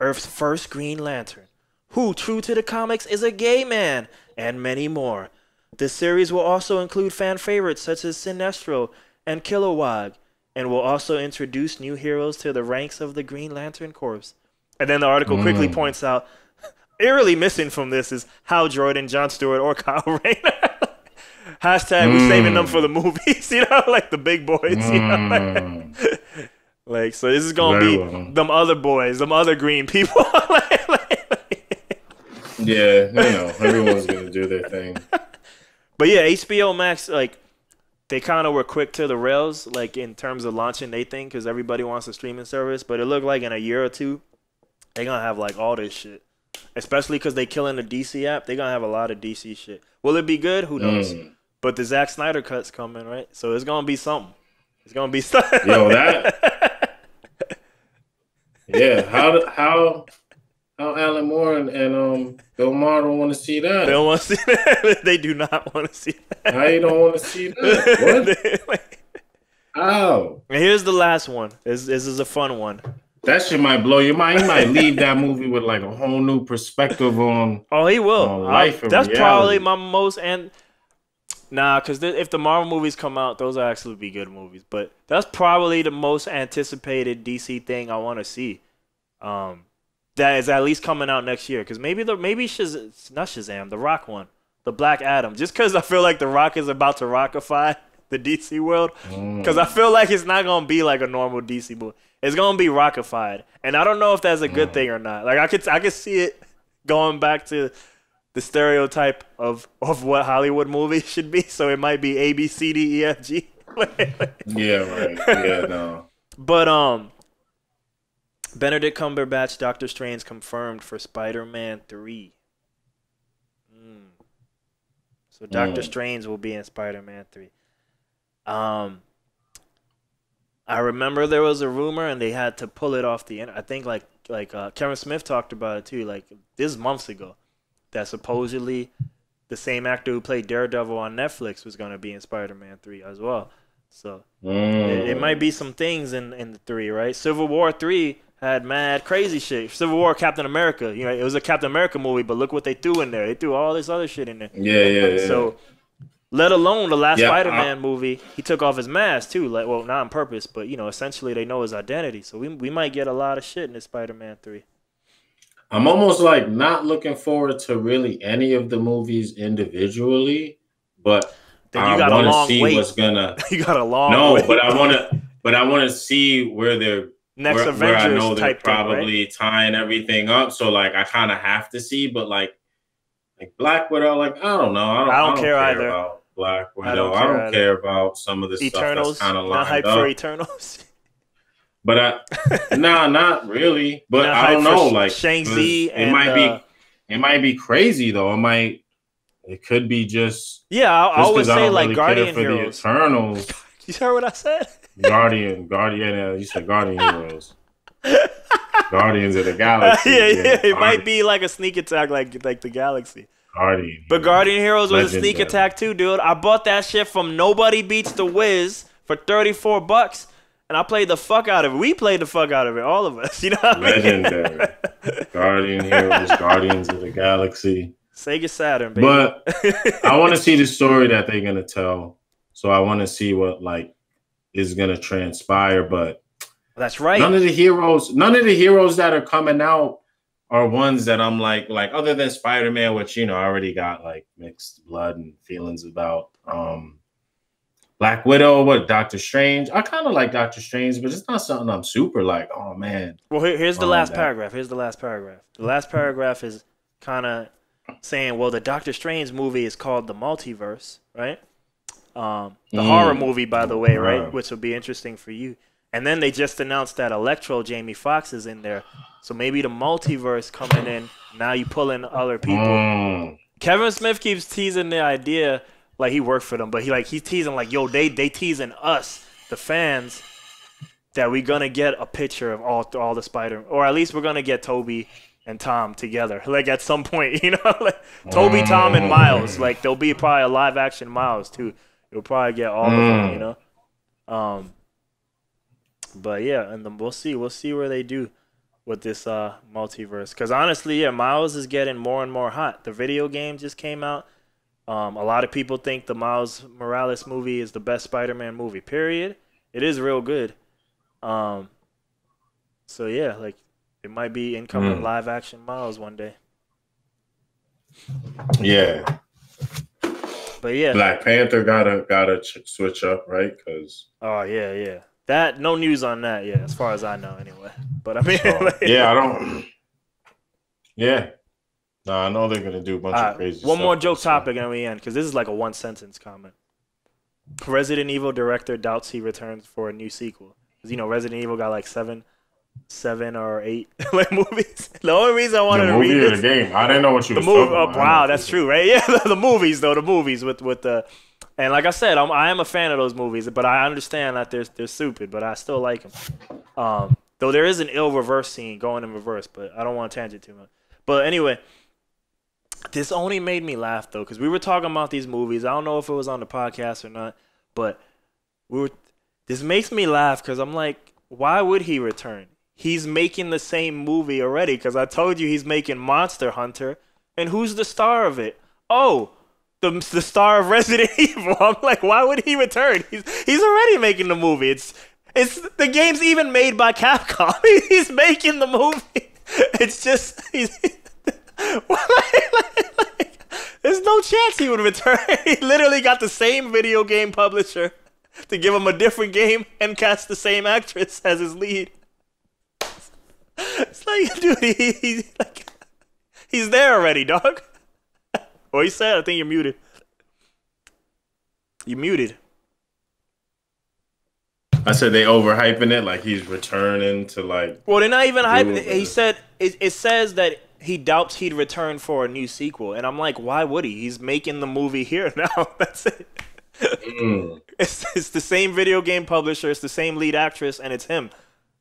[SPEAKER 1] Earth's first Green Lantern, who, true to the comics, is a gay man, and many more. The series will also include fan favorites such as Sinestro and Kilowog, and will also introduce new heroes to the ranks of the Green Lantern Corps. And then the article quickly points out, eerily missing from this is Hal Jordan, Jon Stewart, or Kyle Rayner. Hashtag we're saving them for the movies, you know, like the big boys, you know. Like, so this is going to be them other boys, them other green people.
[SPEAKER 2] Yeah, you know, everyone's going to do their thing.
[SPEAKER 1] But yeah, HBO Max, like, they kind of were quick to the rails, like, in terms of launching their thing, because everybody wants a streaming service. But it looked like in a year or two, they're going to have, like, all this shit. Especially because they killing the DC app. They're going to have a lot of DC shit. Will it be good? Who knows? But the Zack Snyder cut's coming, right? So it's going to be something. It's going to be something.
[SPEAKER 2] Yo, that... Yeah, how how Alan Moore and Bill Maher don't want to see
[SPEAKER 1] They
[SPEAKER 2] that.
[SPEAKER 1] don't want to see that. They do not want to see
[SPEAKER 2] How you don't want to see that? What? How?
[SPEAKER 1] Here's the last one. This is a fun one.
[SPEAKER 2] That shit might blow your mind. He might leave that movie with like a whole new perspective on.
[SPEAKER 1] Oh, he will.
[SPEAKER 2] On life and
[SPEAKER 1] that's
[SPEAKER 2] reality.
[SPEAKER 1] probably my most because if the Marvel movies come out, those will actually be good movies. But that's probably the most anticipated DC thing I want to see. That is at least coming out next year. Because maybe not Shazam, the Rock one, the Black Adam. Just because I feel like the Rock is about to rockify the DC world. Because I feel like it's not gonna be like a normal DC movie. It's gonna be rockified, and I don't know if that's a good thing or not. Like I could see it going back to the stereotype of what Hollywood movies should be. So it might be A B C D E F G.
[SPEAKER 2] Yeah, right. Yeah, no.
[SPEAKER 1] But Benedict Cumberbatch, Doctor Strange confirmed for Spider-Man 3. So Doctor Strange will be in Spider-Man 3. I remember there was a rumor and they had to pull it off the internet. I think like Kevin Smith talked about it too. Like this months ago, that supposedly the same actor who played Daredevil on Netflix was going to be in Spider-Man 3 as well. So it might be some things in the 3, right? Civil War 3 had mad crazy shit. Civil War, Captain America. You know, it was a Captain America movie, but look what they threw in there. They threw all this other shit in there.
[SPEAKER 2] Yeah.
[SPEAKER 1] So, let alone the last Spider-Man movie, he took off his mask too. Like, well, not on purpose, but you know, essentially they know his identity. So we might get a lot of shit in this Spider-Man 3.
[SPEAKER 2] I'm almost like not looking forward to really any of the movies individually, but I want to see what's gonna.
[SPEAKER 1] You got a long wait.
[SPEAKER 2] But I want to see where they're
[SPEAKER 1] next Avengers
[SPEAKER 2] where I know they're
[SPEAKER 1] type
[SPEAKER 2] probably
[SPEAKER 1] thing, right?
[SPEAKER 2] tying everything up. So like I kind of have to see, but like Black Widow, like I don't know. I don't care either. About Black Widow. I don't care about some of the
[SPEAKER 1] Eternals,
[SPEAKER 2] stuff that's kind of
[SPEAKER 1] not hype for Eternals.
[SPEAKER 2] But not really. But not I don't know. Like
[SPEAKER 1] Shang-Chi,
[SPEAKER 2] it might be crazy though. It could be just
[SPEAKER 1] I always say like
[SPEAKER 2] really
[SPEAKER 1] Guardian
[SPEAKER 2] for
[SPEAKER 1] Heroes.
[SPEAKER 2] The Eternals.
[SPEAKER 1] You heard what I said?
[SPEAKER 2] Guardian. You said Guardian Heroes. Guardians of the Galaxy.
[SPEAKER 1] Yeah. It might be like a sneak attack, like the Galaxy.
[SPEAKER 2] Guardian.
[SPEAKER 1] But Guardian Heroes was a sneak attack too, dude. I bought that shit from Nobody Beats the Wiz for $34, and I played the fuck out of it. We played the fuck out of it, all of us. You know what I mean?
[SPEAKER 2] Legendary. Guardian Heroes, Guardians of the Galaxy.
[SPEAKER 1] Sega Saturn, baby.
[SPEAKER 2] But I want to see the story that they're gonna tell. So I want to see what like is gonna transpire. But
[SPEAKER 1] that's right.
[SPEAKER 2] None of the heroes that are coming out are ones that I'm like other than Spider-Man, which I already got like mixed blood and feelings about. Black Widow, Doctor Strange. I kind of like Doctor Strange, but it's not something I'm super like. Oh man.
[SPEAKER 1] Well, here's the last paragraph. The last paragraph is kind of saying, well, the Doctor Strange movie is called The Multiverse, right? The horror movie, by the way, right? Which will be interesting for you. And then they just announced that Electro Jamie Foxx is in there. So maybe the multiverse coming in. Now you pull in other people. Kevin Smith keeps teasing the idea like he worked for them, but he's teasing like, yo, they teasing us, the fans, that we're gonna get a picture of all the Spider, or at least we're gonna get Toby and Tom together. Like at some point, like Toby, Tom, and Miles. Like there'll be probably a live action Miles too. You'll probably get all of them, But yeah, and then we'll see where they do with this multiverse. Because honestly, Miles is getting more and more hot. The video game just came out. A lot of people think the Miles Morales movie is the best Spider-Man movie, period. It is real good. So yeah, like it might be incoming live action Miles one day.
[SPEAKER 2] Yeah.
[SPEAKER 1] But yeah.
[SPEAKER 2] Black Panther gotta switch up, right? Because
[SPEAKER 1] that no news on that yet, as far as I know, anyway. But I mean,
[SPEAKER 2] I don't. Yeah, no, I know they're gonna do a bunch of crazy.
[SPEAKER 1] One more joke topic, and we end because this is like a one sentence comment. Resident Evil director doubts he returns for a new sequel because Resident Evil got like seven or eight like movies. The only reason I wanted to read this,
[SPEAKER 2] the game, I didn't know what you were talking about.
[SPEAKER 1] Wow, that's true, right? Yeah, the movies with the. And like I said, I am a fan of those movies, but I understand that they're stupid, but I still like them. Though there is an ill reverse scene going in reverse, but I don't want to tangent too much. But anyway, this only made me laugh though, because we were talking about these movies. I don't know if it was on the podcast or not, but this makes me laugh because I'm like, why would he return? He's making the same movie already, because I told you he's making Monster Hunter, and who's the star of it? Oh, the star of Resident Evil. I'm like, why would he return? He's already making the movie. It's the game's even made by Capcom. He's making the movie. It's just there's no chance he would return. He literally got the same video game publisher to give him a different game and cast the same actress as his lead. It's like, dude, he's there already, dog. What he said? I think you're muted. You muted.
[SPEAKER 2] I said they overhyping it, like he's returning to like.
[SPEAKER 1] Well, they're not even hyping it. He said it says that he doubts he'd return for a new sequel, and I'm like, why would he? He's making the movie here now. That's it. It's the same video game publisher, it's the same lead actress, and it's him.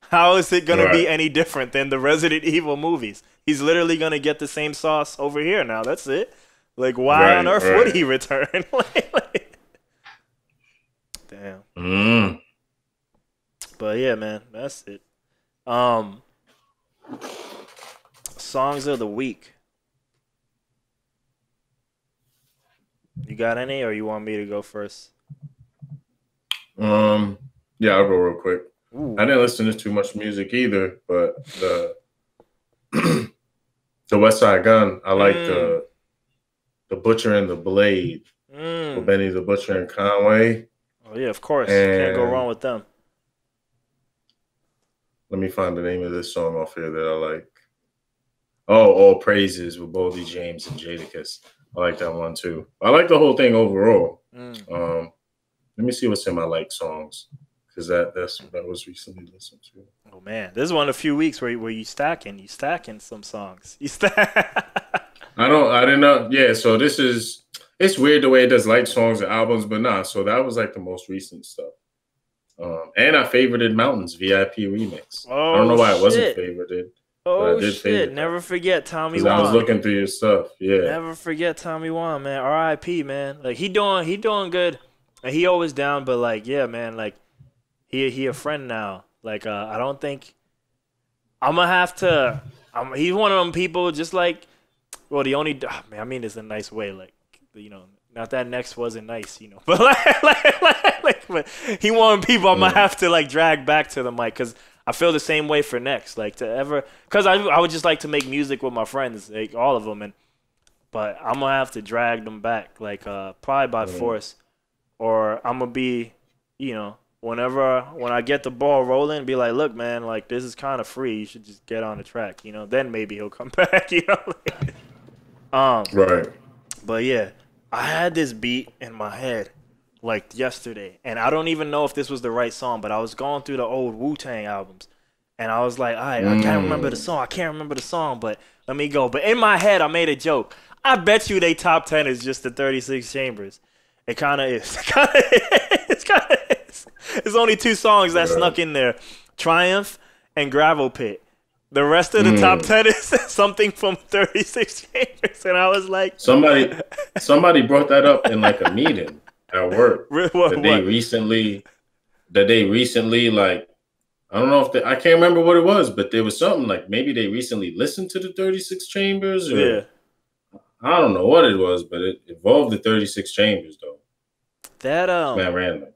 [SPEAKER 1] How is it gonna be any different than the Resident Evil movies? He's literally gonna get the same sauce over here now. That's it. Like, why on earth would he return? Damn. But yeah, man, that's it. Songs of the week. You got any, or you want me to go first?
[SPEAKER 2] Yeah, I'll go real quick. Ooh. I didn't listen to too much music either, but the Westside Gunn, I like the Butcher and the Blade. With Benny the Butcher and Conway.
[SPEAKER 1] Oh yeah, of course. Can't go wrong with them.
[SPEAKER 2] Let me find the name of this song off here that I like. Oh, All Praises with Boldy James and Jadakiss. I like that one too. I like the whole thing overall. Let me see what's in my like songs, because that was recently listened to.
[SPEAKER 1] Oh man, this is one of the few weeks where you stacking some songs. You stack.
[SPEAKER 2] I didn't know. Yeah, so it's weird the way it does like songs and albums, but nah. So that was like the most recent stuff. And I favorited Mountains VIP remix.
[SPEAKER 1] Oh,
[SPEAKER 2] I don't know why it wasn't favorited.
[SPEAKER 1] Oh shit! Never forget Tommie Wong.
[SPEAKER 2] I was looking through your stuff. Yeah.
[SPEAKER 1] Never forget Tommie Wong, man. R.I.P. man. Like he doing good. And he always down, but like, yeah, man. Like he a friend now. Like I don't think I'm gonna have to. He's one of them people. Just like, well, the only man. I mean, it's a nice way. Like, you know, not that next wasn't nice, you know, but but he one of people I'm gonna have to like drag back to the mic, because I feel the same way for next. Like because I would just like to make music with my friends, like all of them, but I'm gonna have to drag them back, like probably by force, or I'm gonna be, you know, when I get the ball rolling, be like, look, man, like this is kind of free. You should just get on the track, you know. Then maybe he'll come back, you know.
[SPEAKER 2] Right.
[SPEAKER 1] But yeah, I had this beat in my head like yesterday, and I don't even know if this was the right song, but I was going through the old Wu-Tang albums, and I was like, all right, I can't remember the song, but let me go. But in my head, I made a joke. I bet you they top 10 is just the 36 Chambers. It kind of is. There's only two songs that snuck in there, Triumph and Gravel Pit. The rest of the top 10 is something from 36 Chambers, and I was like,
[SPEAKER 2] somebody brought that up in like a meeting at work. That they recently like, I don't know if I can't remember what it was, but there was something like maybe they recently listened to the 36 Chambers, or I don't know what it was, but it involved the 36 Chambers though.
[SPEAKER 1] That
[SPEAKER 2] man random.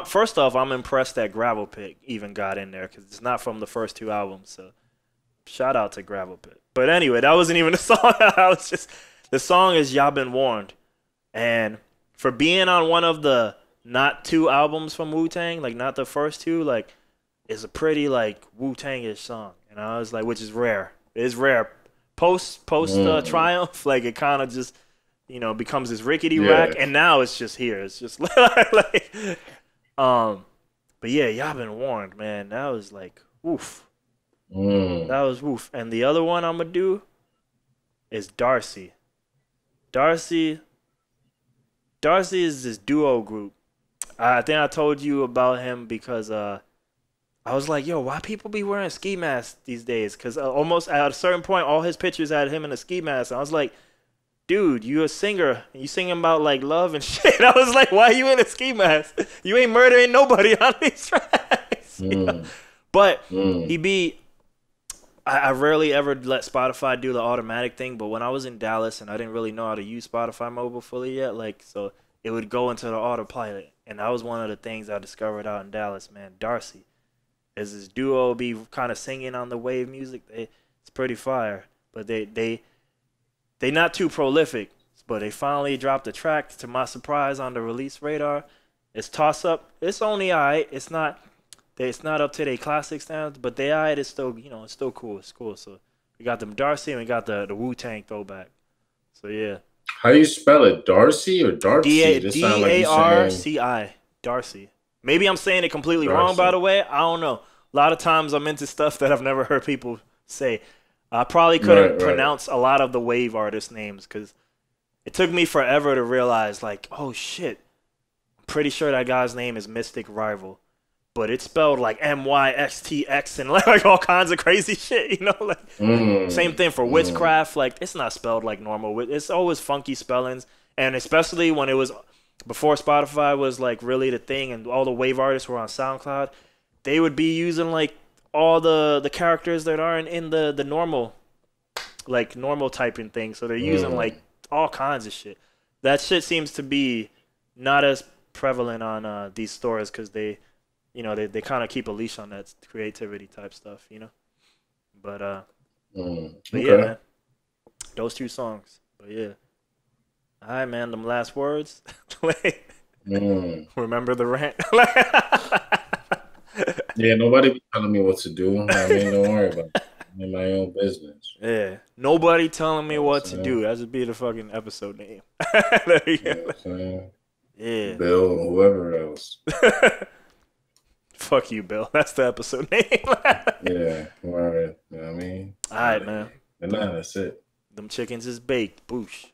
[SPEAKER 1] First off, I'm impressed that Gravel Pit even got in there, because it's not from the first two albums. So shout out to Gravel Pit. But anyway, that wasn't even a song. The song is Y'all Been Warned. And for being on one of the not two albums from Wu-Tang, like not the first two, like it's a pretty like Wu-Tang-ish song. And I was like, which is rare. It's rare. Post Triumph, like it kind of just, you know, becomes this rickety rack, and now it's just here. It's just like but yeah, Y'all Been Warned, man. That was like woof. That was woof. And the other one I'm gonna do is Darci. Darci is this duo group. I think I told you about him because I was like, yo, why people be wearing ski masks these days? Because almost at a certain point, all his pictures had him in a ski mask. And I was like, dude, you a singer. You singing about like love and shit. I was like, why you in a ski mask? You ain't murdering nobody on these tracks. You know? But he be. I rarely ever let Spotify do the automatic thing. But when I was in Dallas and I didn't really know how to use Spotify mobile fully yet, like so it would go into the autopilot, and that was one of the things I discovered out in Dallas, man. Darci. As this duo be kind of singing on the wave music, it's pretty fire. But they not too prolific. But they finally dropped a track to my surprise on the release radar. It's toss up. It's only alright. It's not up to their classic standards, but they alright. It's still it's still cool. It's cool. So we got them Darci and we got the Wu-Tang throwback. So yeah.
[SPEAKER 2] How do you spell it? Darci or Darci?
[SPEAKER 1] Darci. Darci. Maybe I'm saying it completely wrong, by the way. I don't know. A lot of times I'm into stuff that I've never heard people say. I probably couldn't pronounce a lot of the wave artist names because it took me forever to realize, like, oh, shit. I'm pretty sure that guy's name is Mystic Rival. But it's spelled like MYXTX and like all kinds of crazy shit, Like, same thing for witchcraft. Like, it's not spelled like normal. It's always funky spellings. And especially when it was before Spotify was like really the thing and all the wave artists were on SoundCloud, they would be using like all the characters that aren't in the normal typing thing. So they're using like all kinds of shit. That shit seems to be not as prevalent on these stores because they kind of keep a leash on that creativity type stuff, But yeah, man, those two songs. But yeah. All right, man, them last words. Remember the rant?
[SPEAKER 2] Yeah, nobody be telling me what to do. I mean, don't worry about it. I'm in my own business.
[SPEAKER 1] Yeah, nobody telling me what to do. That should be the fucking episode name. There you go. Yeah.
[SPEAKER 2] Bill, whoever else.
[SPEAKER 1] Fuck you, Bill. That's the episode name.
[SPEAKER 2] Yeah, all right. You know what I mean?
[SPEAKER 1] All right, man.
[SPEAKER 2] And now that's it.
[SPEAKER 1] Them chickens is baked. Boosh.